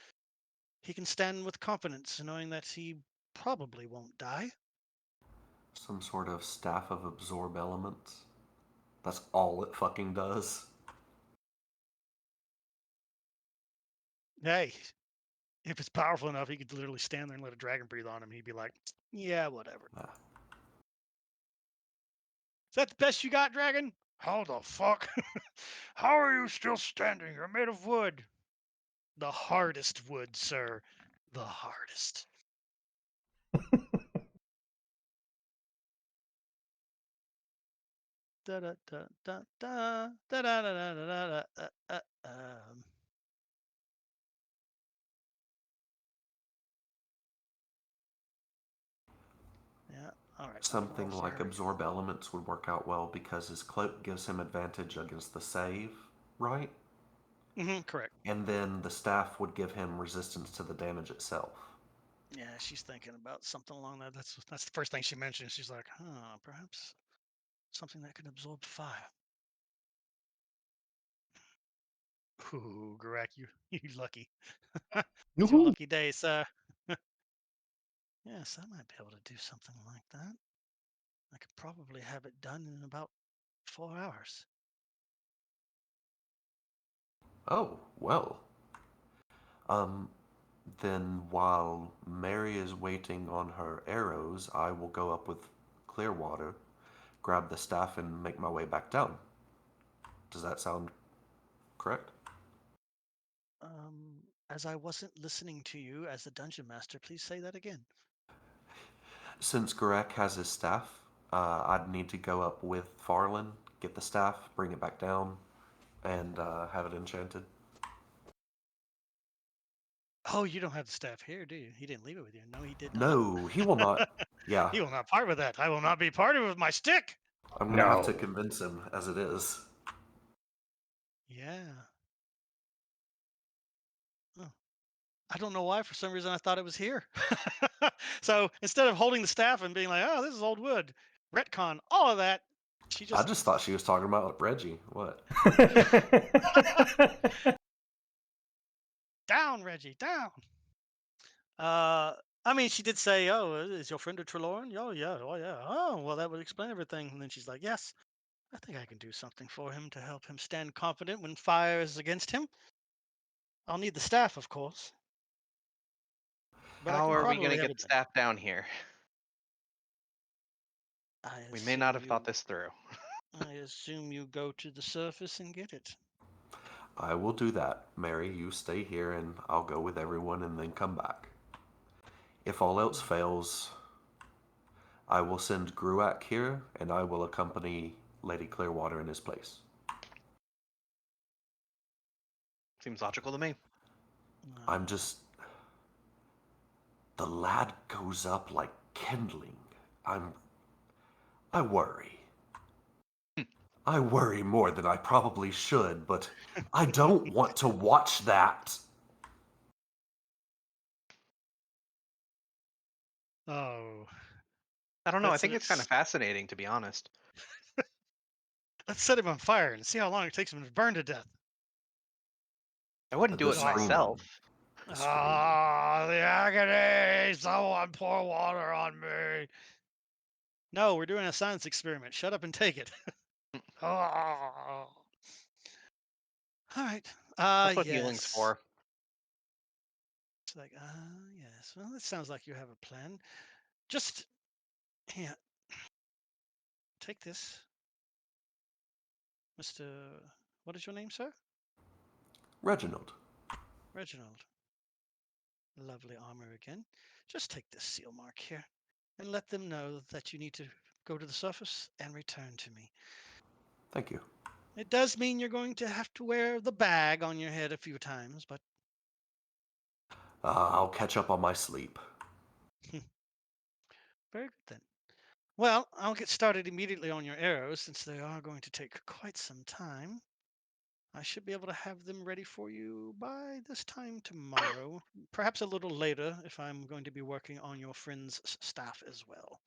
he can stand with confidence, knowing that he probably won't die. Some sort of staff of absorb elements. That's all it fucking does. Hey, if it's powerful enough, he could literally stand there and let a dragon breathe on him. He'd be like, yeah, whatever. Ah. Is that the best you got, dragon? How the fuck? How are you still standing? You're made of wood. The hardest wood, sir. The hardest. Da da da da da da da da da da da. Yeah. All right. Something like absorb elements would work out well because his cloak gives him advantage against the save, right? Correct. And then the staff would give him resistance to the damage itself. Yeah, she's thinking about something along that. That's the first thing she mentioned. She's like, perhaps something that can absorb fire. Ooh, Garak, you lucky. It's your lucky day, sir. Yes, I might be able to do something like that. I could probably have it done in about 4 hours. Oh, well. Then while Mary is waiting on her arrows, I will go up with Clearwater, grab the staff, and make my way back down. Does that sound correct? As I wasn't listening to you as the dungeon master, please say that again. Since Garek has his staff, I'd need to go up with Farland, get the staff, bring it back down, and have it enchanted. Oh, you don't have the staff here, do you? He didn't leave it with you. No, he did not. No, he will not. Yeah. He will not part with that. I will not be parted with my stick. I'm going to have to convince him as it is. Yeah. Oh. I don't know why. For some reason, I thought it was here. So instead of holding the staff and being like, oh, this is old wood, retcon, all of that, she I just thought she was talking about Reggie. What? Down, Reggie, down. I mean, she did say, "Oh, is your friend a Trelawney?" Oh, yeah. Oh, yeah. Oh, well, that would explain everything. And then she's like, "Yes, I think I can do something for him to help him stand confident when fire is against him. I'll need the staff, of course, but I How can are we probably going to have get it done." staff down here? I We may not assume have thought this through. I assume you go to the surface and get it. I will do that. Mary, you stay here and I'll go with everyone and then come back. If all else fails, I will send Gruak here and I will accompany Lady Clearwater in his place. Seems logical to me. I'm just... The lad goes up like kindling. I worry. I worry more than I probably should, but I don't want to watch that. Oh, I don't know. I That's think an it's kind of fascinating, to be honest. let's set him on fire and see how long it takes him to burn to death. I wouldn't do The it screaming. myself. The screaming. The agony! Someone pour water on me. No, we're doing a science experiment. Shut up and take it. Oh. All right. That's what Yes. healing's for. It's like, yes. Well, it sounds like you have a plan. Just, yeah. Take this, Mr. What is your name, sir? Reginald. Reginald. Lovely armor again. Just take this seal mark here and let them know that you need to go to the surface and return to me. Thank you. It does mean you're going to have to wear the bag on your head a few times, but I'll catch up on my sleep. Very good then. Well, I'll get started immediately on your arrows since they are going to take quite some time. I should be able to have them ready for you by this time tomorrow, perhaps a little later if I'm going to be working on your friend's staff as well.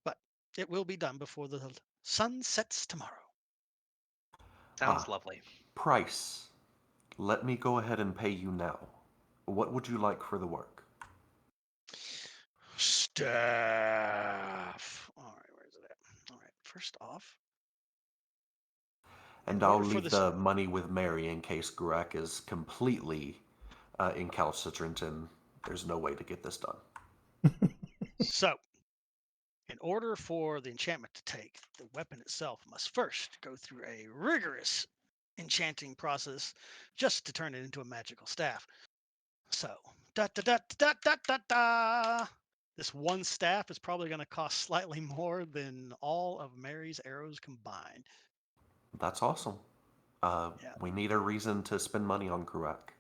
But it will be done before the sun sets tomorrow. Sounds lovely. Price. Let me go ahead and pay you now. What would you like for the work? Staff. All right, where is it at? All right, first off, And in I'll order for leave this, the money with Mary in case Gurak is completely incalcitrant and there's no way to get this done. so in order for the enchantment to take, the weapon itself must first go through a rigorous enchanting process just to turn it into a magical staff. So, da da da da da da da. This one staff is probably going to cost slightly more than all of Mary's arrows combined. That's awesome. Yeah. We need a reason to spend money on Gurak.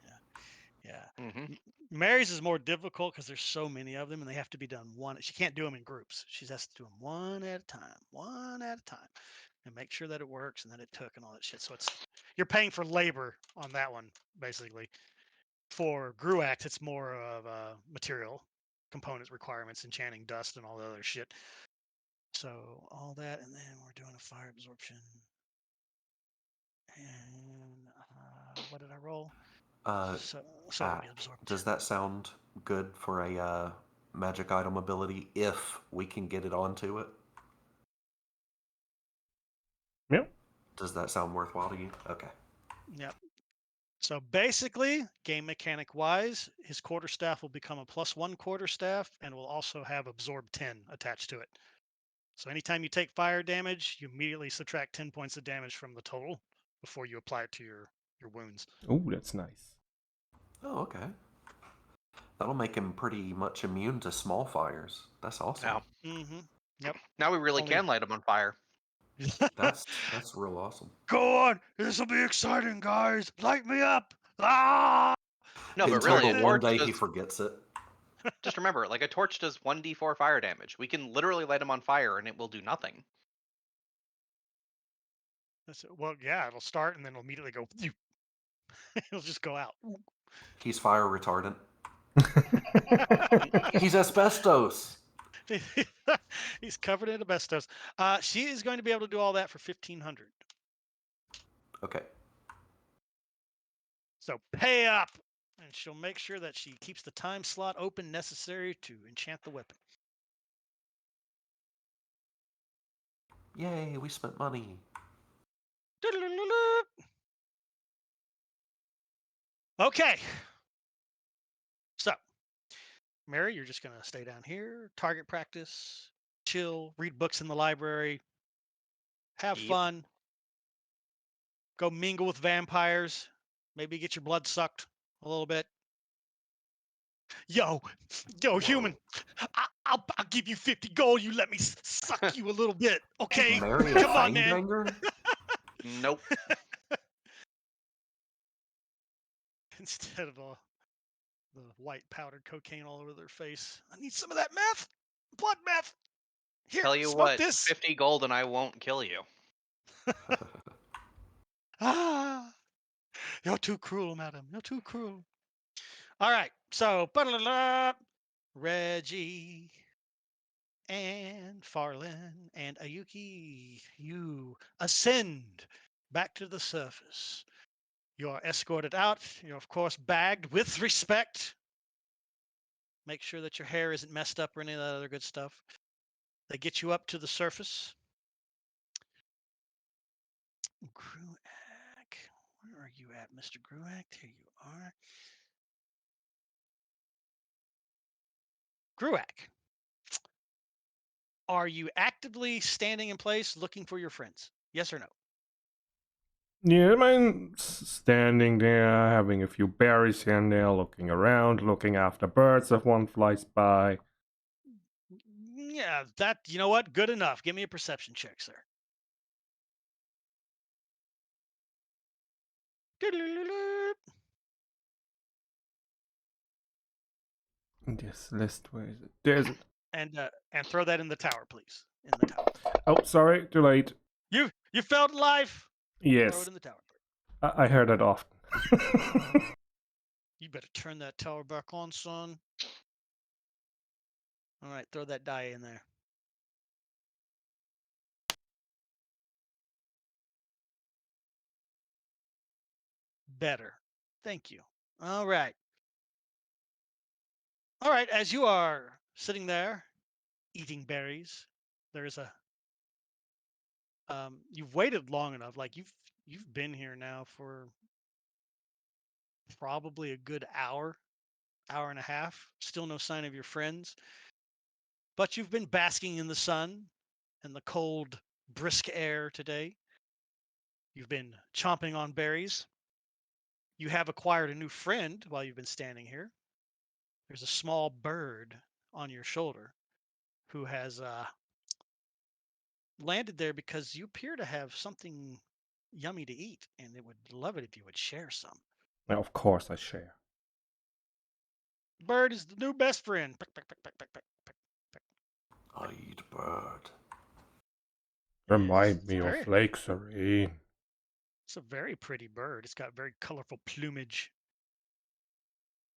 Yeah. Mm-hmm. Mary's is more difficult because there's so many of them and they have to be done one. She can't do them in groups. She has to do them one at a time, and make sure that it works and that it took and all that shit. So you're paying for labor on that one, basically. For Gruact, it's more of material components requirements, enchanting dust and all the other shit. So all that, and then we're doing a fire absorption. And what did I roll? So it'll be absorbed. Does that sound good for a magic item ability if we can get it onto it? Yep. Does that sound worthwhile to you? Okay. Yep. So basically, game mechanic wise, his quarterstaff will become a +1 quarterstaff and will also have absorb 10 attached to it. So anytime you take fire damage, you immediately subtract 10 points of damage from the total before you apply it to your wounds. Oh, that's nice. Oh, okay. That'll make him pretty much immune to small fires. That's awesome. Now, Mm-hmm. Yep. now we really Only- can light them on fire. That's real awesome. Go on, this will be exciting, guys. Light me up. Ah! No, but Until really, the a one torch day does, he forgets it. just remember, like a torch does 1d4 fire damage. We can literally light them on fire and it will do nothing. Well, yeah, it'll start and then it'll immediately go. It'll just go out. He's fire retardant. He's asbestos. He's covered in asbestos. She is going to be able to do all that for 1,500. Okay. So pay up, and she'll make sure that she keeps the time slot open necessary to enchant the weapon. Yay, we spent money. Okay. So, Mary, you're just going to stay down here, target practice, chill, read books in the library, have Yep. fun, go mingle with vampires, maybe get your blood sucked a little bit. Yo, human, I'll give you 50 gold. You let me suck you a little bit, okay? Mary a Come on, man. Fangbanger? Nope. Instead of the white powdered cocaine all over their face. I need some of that meth, blood meth. Here, Tell you smoke what, this. 50 gold and I won't kill you. Ah, you're too cruel, madam. You're too cruel. All right, so Reggie and Farlin and Ayuki, you ascend back to the surface. You're escorted out. You're, of course, bagged with respect. Make sure that your hair isn't messed up or any of that other good stuff. They get you up to the surface. Gruak. Where are you at, Mr. Gruak? Here you are. Gruak. Are you actively standing in place looking for your friends? Yes or no? Yeah, I mean, standing there, having a few berries here and there, looking around, looking after birds if one flies by. Yeah, that, you know what? Good enough. Give me a perception check, sir. This list, where is it? There's it. And throw that in the tower, please. In the tower. Oh, sorry, too late. You felt life. Throw Yes, it in the tower. I heard that often. You better turn that tower back on, son. All right, throw that die in there. Better. Thank you. All right. All right, as you are sitting there eating berries, there's a you've waited long enough. Like you've been here now for probably a good hour, hour and a half. Still no sign of your friends. But you've been basking in the sun and the cold, brisk air today. You've been chomping on berries. You have acquired a new friend while you've been standing here. There's a small bird on your shoulder who has landed there because you appear to have something yummy to eat, and it would love it if you would share some. Now, of course, I share. Bird is the new best friend. Peck, peck, peck, peck, peck, peck, peck, peck. I eat bird. Remind It's me very, of Lake Serene. it's a very pretty bird. It's got very colorful plumage.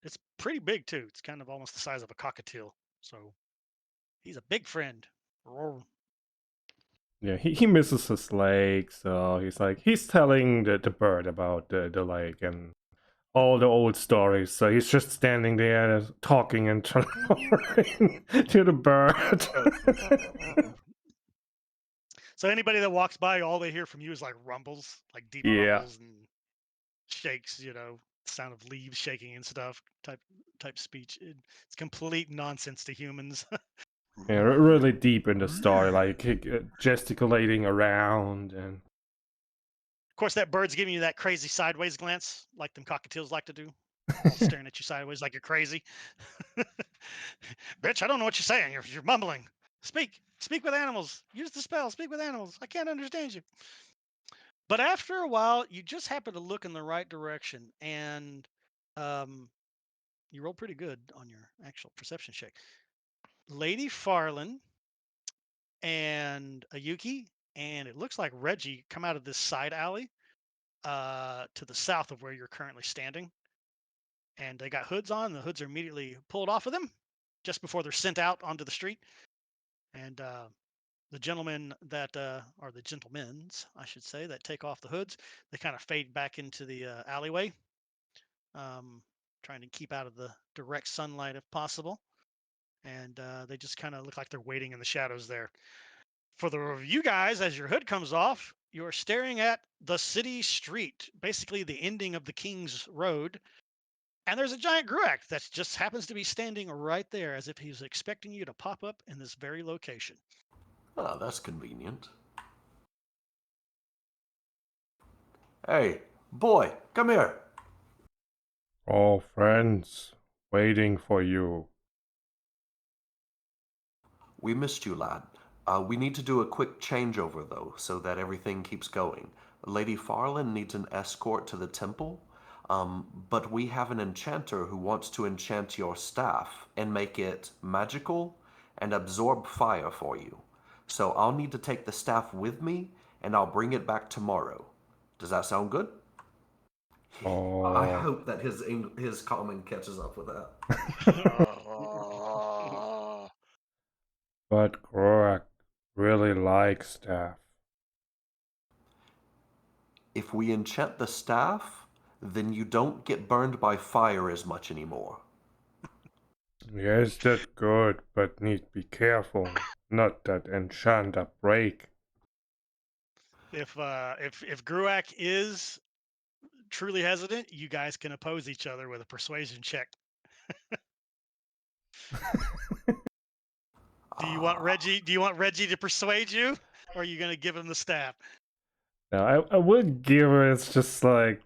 It's pretty big too. It's kind of almost the size of a cockatiel. So he's a big friend. Roar. Yeah, he misses his lake, so he's telling the bird about the lake and all the old stories. So he's just standing there talking and to the bird. So anybody that walks by, all they hear from you is like rumbles, like deep Yeah. rumbles and shakes. Sound of leaves shaking and stuff. Type speech. It's complete nonsense to humans. Yeah, really deep in the story, like gesticulating around and. Of course, that bird's giving you that crazy sideways glance, like them cockatiels like to do, all staring at you sideways like you're crazy. Bitch, I don't know what you're saying. You're mumbling. Speak with animals. Use the spell. Speak with animals. I can't understand you. But after a while, you just happen to look in the right direction, and you roll pretty good on your actual perception check. Lady Farland and Ayuki, and it looks like Reggie come out of this side alley to the south of where you're currently standing. And they got hoods on. The hoods are immediately pulled off of them just before they're sent out onto the street. And the gentlemen that, or the gentlemen's, I should say, that take off the hoods, they kind of fade back into the alleyway, trying to keep out of the direct sunlight if possible. And they just kind of look like they're waiting in the shadows there. For the you guys, as your hood comes off, you're staring at the city street, basically the ending of the King's Road. And there's a giant Gruak that just happens to be standing right there as if he was expecting you to pop up in this very location. Ah, that's convenient. Hey, boy, come here. Oh, friends, waiting for you. We missed you, lad. We need to do a quick changeover, though, so that everything keeps going. Lady Farland needs an escort to the temple, but we have an enchanter who wants to enchant your staff and make it magical and absorb fire for you. So I'll need to take the staff with me, and I'll bring it back tomorrow. Does that sound good? Oh. I hope that his comment catches up with that. But Groak really likes staff. If we enchant the staff, then you don't get burned by fire as much anymore. Yes, that's good, but need be careful. Not that enchanter break. If Gruak is truly hesitant, you guys can oppose each other with a persuasion check. Do you want Reggie to persuade you, or are you gonna give him the staff? No, I would give it. It's just like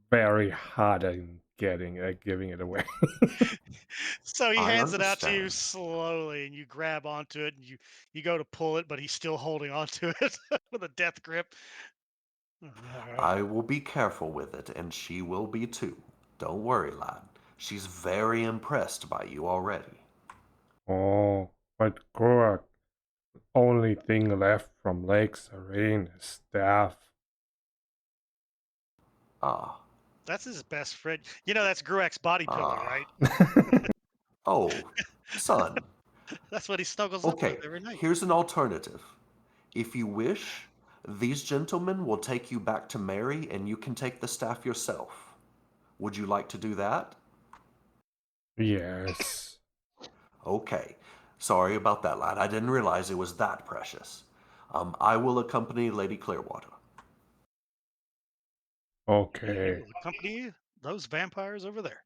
very hard in giving it away. So he I hands it out to you understand. slowly, and you grab onto it, and you go to pull it, but he's still holding onto it with a death grip. I will be careful with it, and she will be too. Don't worry, lad. She's very impressed by you already. Oh, but Gruak, only thing left from Lake Serene is staff. Ah. That's his best friend. You know, that's Gruak's body pillow, Ah. right? Oh, son. That's what he snuggles up Okay, with every night. here's an alternative. If you wish, these gentlemen will take you back to Mary and you can take the staff yourself. Would you like to do that? Yes. Okay. Sorry about that, lad. I didn't realize it was that precious. I will accompany Lady Clearwater. He Okay. will accompany those vampires over there.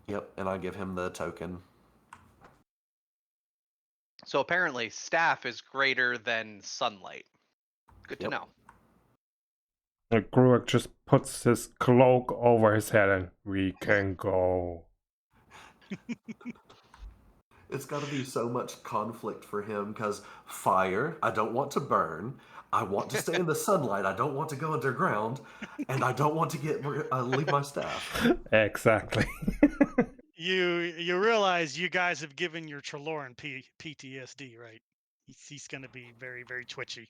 Yep, and I give him the token. So apparently, staff is greater than sunlight. Good to Yep. know. And Gruak just puts his cloak over his head and we can go. It's got to be so much conflict for him because fire, I don't want to burn. I want to stay in the sunlight. I don't want to go underground, and I don't want to leave my staff. Exactly. You realize you guys have given your Trelawney PTSD, right? He's going to be very, very twitchy.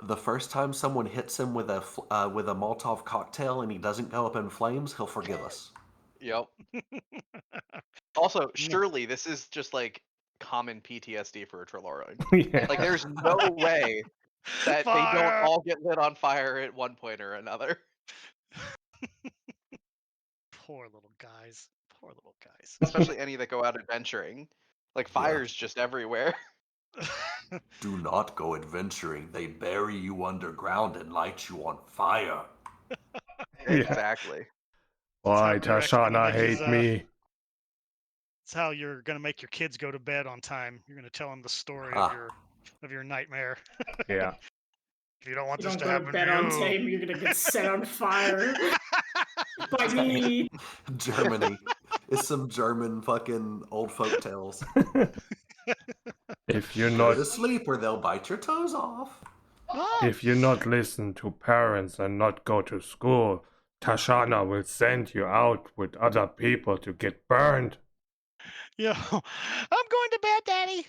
The first time someone hits him with a Molotov cocktail and he doesn't go up in flames, he'll forgive us. Yep. Also, surely this is just like common PTSD for a Trelawney. Yeah. Like, there's no way that they don't Fire! all get lit on fire at one point or another. Poor little guys. Poor little guys. Especially any that go out adventuring. Like, fire's just everywhere. Do not go adventuring. They bury you underground and light you on fire. Exactly. Why That's how Gruak's gonna Tashana make his, hate me? It's how you're going to make your kids go to bed on time. You're going to tell them the story Ah. of your nightmare. Yeah. If you don't want You this don't to go happen to bed to on you. time, you're gonna get set on fire by me. Germany. It's some German fucking old folk tales. If you're Go not to sleep or they'll bite your toes off. if you not listen to parents and not go to school, Tashana will send you out with other people to get burned. Yo, I'm going to bed, Daddy.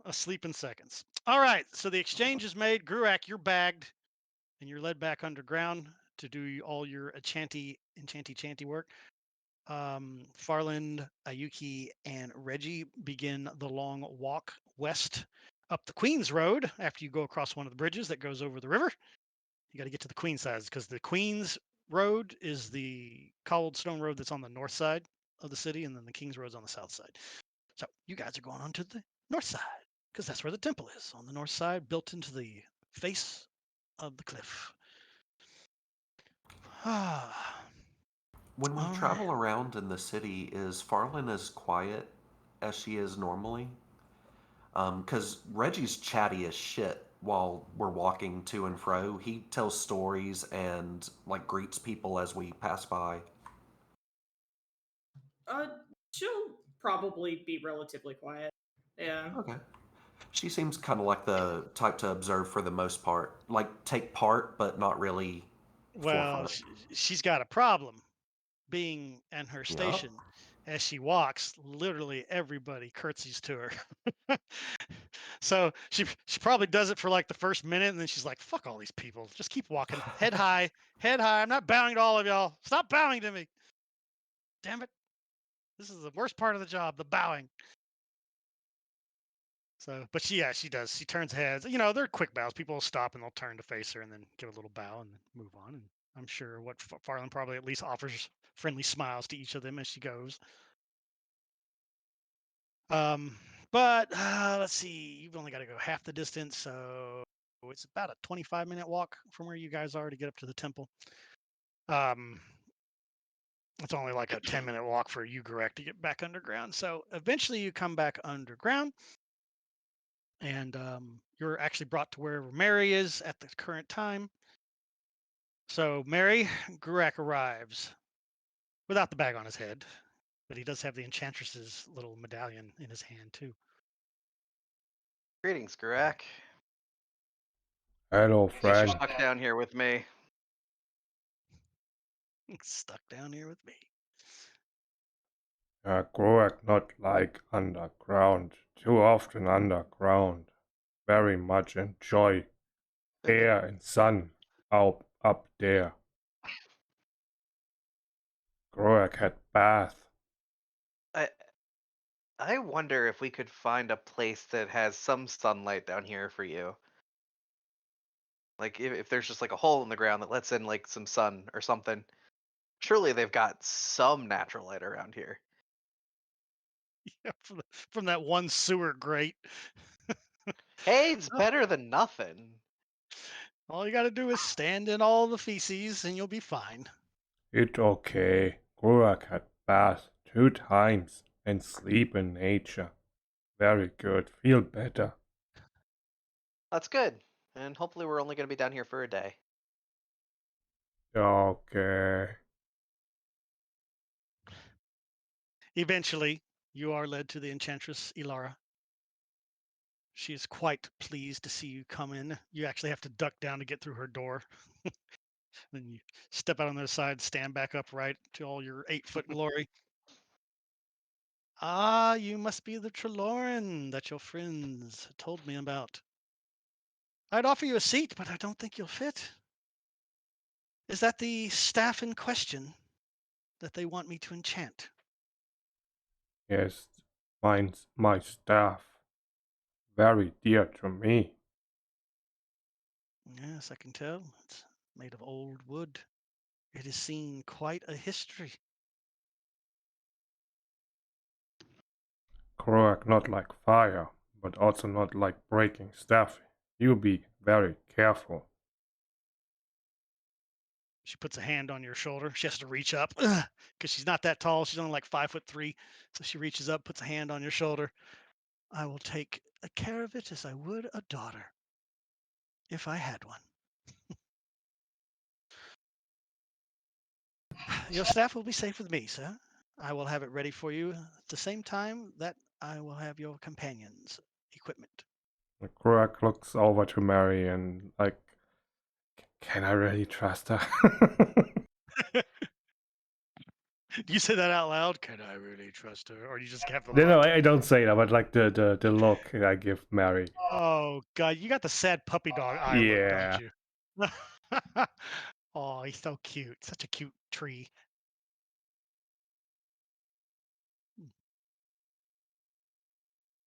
Asleep in seconds. All right, so the exchange is made. Gruak, you're bagged, and you're led back underground to do all your enchanty work. Farland, Ayuki, and Reggie begin the long walk west up the Queen's Road after you go across one of the bridges that goes over the river. You got to get to the Queen's side because the Queen's Road is the cobblestone road that's on the north side of the city, and then the King's Road's on the south side. So you guys are going on to the north side because that's where the temple is, on the north side, built into the face of the cliff. When we All right. travel around in the city, is Farlin as quiet as she is normally? Because Reggie's chatty as shit while we're walking to and fro. He tells stories and like greets people as we pass by. She'll probably be relatively quiet. Yeah. Okay. She seems kind of like the type to observe for the most part. Like take part, but not really Well, forefront. she's got a problem being in her Yeah. station. As she walks, literally everybody curtsies to her. So she probably does it for like the first minute, and then she's like, "Fuck all these people! Just keep walking, head high, head high. I'm not bowing to all of y'all. Stop bowing to me. Damn it! This is the worst part of the job, the bowing." So, but she does. She turns heads. You know, they're quick bows. People will stop and they'll turn to face her and then give a little bow and then move on. And I'm sure what Farland probably at least offers friendly smiles to each of them as she goes. But let's see. You've only got to go half the distance, so it's about a 25-minute walk from where you guys are to get up to the temple. It's only like a 10-minute walk for you, Greg, to get back underground. So eventually you come back underground. And you're actually brought to wherever Mary is at the current time. So Mary, Gurak arrives without the bag on his head, but he does have the Enchantress's little medallion in his hand too. Greetings, Gurak. Hello, You're friend. stuck down here with me. Stuck down here with me. Groak not like underground. Too often underground. Very much enjoy air and sun up there. Groak had bath. I wonder if we could find a place that has some sunlight down here for you. Like if there's just like a hole in the ground that lets in like some sun or something. Surely they've got some natural light around here. Yeah, from that one sewer grate. Hey, it's better than nothing. All you got to do is stand in all the feces and you'll be fine. It okay. Groak had bath 2 times and sleep in nature. Very good. Feel better. That's good. And hopefully we're only going to be down here for a day. Okay. Eventually, you are led to the enchantress Ilara. She is quite pleased to see you come in. You actually have to duck down to get through her door. Then you step out on the other side, stand back upright to all your 8-foot glory. Ah, you must be the Treloran that your friends told me about. I'd offer you a seat, but I don't think you'll fit. Is that the staff in question that they want me to enchant? Yes, mine's my staff. Very dear to me. Yes, I can tell. It's made of old wood. It has seen quite a history. Groak not like fire, but also not like breaking stuff. You be very careful. She puts a hand on your shoulder. She has to reach up because she's not that tall. She's only like 5'3". So she reaches up, puts a hand on your shoulder. I will take care of it as I would a daughter, if I had one. Your staff will be safe with me, sir. I will have it ready for you at the same time that I will have your companions' equipment. Groak looks over to Mary and like, can I really trust her? Do you say that out loud? Can I really trust her? Or do you just have the No, look? I don't say that, but like the look I give Mary. Oh, God, you got the sad puppy dog eye look, don't Yeah. you? Oh, he's so cute. Such a cute tree.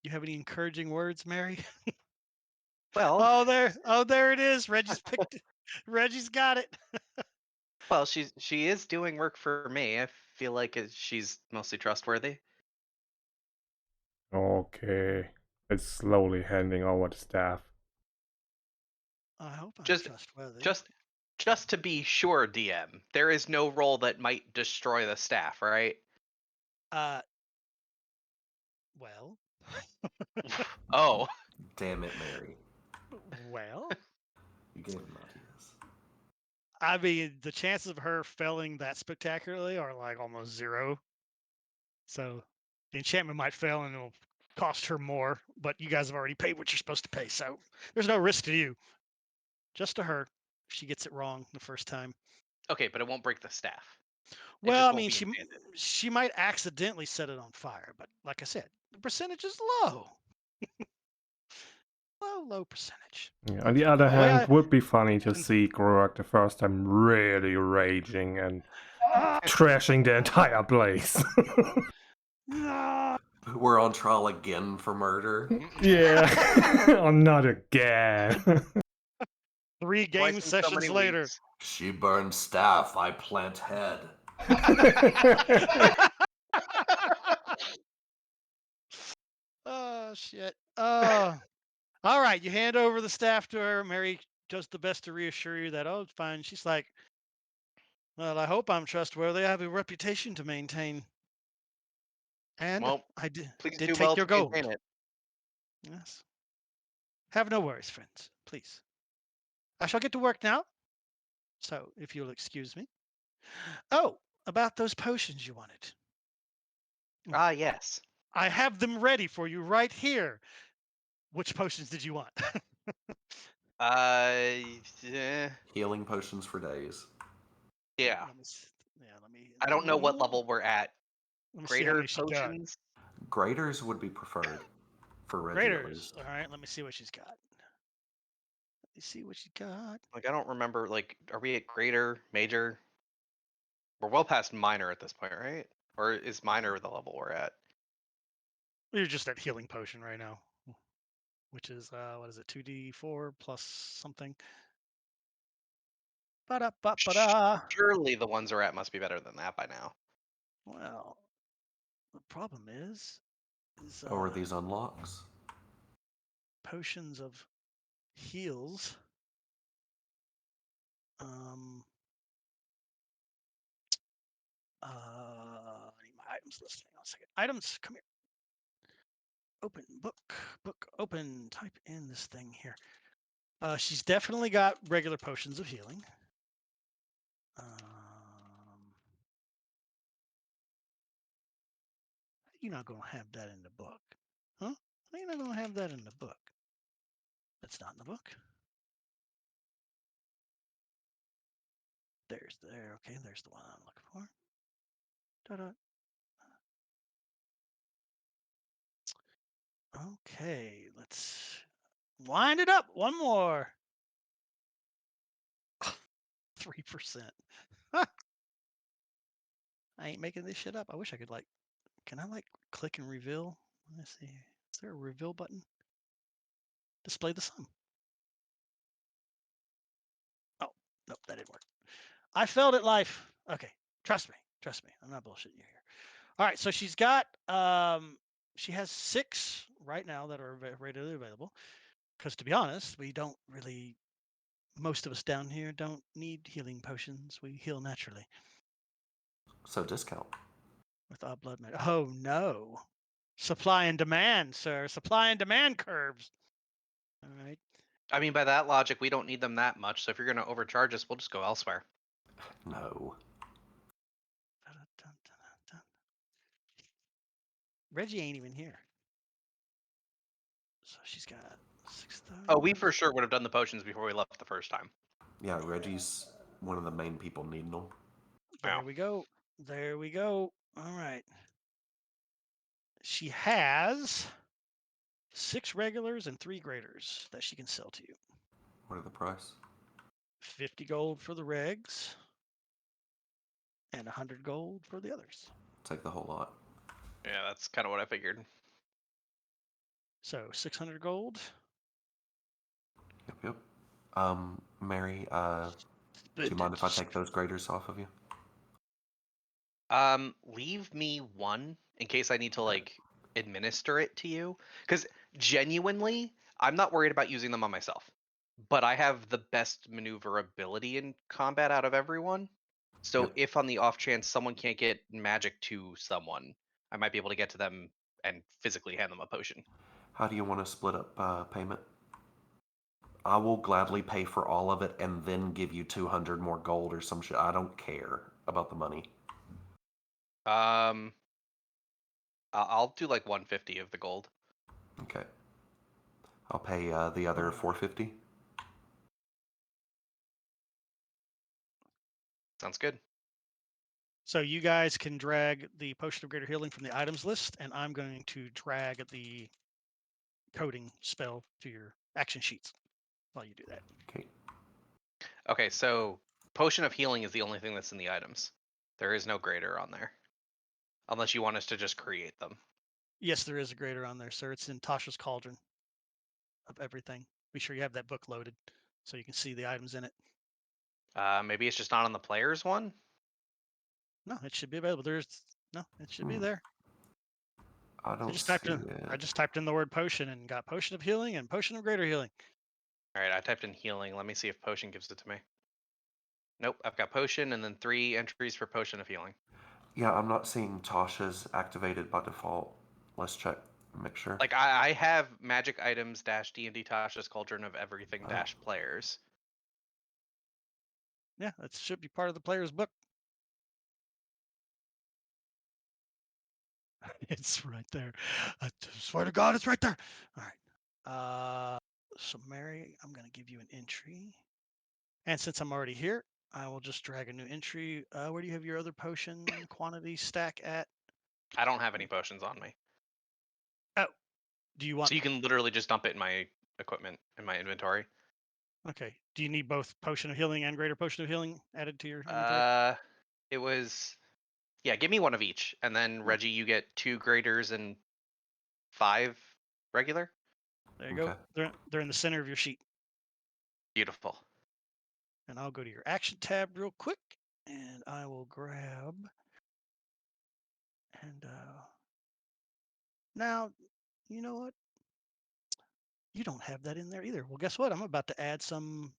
You have any encouraging words, Mary? Well, There it is. Reggie's picked it. Reggie's got it. well, she is doing work for me. I feel like she's mostly trustworthy. Okay. It's slowly handing over the staff. I hope I'm Just trustworthy. just to be sure, DM, there is no role that might destroy the staff, right? Well, Oh, Damn it, Mary. well. You gave him ideas. I mean, the chances of her failing that spectacularly are like almost zero. So the enchantment might fail and it'll cost her more, but you guys have already paid what you're supposed to pay. So there's no risk to you, just to her if she gets it wrong the first time. okay, but it won't break the staff. It Well, just I won't mean, be enchanted. she might accidentally set it on fire, but like I said, the percentage is low. Low percentage. Yeah, on the other The way hand, I would be funny to see Groak the first time really raging and Ah, trashing the entire place. no. We're on trial again for murder. Yeah. Oh, not again. 3 Twice game in so sessions many later. weeks. She burns staff, I plant head. Oh shit. All right. You hand over the staff to her. Mary does the best to reassure you that, oh, it's fine. She's like, well, I hope I'm trustworthy. I have a reputation to maintain. And Well, I please did do take well your to gold. maintain it. Yes. Have no worries, friends. Please. I shall get to work now. So, if you'll excuse me. Oh, about those potions you wanted. Ah, yes. I have them ready for you right here. Which potions did you want? Yeah. Healing potions for days. Yeah. Let me. Yeah, let me. I don't know what level we're at Let me see how greater many she got. potions. Graders would be preferred for Reggie at Graders. least. All right, let me see what she's got. Let me see what she got. Like I don't remember. Like, are we at greater, major? We're well past minor at this point, right? Or is minor the level we're at? You're just at healing potion right now, which is what is it? 2d4 plus something. Ba-da-ba-ba-da. Surely the ones we're at must be better than that by now. Well, the problem is Oh, are these unlocks? potions of heals. I need my items list. Hang on a second. Items, come here. Open book open. Type in this thing here. She's definitely got regular potions of healing. You're not gonna have that in the book, huh? You're not gonna have that in the book. That's not in the book. There's there. Okay, there's the one I'm looking for. Ta-da. Okay, let's wind it up. One more. 3%. I ain't making this shit up. I wish I could can I click and reveal? Let's see. Is there a reveal button? Display the sum. Oh, nope, that didn't work. I failed at life. Okay, trust me. Trust me. I'm not bullshitting you here. All right, so she's got she has 6 right now that are readily available. Because to be honest, we don't really most of us down here don't need healing potions. We heal naturally. So discount. With our blood metal. Oh no. Supply and demand, sir. Supply and demand curves. All right. I mean, by that logic, we don't need them that much. So if you're going to overcharge us, we'll just go elsewhere. No. Reggie ain't even here. So she's got 6,000. Oh, we for sure would have done the potions before we left the first time. Yeah, Reggie's one of the main people needing them. There we go. There we go. All right. She has 6 regulars and 3 graders that she can sell to you. What are the price? 50 gold for the regs and 100 gold for the others. Take the whole lot. Yeah, that's kind of what I figured. So 600 gold. Yep. Mary, do you mind if I take those graders off of you? Leave me 1 in case I need to administer it to you. Because genuinely, I'm not worried about using them on myself. But I have the best maneuverability in combat out of everyone. So Yep. if on the off chance someone can't get magic to someone, I might be able to get to them and physically hand them a potion. How do you want to split up payment? I will gladly pay for all of it and then give you 200 more gold or some shit. I don't care about the money. I'll do 150 of the gold. Okay. I'll pay the other 450. Sounds good. So you guys can drag the potion of greater healing from the items list, and I'm going to drag the coding spell to your action sheets while you do that. Okay. Okay, so potion of healing is the only thing that's in the items. There is no greater on there. Unless you want us to just create them. Yes, there is a greater on there, sir. It's in Tasha's cauldron of everything. Be sure you have that book loaded so you can see the items in it. Maybe it's just not on the player's one? No, it should be available. It should be there. I don't just see typed in, it. I just typed in the word potion and got potion of healing and potion of greater healing. All right, I typed in healing. Let me see if potion gives it to me. Nope, I've got potion and then 3 entries for potion of healing. Yeah, I'm not seeing Tasha's activated by default. Let's check. Make sure. I have magic items -D&D Tasha's Cauldron of everything -players. Yeah, that should be part of the player's book. It's right there. I swear to God, it's right there. All right. So Mary, I'm going to give you an entry. And since I'm already here, I will just drag a new entry. Where do you have your other potion quantity stack at? I don't have any potions on me. Do you want? So you can literally just dump it in my equipment, in my inventory. Okay. Do you need both potion of healing and greater potion of healing added to your inventory? It was, yeah, give me one of each. And then, Reggie, you get 2 graders and 5 regular. There you go. They're in the center of your sheet. Beautiful. And I'll go to your action tab real quick, and I will grab. And now, you know what? You don't have that in there either. Well, guess what? I'm about to add some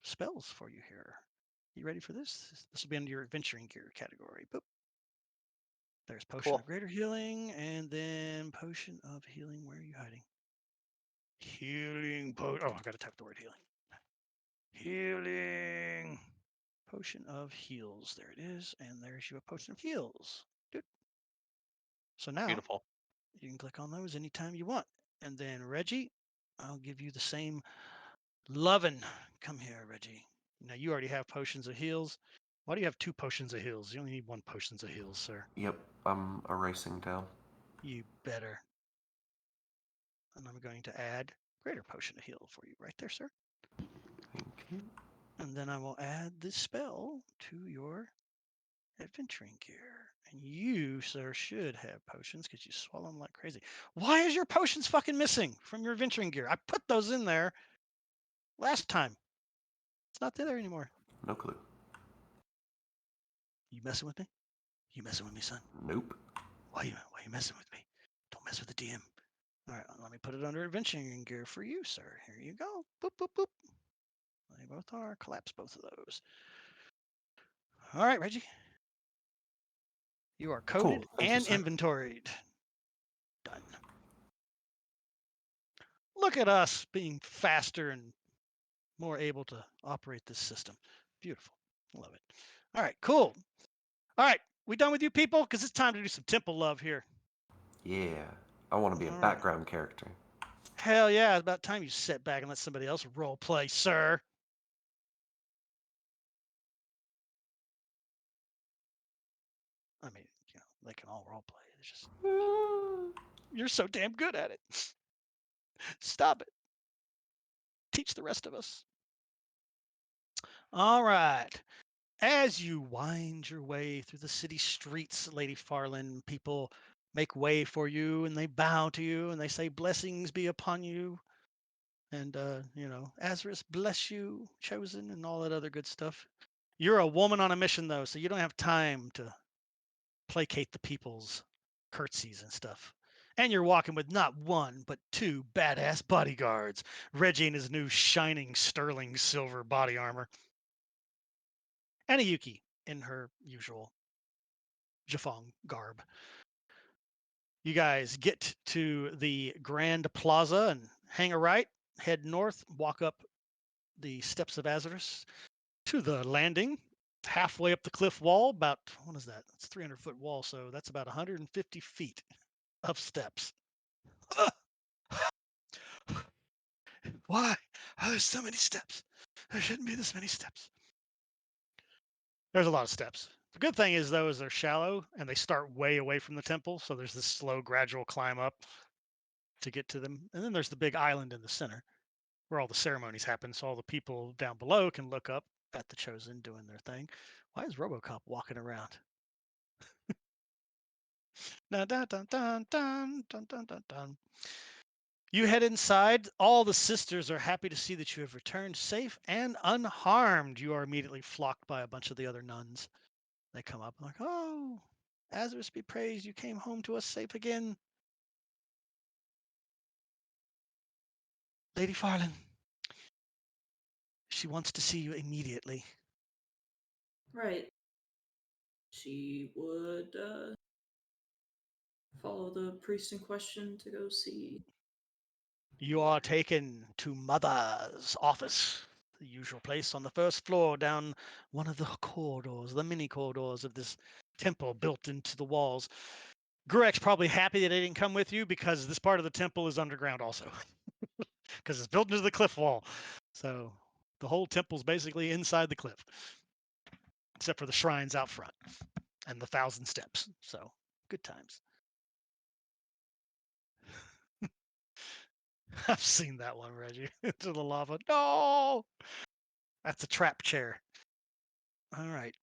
spells for you here. You ready for this? This will be under your adventuring gear category. Boop. There's potion Cool. of greater healing, and then potion of healing. Where are you hiding? Healing potion. Oh, I got to type the word healing. Healing potion of heals. There it is, and there's your potion of heals. Good. So now Beautiful. you can click on those anytime you want. And then Reggie, I'll give you the same loving. Come here, Reggie. Now you already have potions of heals. Why do you have 2 potions of heals? You only need 1 potions of heals, sir. Yep, I'm erasing down. You better. And I'm going to add greater potion of heal for you right there, sir. Thank you. And then I will add the spell to your adventuring gear. And you, sir, should have potions because you swallow them like crazy. Why is your potions fucking missing from your adventuring gear? I put those in there last time. It's not there anymore. No clue. You messing with me? You messing with me, son? Nope. Why you messing with me? Don't mess with the DM. All right, let me put it under adventuring gear for you, sir. Here you go. Boop, boop, boop. They both are. Collapse both of those. All right, Reggie. You are coded Cool. Thank you, and sir. inventoried. Done. Look at us being faster and more able to operate this system. Beautiful. Love it. All right, cool. All right, we done with you people? Because it's time to do some temple love here. Yeah, I want to be a All right. background character. Hell yeah, it's about time you sit back and let somebody else role play, sir. I mean, you know, they can all role play. It's just you're so damn good at it. Stop it. Teach the rest of us. All right. As you wind your way through the city streets, Lady Farland, people make way for you and they bow to you and they say, "Blessings be upon you." And, you know, Azarus bless you, chosen, and all that other good stuff. You're a woman on a mission, though, so you don't have time to placate the people's curtsies and stuff. And you're walking with not 1, but 2 badass bodyguards. Reggie in his new shining sterling silver body armor. And Ayuki in her usual Jafong garb. You guys get to the Grand Plaza and hang a right, head north, walk up the steps of Azarus to the landing. Halfway up the cliff wall, about, what is that? It's a 300-foot wall, so that's about 150 feet of steps. Why? Oh, there's so many steps. There shouldn't be this many steps. There's a lot of steps. The good thing is, though, is they're shallow and they start way away from the temple. So there's this slow, gradual climb up to get to them. And then there's the big island in the center where all the ceremonies happen. So all the people down below can look up at the chosen doing their thing. Why is RoboCop walking around? Dun, dun, dun, dun, dun, dun, dun, dun, dun. You head inside. All the sisters are happy to see that you have returned safe and unharmed. You are immediately flocked by a bunch of the other nuns. They come up like, "Oh, Azarus be praised, you came home to us safe again." Lady Farland, she wants to see you immediately. Right. She would follow the priest in question to go see. You are taken to Mother's office, the usual place on the first floor down one of the corridors, the mini corridors of this temple built into the walls. Gurek's probably happy that they didn't come with you because this part of the temple is underground also. Because it's built into the cliff wall. So the whole temple's basically inside the cliff, except for the shrines out front. and the 1,000 steps. So good times. I've seen that one, Reggie. Into the lava. No, that's a trap chair. All right.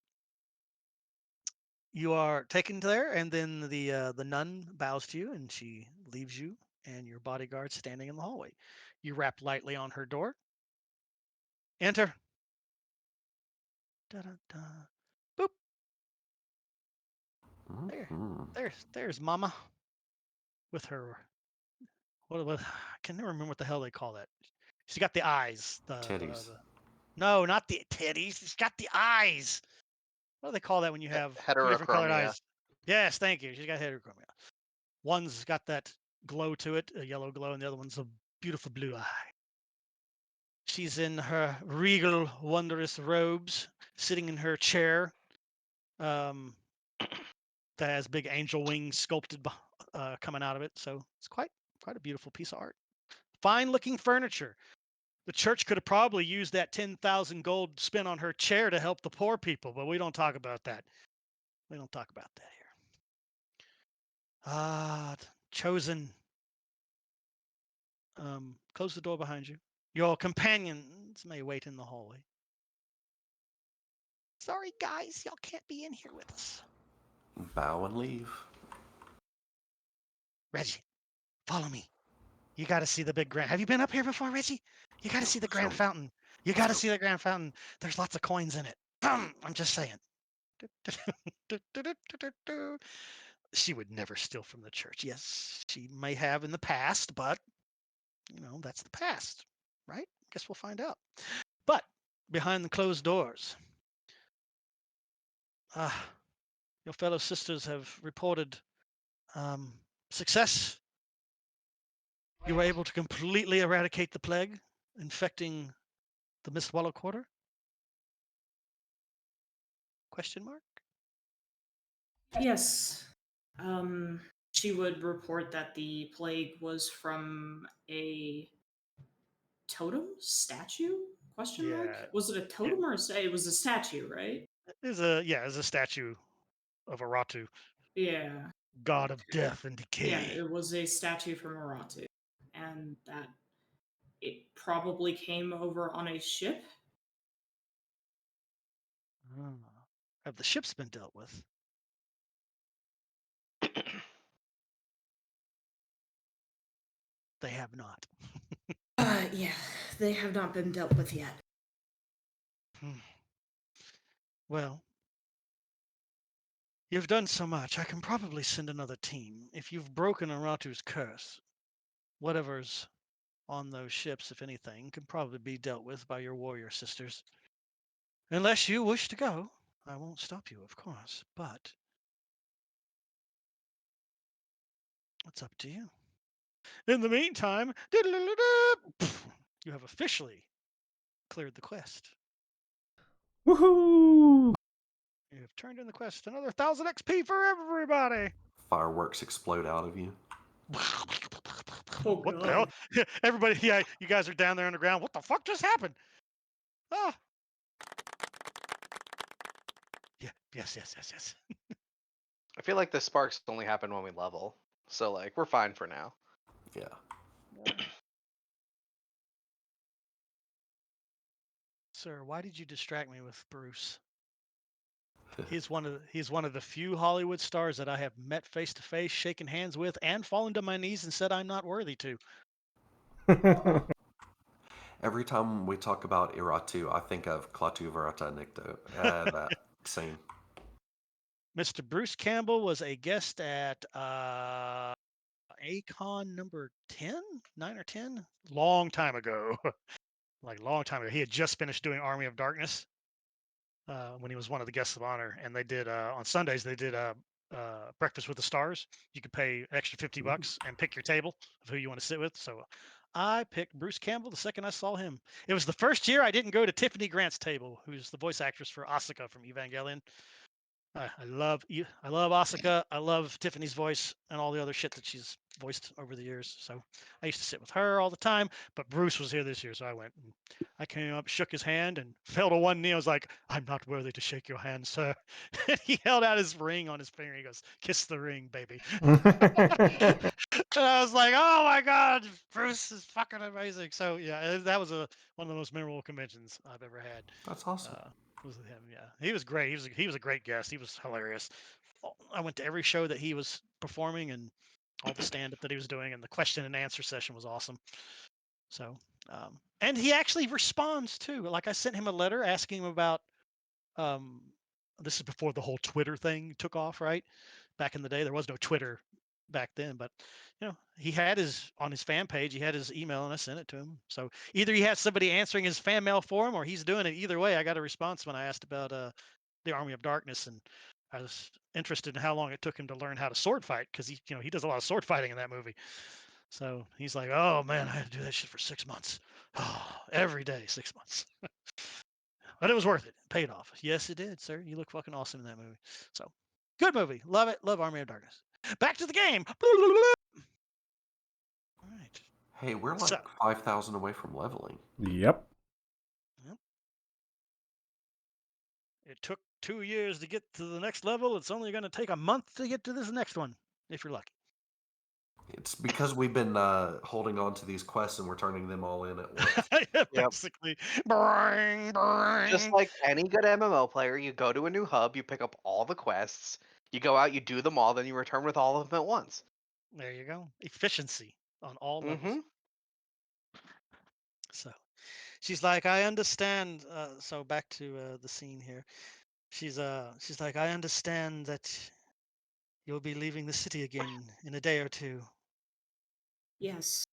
You are taken there, and then the nun bows to you, and she leaves you and your bodyguard standing in the hallway. You rap lightly on her door. Enter. Da-da-da. Boop. There. Mhm. There's Mama with her. What I can never remember what the hell they call that. She's got the eyes. Titties. No, not the titties. She's got the eyes. What do they call that when you have two different colored Heterochromia. eyes? Yes, thank you. She's got heterochromia. One's got that glow to it, a yellow glow, and the other one's a beautiful blue eye. She's in her regal, wondrous robes, sitting in her chair, that has big angel wings sculpted coming out of it. So it's quite a beautiful piece of art. Fine-looking furniture. The church could have probably used that 10,000 gold spent on her chair to help the poor people, but we don't talk about that. We don't talk about that here. Ah, chosen. Close the door behind you. Your companions may wait in the hallway. Sorry, guys, y'all can't be in here with us. Bow and leave. Reggie, follow me. You got to see the big grand. Have you been up here before, Reggie? You got to see the grand Show me. fountain. You got to see the grand fountain. There's lots of coins in it. I'm just saying. She would never steal from the church. Yes, she may have in the past, but that's the past, right? Guess we'll find out. But behind the closed doors, your fellow sisters have reported success. You were able to completely eradicate the plague, infecting the Mistwallow Quarter? Question mark? Yes. She would report that the plague was from a totem statue? Question mark? Yeah. Was it a totem or it was a statue, right? It's a statue of Aratu, Yeah. god of Okay. death and Yeah, decay. it was a statue from Aratu. And that it probably came over on a ship. Have the ships been dealt with? They have not. Yeah, they have not been dealt with yet. Well, you've done so much. I can probably send another team. If you've broken Aratu's curse, whatever's on those ships, if anything, can probably be dealt with by your warrior sisters. Unless you wish to go, I won't stop you, of course, but it's up to you. In the meantime, you have officially cleared the quest. Woohoo! You have turned in the quest. Another 1,000 XP for everybody. Fireworks explode out of you. Oh, What the God. hell? Everybody, yeah, you guys are down there underground. What the fuck just happened? Ah. Yeah, yes. I feel like the sparks only happen when we level, so like we're fine for now. Yeah. Sir, why did you distract me with Bruce? He's one of the few Hollywood stars that I have met face to face, shaken hands with, and fallen to my knees and said I'm not worthy to. Every time we talk about Iratu, I think of Klaatu Verata Nikto. That scene. Mr. Bruce Campbell was a guest at ACON number 10, 9 or 10, long time ago. Long time ago. He had just finished doing Army of Darkness when he was one of the guests of honor, and they did on Sundays they did Breakfast with the Stars. You could pay an extra $50 and pick your table of who you want to sit with. So I picked Bruce Campbell the second I saw him. It was the first year I didn't go to Tiffany Grant's table, who's the voice actress for Asuka from Evangelion. I love you. I love Asuka. I love Tiffany's voice and all the other shit that she's voiced over the years. So I used to sit with her all the time. But Bruce was here this year, so I went. And I came up, shook his hand, and fell to one knee. I was like, "I'm not worthy to shake your hand, sir." And he held out his ring on his finger. He goes, "Kiss the ring, baby." And I was like, "Oh my god, Bruce is fucking amazing." So yeah, that was one of the most memorable conventions I've ever had. That's awesome. Was with him, yeah. He was great. He was a great guest. He was hilarious. I went to every show that he was performing and all the stand up that he was doing, and the question and answer session was awesome. So, and he actually responds too. Like I sent him a letter asking him about. This is before the whole Twitter thing took off, right? Back in the day, there was no Twitter back then, but he had on his fan page, he had his email, and I sent it to him. So either he had somebody answering his fan mail for him, or he's doing it. Either way, I got a response when I asked about the Army of Darkness, and I was interested in how long it took him to learn how to sword fight, because he does a lot of sword fighting in that movie. So he's like, "Oh man, I had to do that shit for 6 months, every day, 6 months." But it was worth it. It paid off. Yes, it did, sir. You look fucking awesome in that movie. So, good movie. Love it. Love Army of Darkness. Back to the game. All right. Hey, we're So- like 5,000 away from leveling. Yep. It took 2 years to get to the next level. It's only going to take a month to get to this next one, if you're lucky. It's because we've been holding on to these quests and we're turning them all in at once. Basically. Boing, boing. Just like any good MMO player, you go to a new hub, you pick up all the quests, you go out, you do them all, then you return with all of them at once. There you go. Efficiency on all levels. So she's like, I understand. So back to the scene here. She's like, I understand that you'll be leaving the city again in a day or two Yes.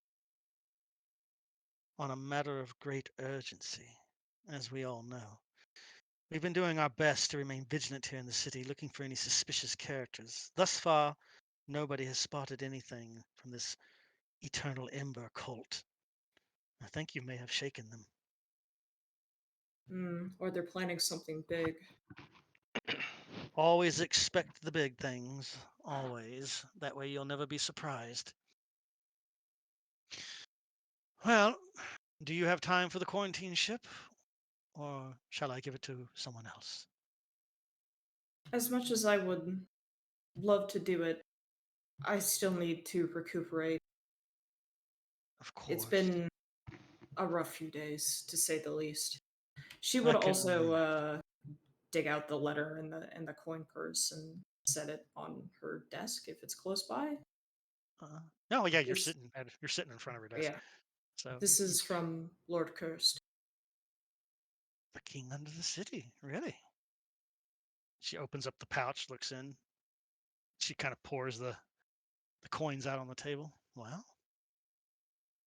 on a matter of great urgency, as we all know. We've been doing our best to remain vigilant here in the city, looking for any suspicious characters. Thus far, nobody has spotted anything from this Eternal Ember cult. I think you may have shaken them. Or they're planning something big. Always expect the big things. Always. That way you'll never be surprised. Well, do you have time for the quarantine ship? Or shall I give it to someone else? As much as I would love to do it, I still need to recuperate. Of course. It's been a rough few days, to say the least. She would I can also dig out the letter and the coin purse and set it on her desk if it's close by. No, yeah, you're This- sitting in front of her desk. Yeah, So this is from Lord Cursed. the king under the city, really? She opens up the pouch, looks in. She kind of pours the coins out on the table. Well,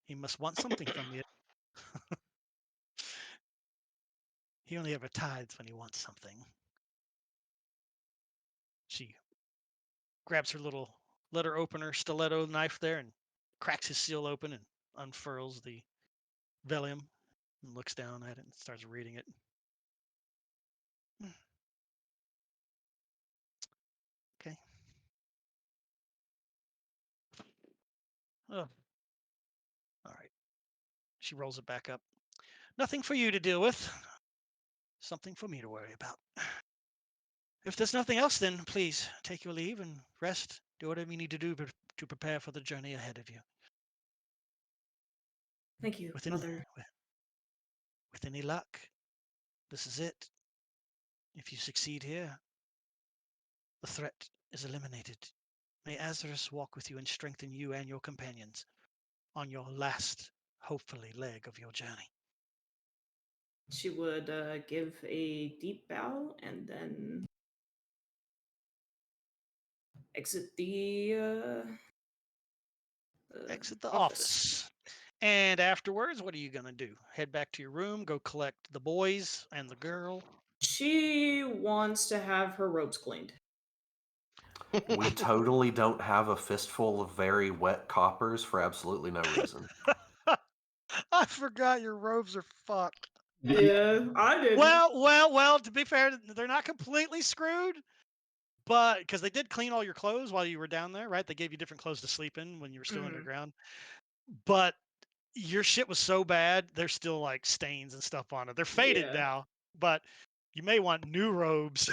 he must want something from you. He only ever tithes when he wants something. She grabs her little letter opener stiletto knife there and cracks his seal open and unfurls the vellum and looks down at it and starts reading it. Okay. Oh. All right. She rolls it back up. Nothing for you to deal with. Something for me to worry about. If there's nothing else, then please take your leave and rest. Do whatever you need to do to prepare for the journey ahead of you. Thank you, Mother. With any luck, this is it. If you succeed here, the threat is eliminated. May Azarus walk with you and strengthen you and your companions on your last, hopefully, leg of your journey. She would give a deep bow and then exit the Exit the office. And afterwards, what are you going to do? Head back to your room, go collect the boys and the girl? She wants to have her robes cleaned. We totally don't have a fistful of very wet coppers for absolutely no reason. I forgot your robes are fucked. Yeah, I did. Well, to be fair, they're not completely screwed, but because they did clean all your clothes while you were down there, right? They gave you different clothes to sleep in when you were still Mhm. underground. But your shit was so bad, there's still like stains and stuff on it. They're faded Yeah. now, but you may want new robes.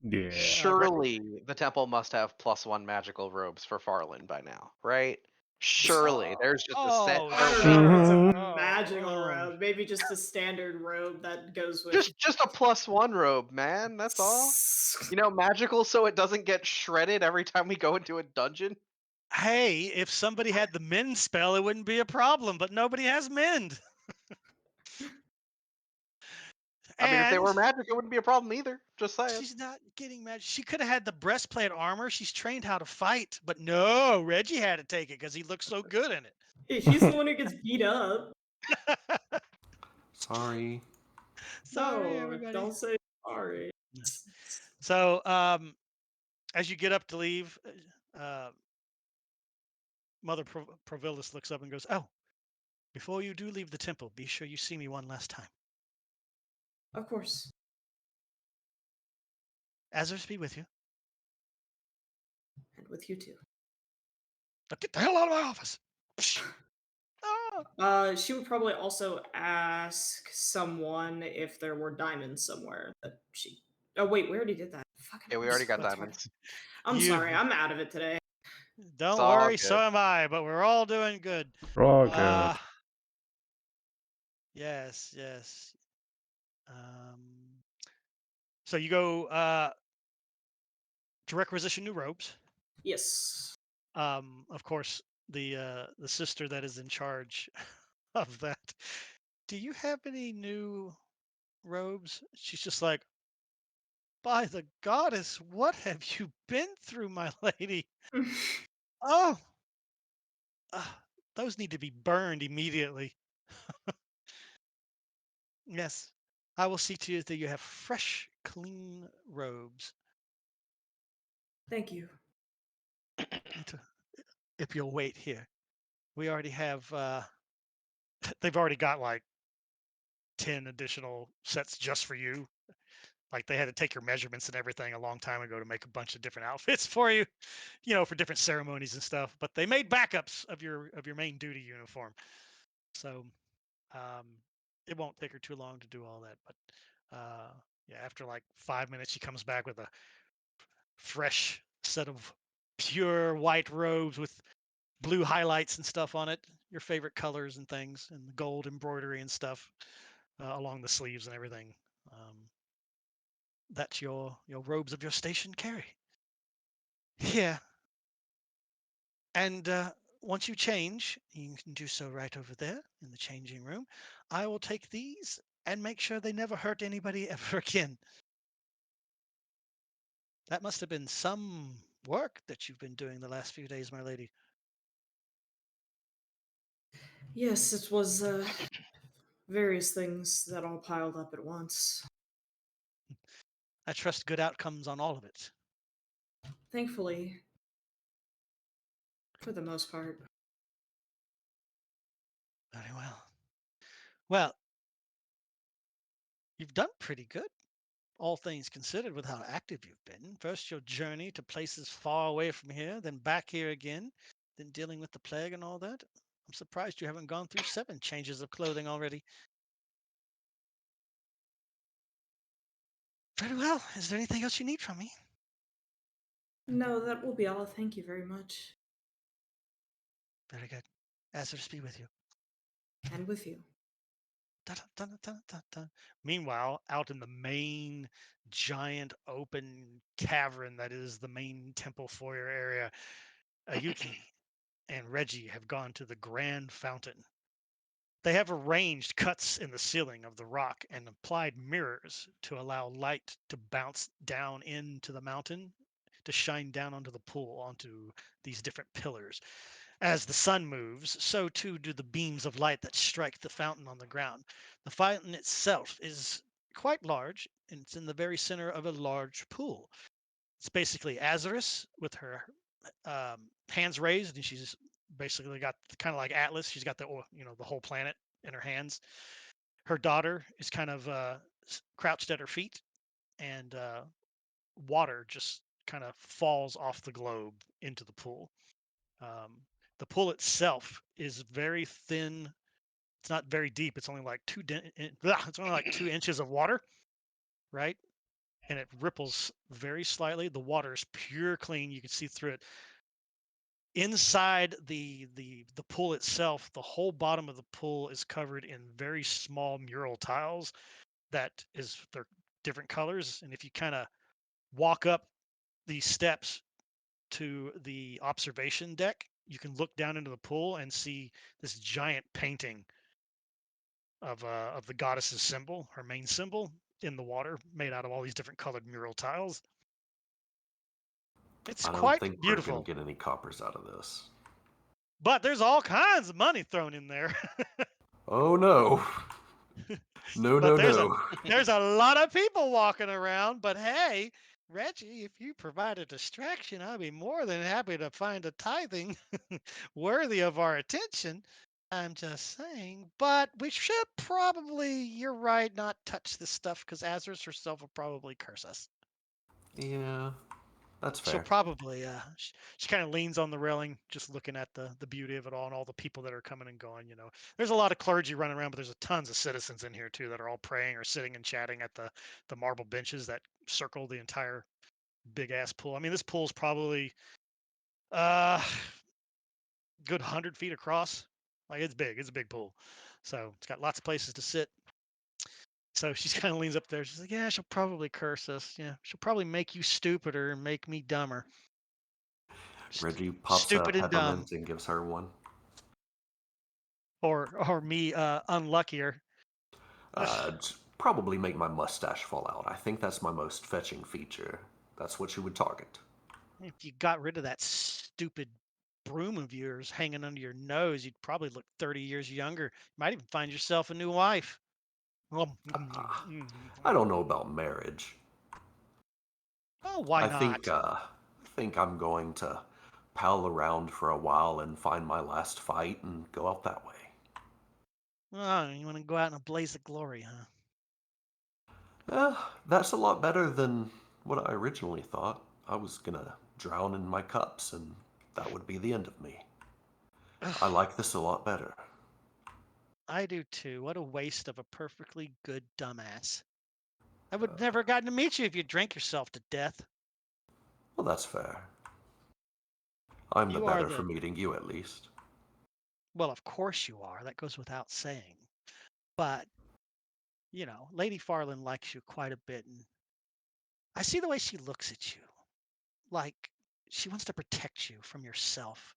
Yeah. Surely the temple must have +1 magical robes for Farland by now, right? Surely there's just a set Oh, I don't robe. know if it's a Mhm. magical robe. Maybe just a standard robe that goes with. Just a +1 robe, man. That's all. You know, magical so it doesn't get shredded every time we go into a dungeon. hey, if somebody had the mend spell, it wouldn't be a problem, but nobody has mend. I mean, if they And were magic, it wouldn't be a problem either. Just saying. she's not getting mad. She could have had the breastplate armor. She's trained how to fight, but no, Reggie had to take it because he looked so good in it. He's the one who gets beat up. Sorry. Sorry, No, everybody. don't say sorry. So, as you get up to leave, Mother Provilus looks up and goes, "Oh, before you do leave the temple, be sure you see me one last time. Of course. Azers be with you. And with you too. Now get the hell out of my office." Ah! She would probably also ask someone if there were diamonds somewhere that she. Oh wait, we already did that. Fucking. Yeah, we already got what's hard? diamonds. I'm You- sorry, I'm out of it today. Don't all worry, good. so am I, but we're all doing good. Oh, good. Yes, yes. So you go to requisition new robes. Yes. Of course, the sister that is in charge of that. Do you have any new robes? She's just like, by the goddess, what have you been through, my lady? Oh, those need to be burned immediately. Yes, I will see to you that you have fresh, clean robes. Thank you. If you'll wait here, we already have. They've already got like 10 additional sets just for you. Like they had to take your measurements and everything a long time ago to make a bunch of different outfits for you, for different ceremonies and stuff. But they made backups of your main duty uniform, so um, it won't take her too long to do all that. But yeah, after like 5 minutes, she comes back with a fresh set of pure white robes with blue highlights and stuff on it, your favorite colors and things, and the gold embroidery and stuff along the sleeves and everything. That your robes of your station carry. Yeah, and once you change, you can do so right over there in the changing room. I will take these and make sure they never hurt anybody ever again. That must have been some work that you've been doing the last few days, my lady. Yes, it was various things that all piled up at once. I trust good outcomes on all of it. Thankfully, for the most part. Very well. Well, you've done pretty good, all things considered, with how active you've been. First, your journey to places far away from here, then back here again, then dealing with the plague and all that. I'm surprised you haven't gone through 7 changes of clothing already. Very well. Is there anything else you need from me? No, that will be all. Thank you very much. Very good. Azers be with you. And with you. Dun, dun, dun, dun, dun. Meanwhile, out in the main giant open cavern that is the main temple foyer area, Ayuki and Reggie have gone to the grand fountain. They have arranged cuts in the ceiling of the rock and applied mirrors to allow light to bounce down into the mountain, to shine down onto the pool, onto these different pillars. As the sun moves, so too do the beams of light that strike the fountain on the ground. The fountain itself is quite large, and it's in the very center of a large pool. It's basically Azarus with her hands raised, and she's basically got kind of like Atlas. She's got the whole planet in her hands. Her daughter is kind of crouched at her feet, and water just kind of falls off the globe into the pool. The pool itself is very thin. It's not very deep. It's only like it's only like 2 inches of water, right? And it ripples very slightly. The water is pure clean. You can see through it. Inside the pool itself, the whole bottom of the pool is covered in very small mural tiles they're different colors. And if you kind of walk up these steps to the observation deck, you can look down into the pool and see this giant painting of the goddess's symbol, her main symbol, in the water, made out of all these different colored mural tiles. It's I don't quite think we're going beautiful, to get any coppers out of this. but there's all kinds of money thrown in there. Oh no. No, But no, no. there's a lot of people walking around. But hey, Reggie, if you provide a distraction, I'll be more than happy to find a tithing worthy of our attention. I'm just saying. But we should probably, you're right, not touch this stuff because Azris herself will probably curse us. Yeah, that's She'll fair. probably she kind of leans on the railing, just looking at the beauty of it all and all the people that are coming and going. There's a lot of clergy running around, but there's tons of citizens in here too that are all praying or sitting and chatting at the marble benches that circle the entire big ass pool. I mean, this pool's probably good 100 feet across. Like, it's big. It's a big pool, so it's got lots of places to sit. So she kind of leans up there. She's like, "Yeah, she'll probably curse us. Yeah, she'll probably make you stupider and make me dumber." Reggie pops a Stupid and dumb. peppermint and gives her one. Or me unluckier. Probably make my mustache fall out. I think that's my most fetching feature. That's what you would target. If you got rid of that stupid broom of yours hanging under your nose, you'd probably look 30 years younger. You might even find yourself a new wife. I don't know about marriage. Oh, why I not? think I'm going to pal around for a while and find my last fight and go out that way. Oh, you want to go out in a blaze of glory, huh? That's a lot better than what I originally thought. I was gonna drown in my cups and that would be the end of me. I like this a lot better. I do too. What a waste of a perfectly good dumbass. I would never have gotten to meet you if you drank yourself to death. Well, that's fair. I'm the You are better for meeting you, at least. Well, of course you are. That goes without saying. But, Lady Farland likes you quite a bit. And I see the way she looks at you. Like she wants to protect you from yourself.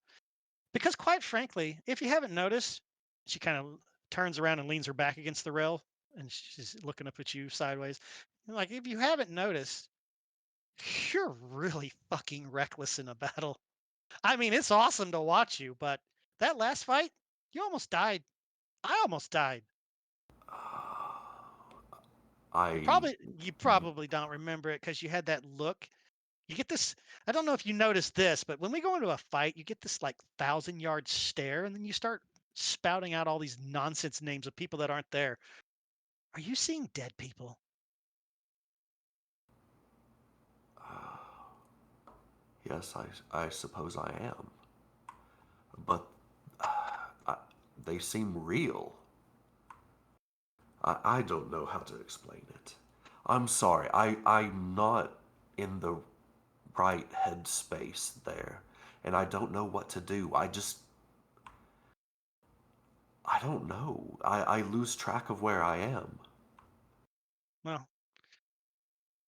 Because quite frankly, if you haven't noticed, she kind of turns around and leans her back against the rail and she's looking up at you sideways. Like, if you haven't noticed, you're really fucking reckless in a battle. I mean, it's awesome to watch you, but that last fight, you almost died. I almost died. You probably don't remember it because you had that look. You get this. I don't know if you noticed this, but when we go into a fight, you get this like 1,000-yard stare, and then you start spouting out all these nonsense names of people that aren't there. Are you seeing dead people? Yes, I suppose I am. But they seem real. I don't know how to explain it. I'm sorry. I'm not in the right headspace there. And I don't know what to do. I don't know. I lose track of where I am. Well,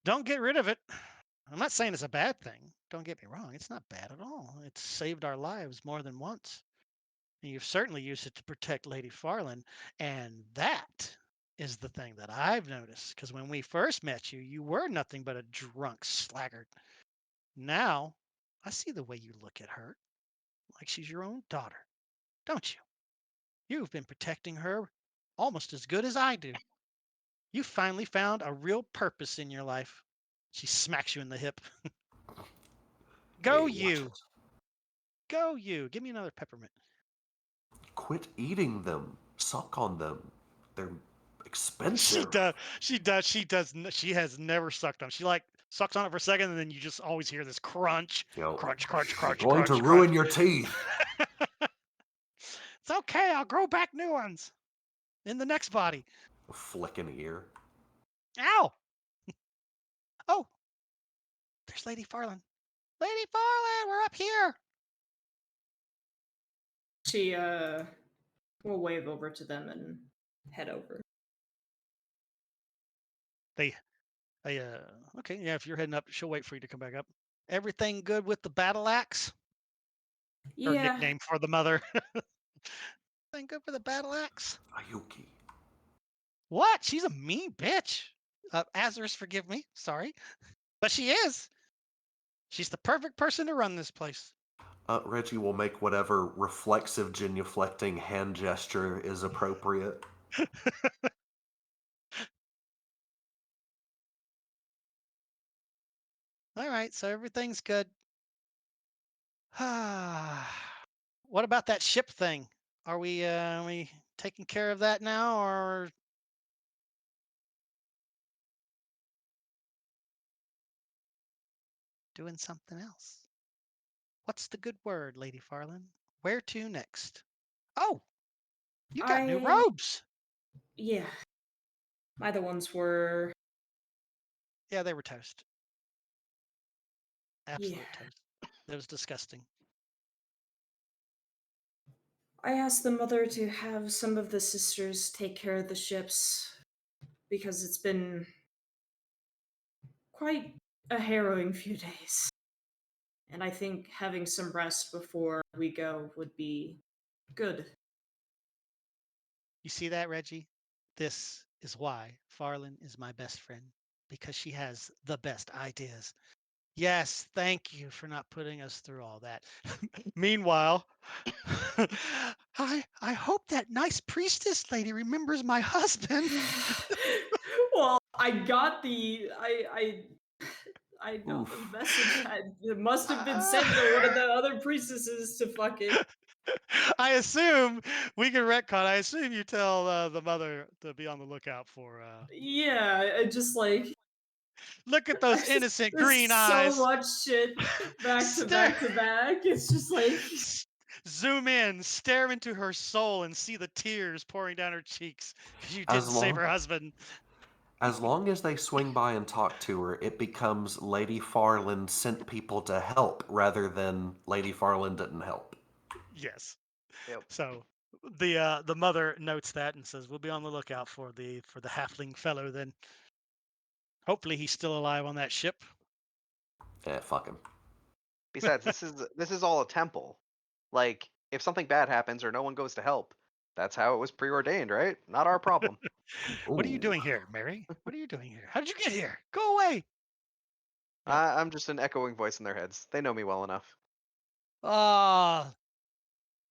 don't get rid of it. I'm not saying it's a bad thing. Don't get me wrong. It's not bad at all. It's saved our lives more than once. And you've certainly used it to protect Lady Farland. And that is the thing that I've noticed. Because when we first met you, you were nothing but a drunk sluggard. Now, I see the way you look at her, like she's your own daughter, don't you? You've been protecting her almost as good as I do. You finally found a real purpose in your life. She smacks you in the hip. Go Hey, watch you. it. Go you. Give me another peppermint. Quit eating them. Suck on them. They're She expensive. does. She has never sucked on. She like sucks on it for a second, and then you just always hear this crunch, You know, crunch, crunch, you're crunch, going crunch, to ruin crunch. your teeth. It's okay. I'll grow back new ones in the next body. Flick an ear. Ow! Oh, there's Lady Farland. Lady Farland, we're up here. She will wave over to them and head over. Okay, yeah, if you're heading up, she'll wait for you to come back up. Everything good with the battle axe? Her Yeah, nickname for the mother. Everything good for the battle axe? Ayuki. What? She's a mean bitch. Azarus, forgive me. Sorry. But she is. She's the perfect person to run this place. Reggie will make whatever reflexive genuflecting hand gesture is appropriate. All right, so everything's good. What about that ship thing? Are we taking care of that now, or doing something else? What's the good word, Lady Farland? Where to next? Oh, you got new robes. Yeah. My other ones were. Yeah, they were toast. Absolute Yeah. toast. That was disgusting. I asked the mother to have some of the sisters take care of the ships because it's been quite a harrowing few days. And I think having some rest before we go would be good. You see that, Reggie? This is why Farland is my best friend, because she has the best ideas. Yes, thank you for not putting us through all that. Meanwhile, I hope that nice priestess lady remembers my husband. Well, I got the I got the Oof. message. It must have been sent to one of the other priestesses to fucking. I assume we can retcon. I assume you tell the mother to be on the lookout for. Yeah, I just like Look at those innocent there's green so eyes. much shit back to back to back. It's just like Zoom in, stare into her soul, and see the tears pouring down her cheeks because you As didn't save long- her husband. As long as they swing by and talk to her, it becomes Lady Farland sent people to help rather than Lady Farland didn't help. Yes. Yep. So the mother notes that and says, "We'll be on the lookout for the halfling fellow. Then hopefully he's still alive on that ship." Fuck him. Besides, this is all a temple. Like, if something bad happens or no one goes to help, that's how it was preordained, right? Not our problem. What are you Ooh. doing here, Mary? What are you doing here? How did you get here? Go away. I'm just an echoing voice in their heads. They know me well enough. Ah.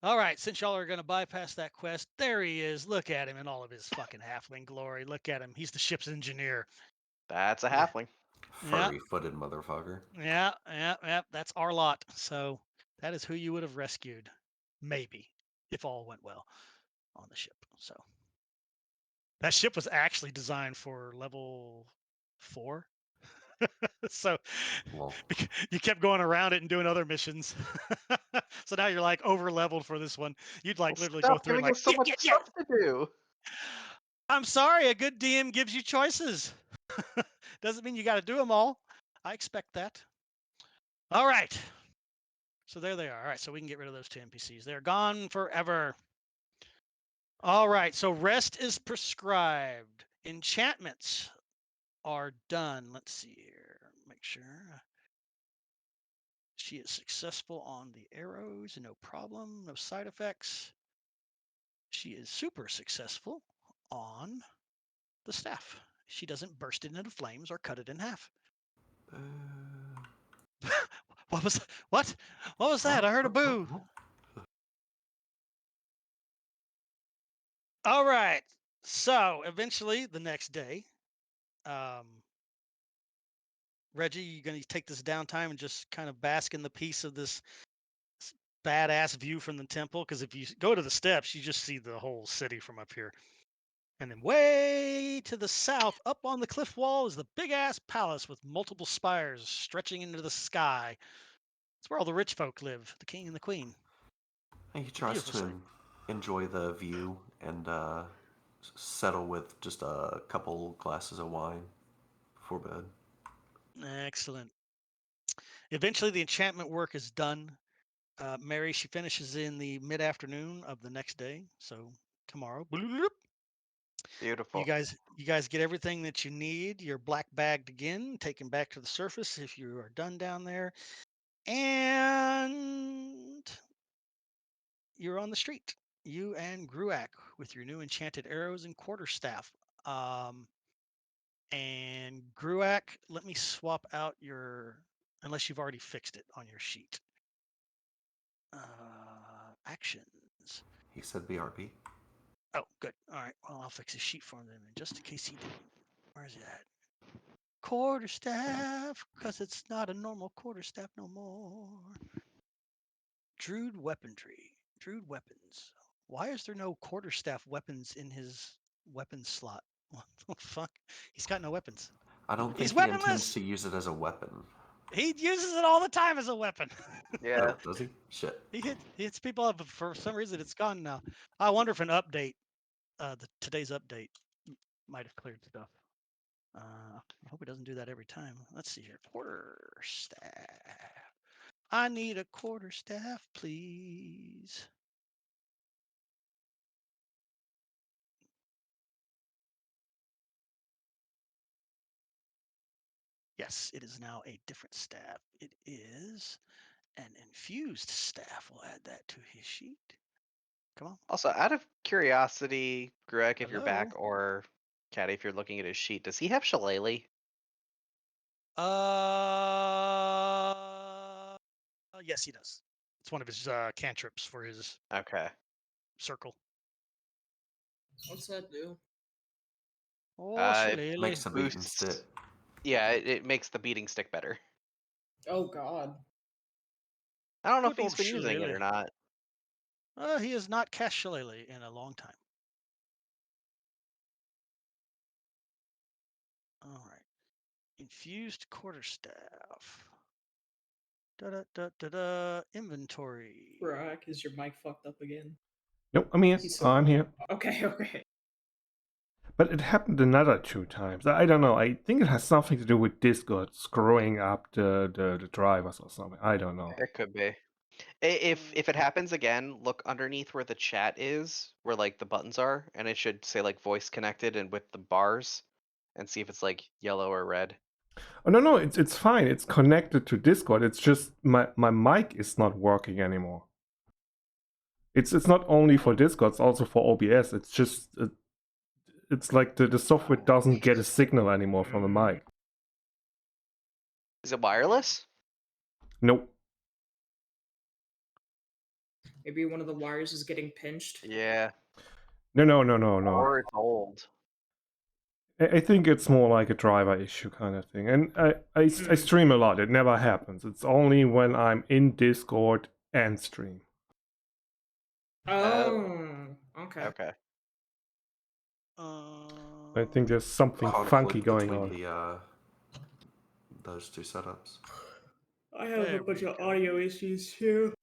All right, since y'all are going to bypass that quest, there he is. Look at him in all of his fucking halfling glory. Look at him. He's the ship's engineer. That's a Yeah. halfling. Furry-footed motherfucker. Yeah. That's our lot. So that is who you would have rescued, maybe, if all went well on the ship. So that ship was actually designed for level 4. So Well, you kept going around it and doing other missions. So now you're like over leveled for this one. You'd like Well, literally go stop through and giving like, us so much stuff to do. I'm sorry, a good DM gives you choices. Doesn't mean you got to do them all. I expect that. All right. So there they are. All right, so we can get rid of those 2 NPCs. They're gone forever. All right, so rest is prescribed. Enchantments are done. Let's see here. Make sure. She is successful on the arrows, no problem, no side effects. She is super successful on the staff. She doesn't burst it into flames or cut it in half. What was that? I heard a boo. All right. So eventually the next day, Reggie, you're gonna take this downtime and just kind of bask in the peace of this badass view from the temple. Because if you go to the steps, you just see the whole city from up here. And then way to the south, up on the cliff wall, is the big ass palace with multiple spires stretching into the sky. It's where all the rich folk live, the king and the queen. He It's a tries beautiful to sight. enjoy the view and settle with just a couple glasses of wine before bed. Excellent. Eventually, the enchantment work is done. Mary, she finishes in the mid-afternoon of the next day, so tomorrow. Beautiful. You guys get everything that you need. You're black bagged again, taken back to the surface if you are done down there, and you're on the street. You and Gruak with your new enchanted arrows and quarterstaff. And Gruak, let me swap out your, unless you've already fixed it on your sheet. Actions. He said BRB. Oh, good. All right. Well, I'll fix his sheet for him then, just in case he didn't. Where's he at? Quarterstaff, because it's not a normal quarterstaff no more. Druid weaponry. Druid weapons. Why is there no quarterstaff weapons in his weapons slot? What the fuck? He's got no weapons. I don't He's think he intends weaponless. to use it as a weapon. He uses it all the time as a weapon. Yeah. Oh, does he? Shit. He hits people up, but for some reason it's gone now. I wonder if an update, today's update, might have cleared stuff. I hope it doesn't do that every time. Let's see here. Quarterstaff. I need a quarterstaff, please. Yes, it is now a different staff. It is an infused staff. We'll add that to his sheet. Come on. Also, out of curiosity, Greg, if you're Hello? back, or Caddy, if you're looking at his sheet, does he have Shillelagh? Yes, he does. It's one of his cantrips for his Okay. circle. What's that do? Oh, It shillelagh. Makes a beating boosts. stick. Yeah, it makes the beating stick better. Oh God. I don't know Good if he's old been using it shillelagh. or not. He has not cast shillelagh in a long time. All right. Infused quarterstaff. Inventory. Brock, is your mic fucked up again? Nope, I'm here. He's I'm here. Okay, okay. But it happened another 2 times. I don't know. I think it has something to do with Discord screwing up the drivers or something. I don't know. It could be. If it happens again, look underneath where the chat is, where like the buttons are, and it should say like voice connected and with the bars, and see if it's like yellow or red. Oh no, it's fine. It's connected to Discord. It's just my mic is not working anymore. It's not only for Discord. It's also for OBS. It's just it's like the software doesn't get a signal anymore from the mic. Is it wireless? Nope. Maybe one of the wires is getting pinched. Yeah. No. Or it's old. I think it's more like a driver issue kind of thing. And I stream a lot. It never happens. It's only when I'm in Discord and stream. Oh, okay. Okay. I think there's something funky Conflict going between on. those 2 setups. I have There a bunch we of go. audio issues too.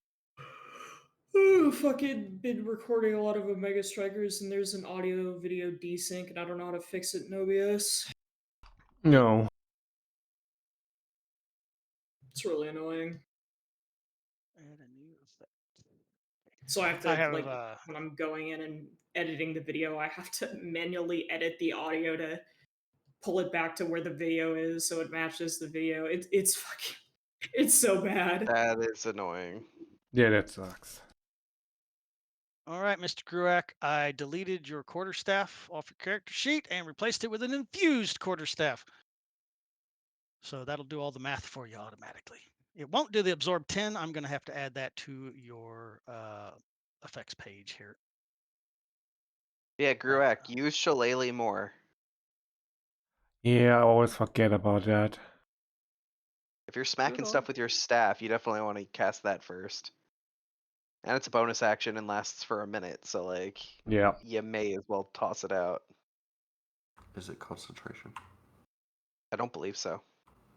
Oh, fucking been recording a lot of Omega Strikers, and there's an audio video desync, and I don't know how to fix it in OBS. No. It's really annoying. Add a new effect. So I have to, I have, like, when I'm going in and editing the video, I have to manually edit the audio to pull it back to where the video is so it matches the video. It's fucking, it's so bad. That is annoying. Yeah, that sucks. All right, Mr. Gruak, I deleted your quarterstaff off your character sheet and replaced it with an infused quarterstaff. So that'll do all the math for you automatically. It won't do the absorb 10. I'm going to have to add that to your effects page here. Yeah, Gruak, use Shillelagh more. Yeah, I always forget about that. If you're smacking Good stuff old- with your staff, you definitely want to cast that first. And it's a bonus action and lasts for a minute, so like Yeah. you may as well toss it out. Is it concentration? I don't believe so.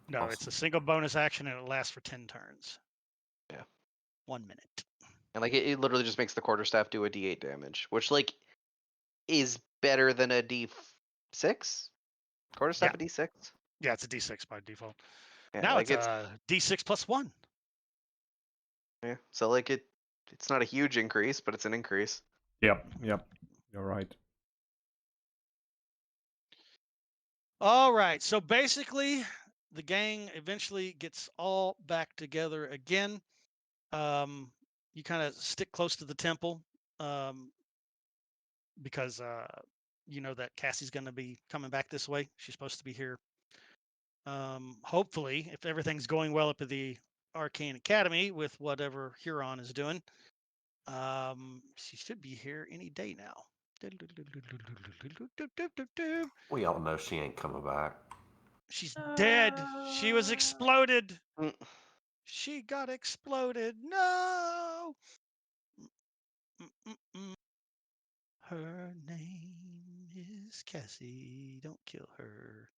No, it's a Awesome. single bonus action and it lasts for 10 turns. Yeah. 1 minute. And like it literally just makes the quarterstaff do a D8 damage, which like is better than a D6. Quarterstaff a D6. Yeah, it's a D6 by default. Yeah, Now like it's a D6 plus 1. yeah. So like it's not a huge increase, but it's an increase. Yep. You're right. All right. So basically, the gang eventually gets all back together again. You kind of stick close to the temple because you know that Cassie's going to be coming back this way. She's supposed to be here. Hopefully, if everything's going well up at the Arcane Academy with whatever Huron is doing, she should be here any day now. We all know she ain't coming back. She's dead. She was exploded. Mm. She got exploded. No. Mm-mm-mm. Her name is Cassie. Don't kill her.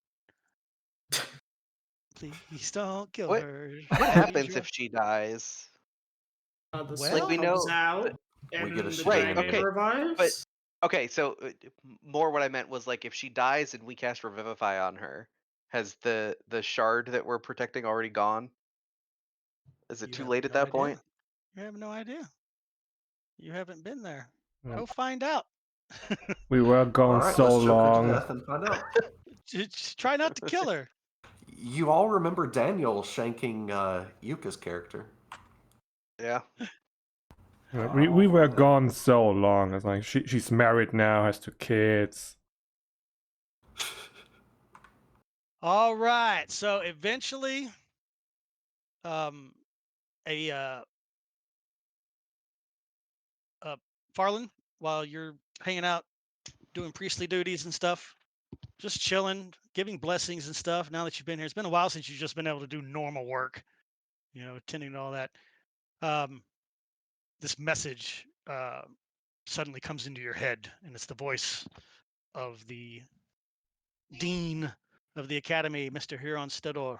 Please don't kill What her. what She's happens your- if she dies? The Well, soul we comes know- out, We and get a the stream. dragon Okay, revives. Okay, so more what I meant was like if she dies and we cast Revivify on her, has the shard that we're protecting already gone? Is it You too have late at no that idea. point? You have no idea. You haven't been there. Well, Go find out. we were All gone right, so let's choke her to long. death and find out. Just try not to kill her. You all remember Daniel shanking Yuka's character. Yeah. Yeah, we were that- gone so long. It's like she's married now, has 2 kids. All right. So eventually, Farland, while you're hanging out, doing priestly duties and stuff, just chilling, giving blessings and stuff. Now that you've been here, it's been a while since you've just been able to do normal work, attending to all that. This message suddenly comes into your head, and it's the voice of the dean of the academy, Mr. Huron Stedor.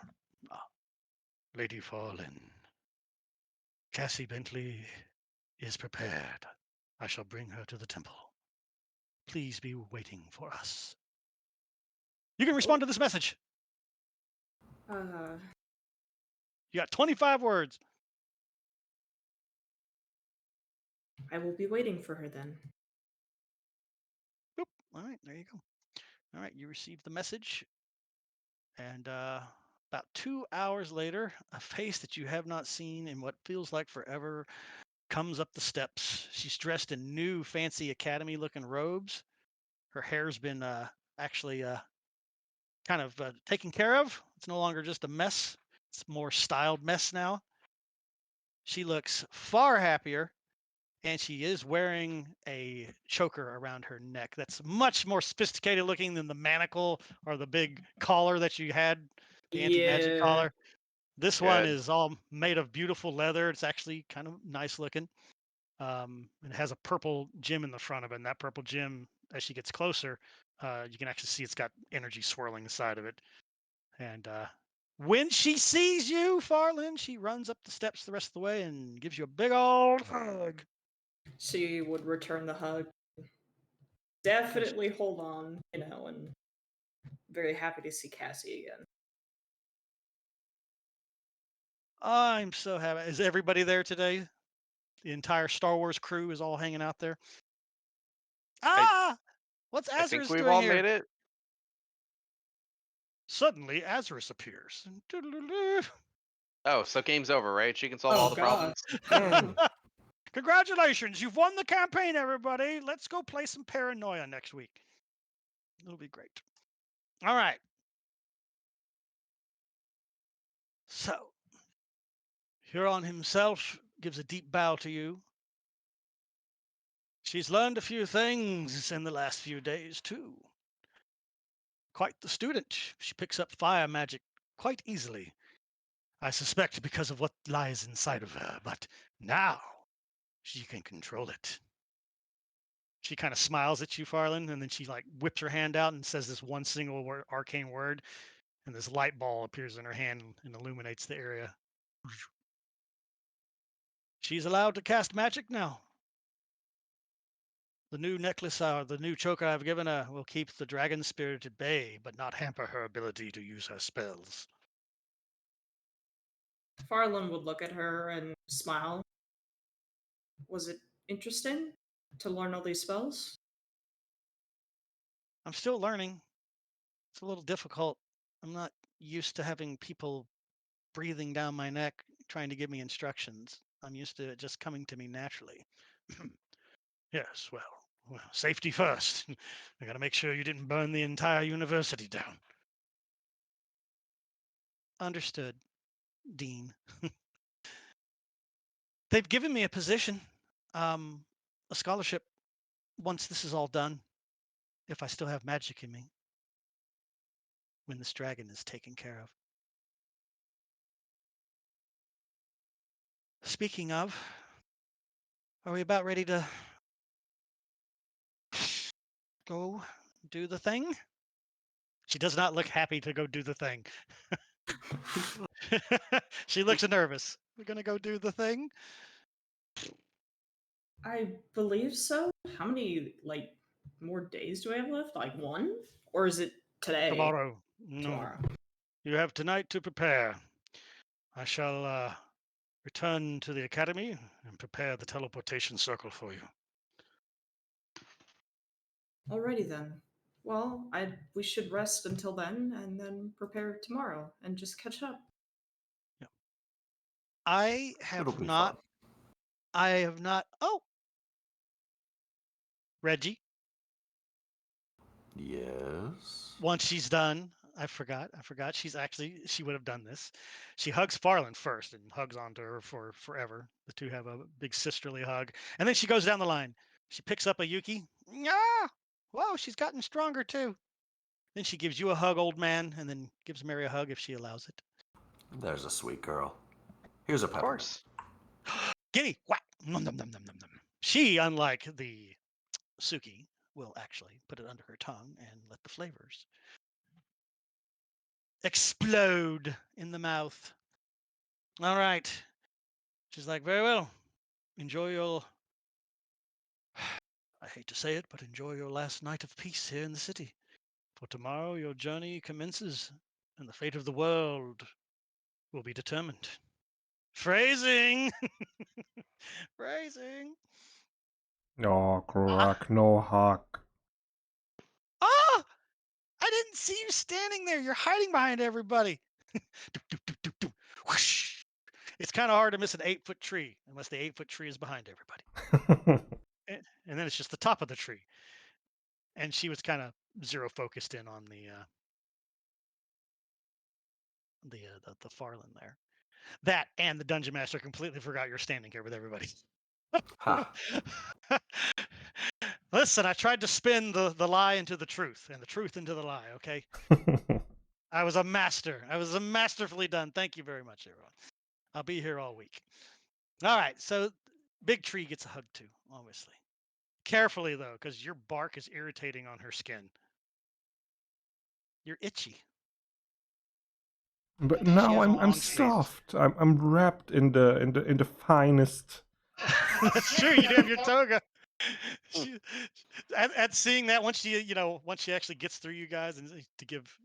Lady Fallen, Cassie Bentley is prepared. I shall bring her to the temple. Please be waiting for us. You can respond to this message. Uh, You got 25 words. I will be waiting for her then. Boop. All right, there you go. All right, you received the message. And about 2 hours later, a face that you have not seen in what feels like forever comes up the steps. She's dressed in new, fancy academy looking robes. Her hair's been actually kind of taken care of. It's no longer just a mess, it's more styled mess now. She looks far happier, and she is wearing a choker around her neck that's much more sophisticated looking than the manacle or the big collar that you had, the anti-magic Yeah. collar. This one Good. is all made of beautiful leather. It's actually kind of nice looking. It has a purple gem in the front of it, and that purple gem, as she gets closer, you can actually see it's got energy swirling inside of it. And when she sees you, Farland, she runs up the steps the rest of the way and gives you a big old hug. She would return the hug. Definitely hold on, and very happy to see Cassie again. I'm so happy. Is everybody there today? The entire Star Wars crew is all hanging out there. What's I think Azarus we've doing all here? made it. Suddenly, Azarus appears. Oh, so game's over, right? She can solve Oh, all the God. problems. Congratulations, you've won the campaign, everybody. Let's go play some Paranoia next week. It'll be great. All right. So, Huron himself gives a deep bow to you. She's learned a few things in the last few days, too. Quite the student. She picks up fire magic quite easily. I suspect because of what lies inside of her, but now she can control it. She kind of smiles at you, Farland, and then she like whips her hand out and says this one single word, arcane word, and this light ball appears in her hand and illuminates the area. She's allowed to cast magic now. The new necklace, the new choker I've given her, will keep the dragon spirit at bay, but not hamper her ability to use her spells. Farland would look at her and smile. Was it interesting to learn all these spells? I'm still learning. It's a little difficult. I'm not used to having people breathing down my neck trying to give me instructions. I'm used to it just coming to me naturally. Yes, well, safety first. I gotta make sure you didn't burn the entire university down. Understood, Dean. They've given me a position, a scholarship, once this is all done, if I still have magic in me, when this dragon is taken care of. Speaking of, are we about ready to go do the thing? She does not look happy to go do the thing. She looks nervous. We're gonna go do the thing? I believe so. How many more days do I have left? Like one? Or is it today? Tomorrow. No. Tomorrow. You have tonight to prepare. I shall return to the academy and prepare the teleportation circle for you. Alrighty then. Well, we should rest until then and then prepare tomorrow and just catch up. I It'll have be not. fun. I have not. Oh, Reggie. Yes. Once she's done, I forgot. She would have done this. She hugs Farland first and hugs onto her for forever. The two have a big sisterly hug. And then she goes down the line. She picks up a Yuki. Yeah. Whoa, she's gotten stronger too. Then she gives you a hug, old man, and then gives Mary a hug if she allows it. There's a sweet girl. Here's a Of peppermint. course. Gimme! Whack! Nom, nom, nom, nom, nom, nom. She, unlike the Suki, will actually put it under her tongue and let the flavors explode in the mouth. All right. She's like, very well. Enjoy your, I hate to say it, but enjoy your last night of peace here in the city. For tomorrow your journey commences, and the fate of the world will be determined. Phrasing! Phrasing! No, Gruak, no hawk. Ah! I didn't see you standing there. You're hiding behind everybody. Whoosh. It's kind of hard to miss an 8-foot tree unless the 8-foot tree is behind everybody. And then it's just the top of the tree. And she was kind of zero focused in on the Farland there. That and the dungeon master completely forgot you're standing here with everybody. Ha. Listen, I tried to spin the lie into the truth and the truth into the lie, okay? I was a master. I was masterfully done. Thank you very much, everyone. I'll be here all week. All right, so Big Tree gets a hug too, obviously. Carefully, though, because your bark is irritating on her skin. You're itchy. But She now has I'm long sleeves. soft. I'm wrapped in the finest. That's true. You do have your toga. At seeing that, once she actually gets through you guys and to give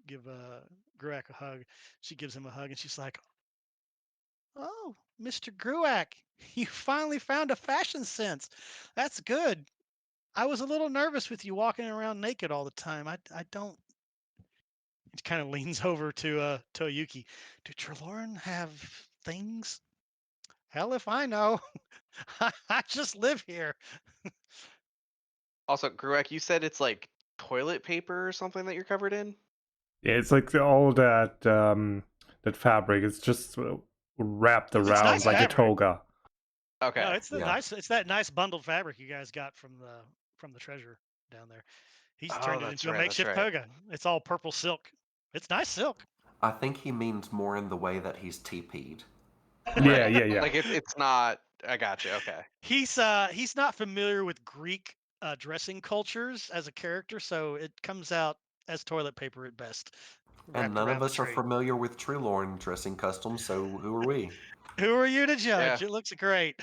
Gruak a hug, she gives him a hug and she's like, "Oh, Mr. Gruak, you finally found a fashion sense. That's good. I was a little nervous with you walking around naked all the time. I don't." It kind of leans over to Toyuki. Do Trelawney have things? Hell if I know. I just live here. Also, Gruak, you said it's like toilet paper or something that you're covered in? Yeah, it's like all that that fabric. It's just wrapped It's around nice like fabric. a toga. Okay. No, it's Yeah. it's that nice bundled fabric you guys got from the treasure down there. He's Oh, turned it that's into a right, that's makeshift right. toga. It's all purple silk. It's nice silk. I think he means more in the way that he's TP'd. Yeah. Like it's not. I got you. Okay. He's not familiar with Greek dressing cultures as a character, so it comes out as toilet paper at best. And Wrapped none around of the us are tree. familiar with Treelorn dressing customs, so who are we? Who are you to judge? Yeah. It looks great.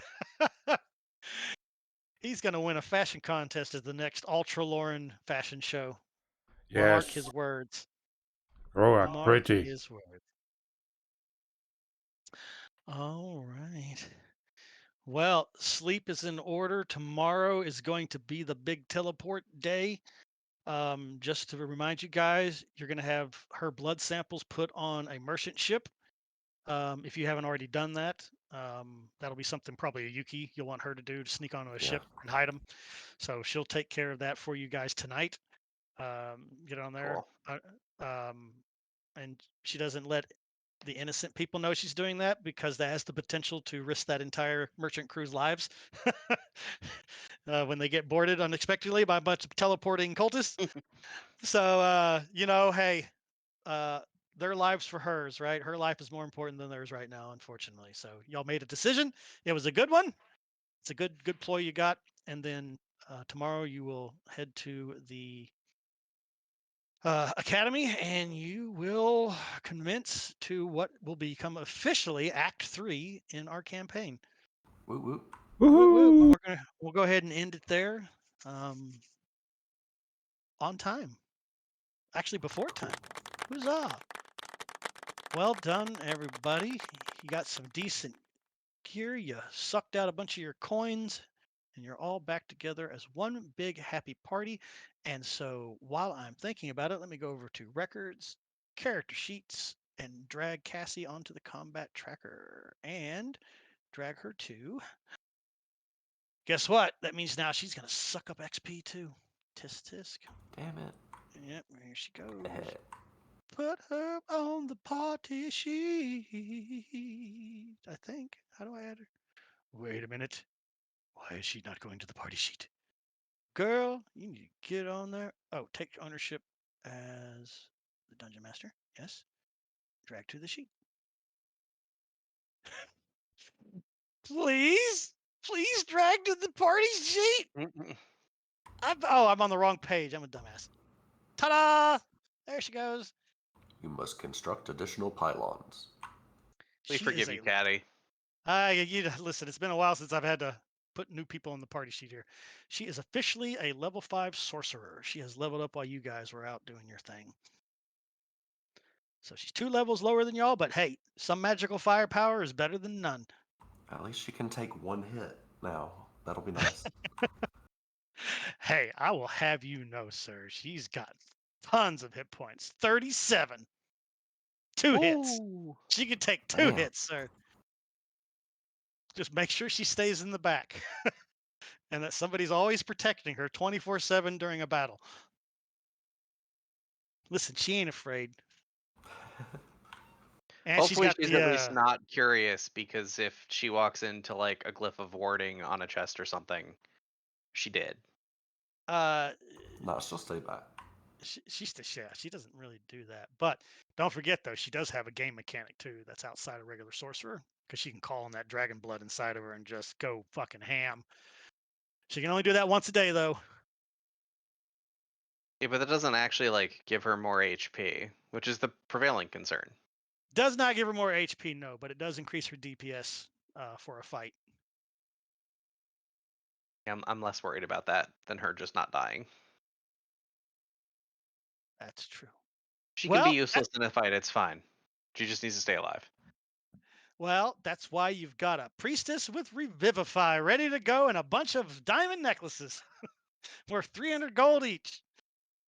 He's going to win a fashion contest at the next Ultra Lauren fashion show. Mark his Yes. words. Grow up Mark pretty. his words. All right. Well, sleep is in order. Tomorrow is going to be the big teleport day. Just to remind you guys, you're going to have her blood samples put on a merchant ship. If you haven't already done that, that'll be something probably a Yuki you'll want her to do, to sneak onto a Yeah. ship and hide them. So she'll take care of that for you guys tonight. Get on there. Cool. And she doesn't let the innocent people know she's doing that, because that has the potential to risk that entire merchant crew's lives when they get boarded unexpectedly by a bunch of teleporting cultists. So, hey, their lives for hers, right? Her life is more important than theirs right now, unfortunately. So y'all made a decision. It was a good one. It's a good ploy you got. And then tomorrow you will head to the academy, and you will commence to what will become officially Act 3 in our campaign. Woo woo. Whoop, whoop. Woohoo! We'll go ahead and end it there. On time. Actually, before time. Huzzah! Well done, everybody. You got some decent gear. You sucked out a bunch of your coins, and you're all back together as one big happy party. And so while I'm thinking about it, let me go over to records, character sheets, and drag Cassie onto the combat tracker and drag her to. Guess what? That means now she's going to suck up XP too. Tisk tisk. Damn it. Yep, here she goes. Eh. Put her on the party sheet, I think. How do I add her? Wait a minute. Why is she not going to the party sheet? Girl, you need to get on there. Oh, take ownership as the dungeon master. Yes. Drag to the sheet. Please? Please drag to the party sheet? I'm on the wrong page. I'm a dumbass. Ta-da! There she goes. You must construct additional pylons. We She forgive is you, Caddy. listen, it's been a while since I've had to put new people on the party sheet here. She is officially a level 5 sorcerer. She has leveled up while you guys were out doing your thing. So she's 2 levels lower than y'all, but hey, some magical firepower is better than none. At least she can take one hit now. That'll be nice. Hey, I will have you know, sir, she's got tons of hit points. 37. 2 hits. Ooh. She can take 2 Man. hits, sir. Just make sure she stays in the back. And that somebody's always protecting her 24/7 during a battle. Listen, she ain't afraid. And Hopefully she's she's got at least the not curious, because if she walks into like a glyph of warding on a chest or something, she did. No, she'll stay back. she doesn't really do that. But don't forget though, she does have a game mechanic too that's outside of regular sorcerer, because she can call on that dragon blood inside of her and just go fucking ham. She can only do that once a day though. Yeah, but that doesn't actually like give her more HP, which is the prevailing concern. Does not give her more HP, no, but it does increase her DPS for a fight. I'm less worried about that than her just not dying. That's true. She can be Well, useless in a fight, it's fine. She just needs to stay alive. Well, that's why you've got a priestess with Revivify ready to go and a bunch of diamond necklaces worth 300 gold each.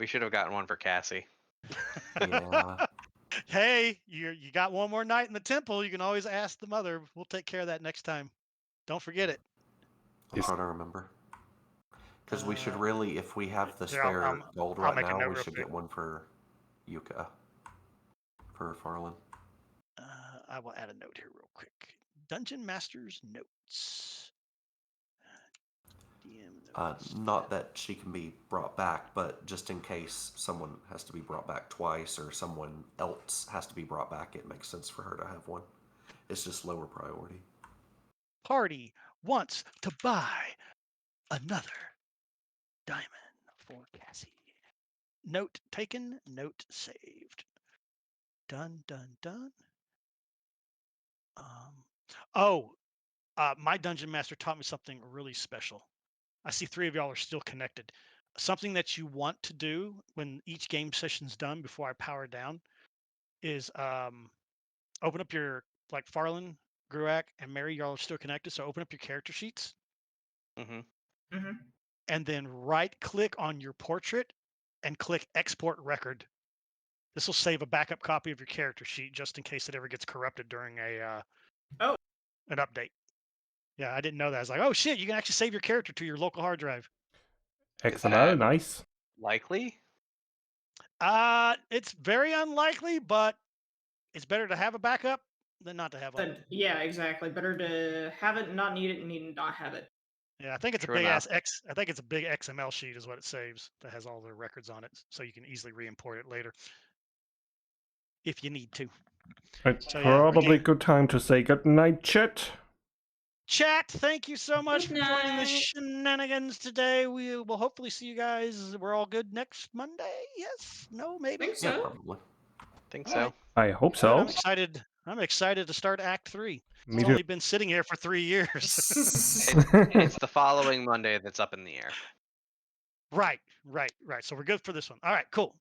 We should have gotten one for Cassie. Yeah. Hey, you got one more night in the temple. You can always ask the mother. We'll take care of that next time. Don't forget it. I'll try to remember. Because we should really, if we have the spare gold I'll right make a now, note we real should quick. get one for Yuka. For Farland. I will add a note here real quick. Dungeon Master's notes. DM notes. Not that she can be brought back, but just in case someone has to be brought back twice or someone else has to be brought back, it makes sense for her to have one. It's just lower priority. Party wants to buy another diamond for Cassie. Note taken, note saved. Done, done, done. My dungeon master taught me something really special. I see 3 of y'all are still connected. Something that you want to do when each game session's done before I power down is open up your, like, Farland, Gruak, and Mary, y'all are still connected, so open up your character sheets Mm-hmm. Hmm. and then right-click on your portrait and click Export Record. This will save a backup copy of your character sheet just in case it ever gets corrupted during an update. Yeah, I didn't know that. I was like, oh shit, you can actually save your character to your local hard drive. XML, that- nice. Likely? It's very unlikely, but it's better to have a backup than not to have one. Then yeah, exactly. Better to have it, and not need it, and need to not have it. Yeah, I think it's True a big enough. ass I think it's a big XML sheet is what it saves that has all the records on it, so you can easily re-import it later if you need to. It's So, yeah, probably again- good time to say good night, chat. Chat, thank you so much Good for joining the night. shenanigans today. We will hopefully see you guys. We're all good next Monday. Yes? No? Maybe? Think Yeah, so. probably. Think All so. right. I hope Good, so. I'm excited. I'm excited to start Act 3. Me It's too. only been sitting here for 3 years. It's the following Monday that's up in the air. Right. So we're good for this one. All right, cool.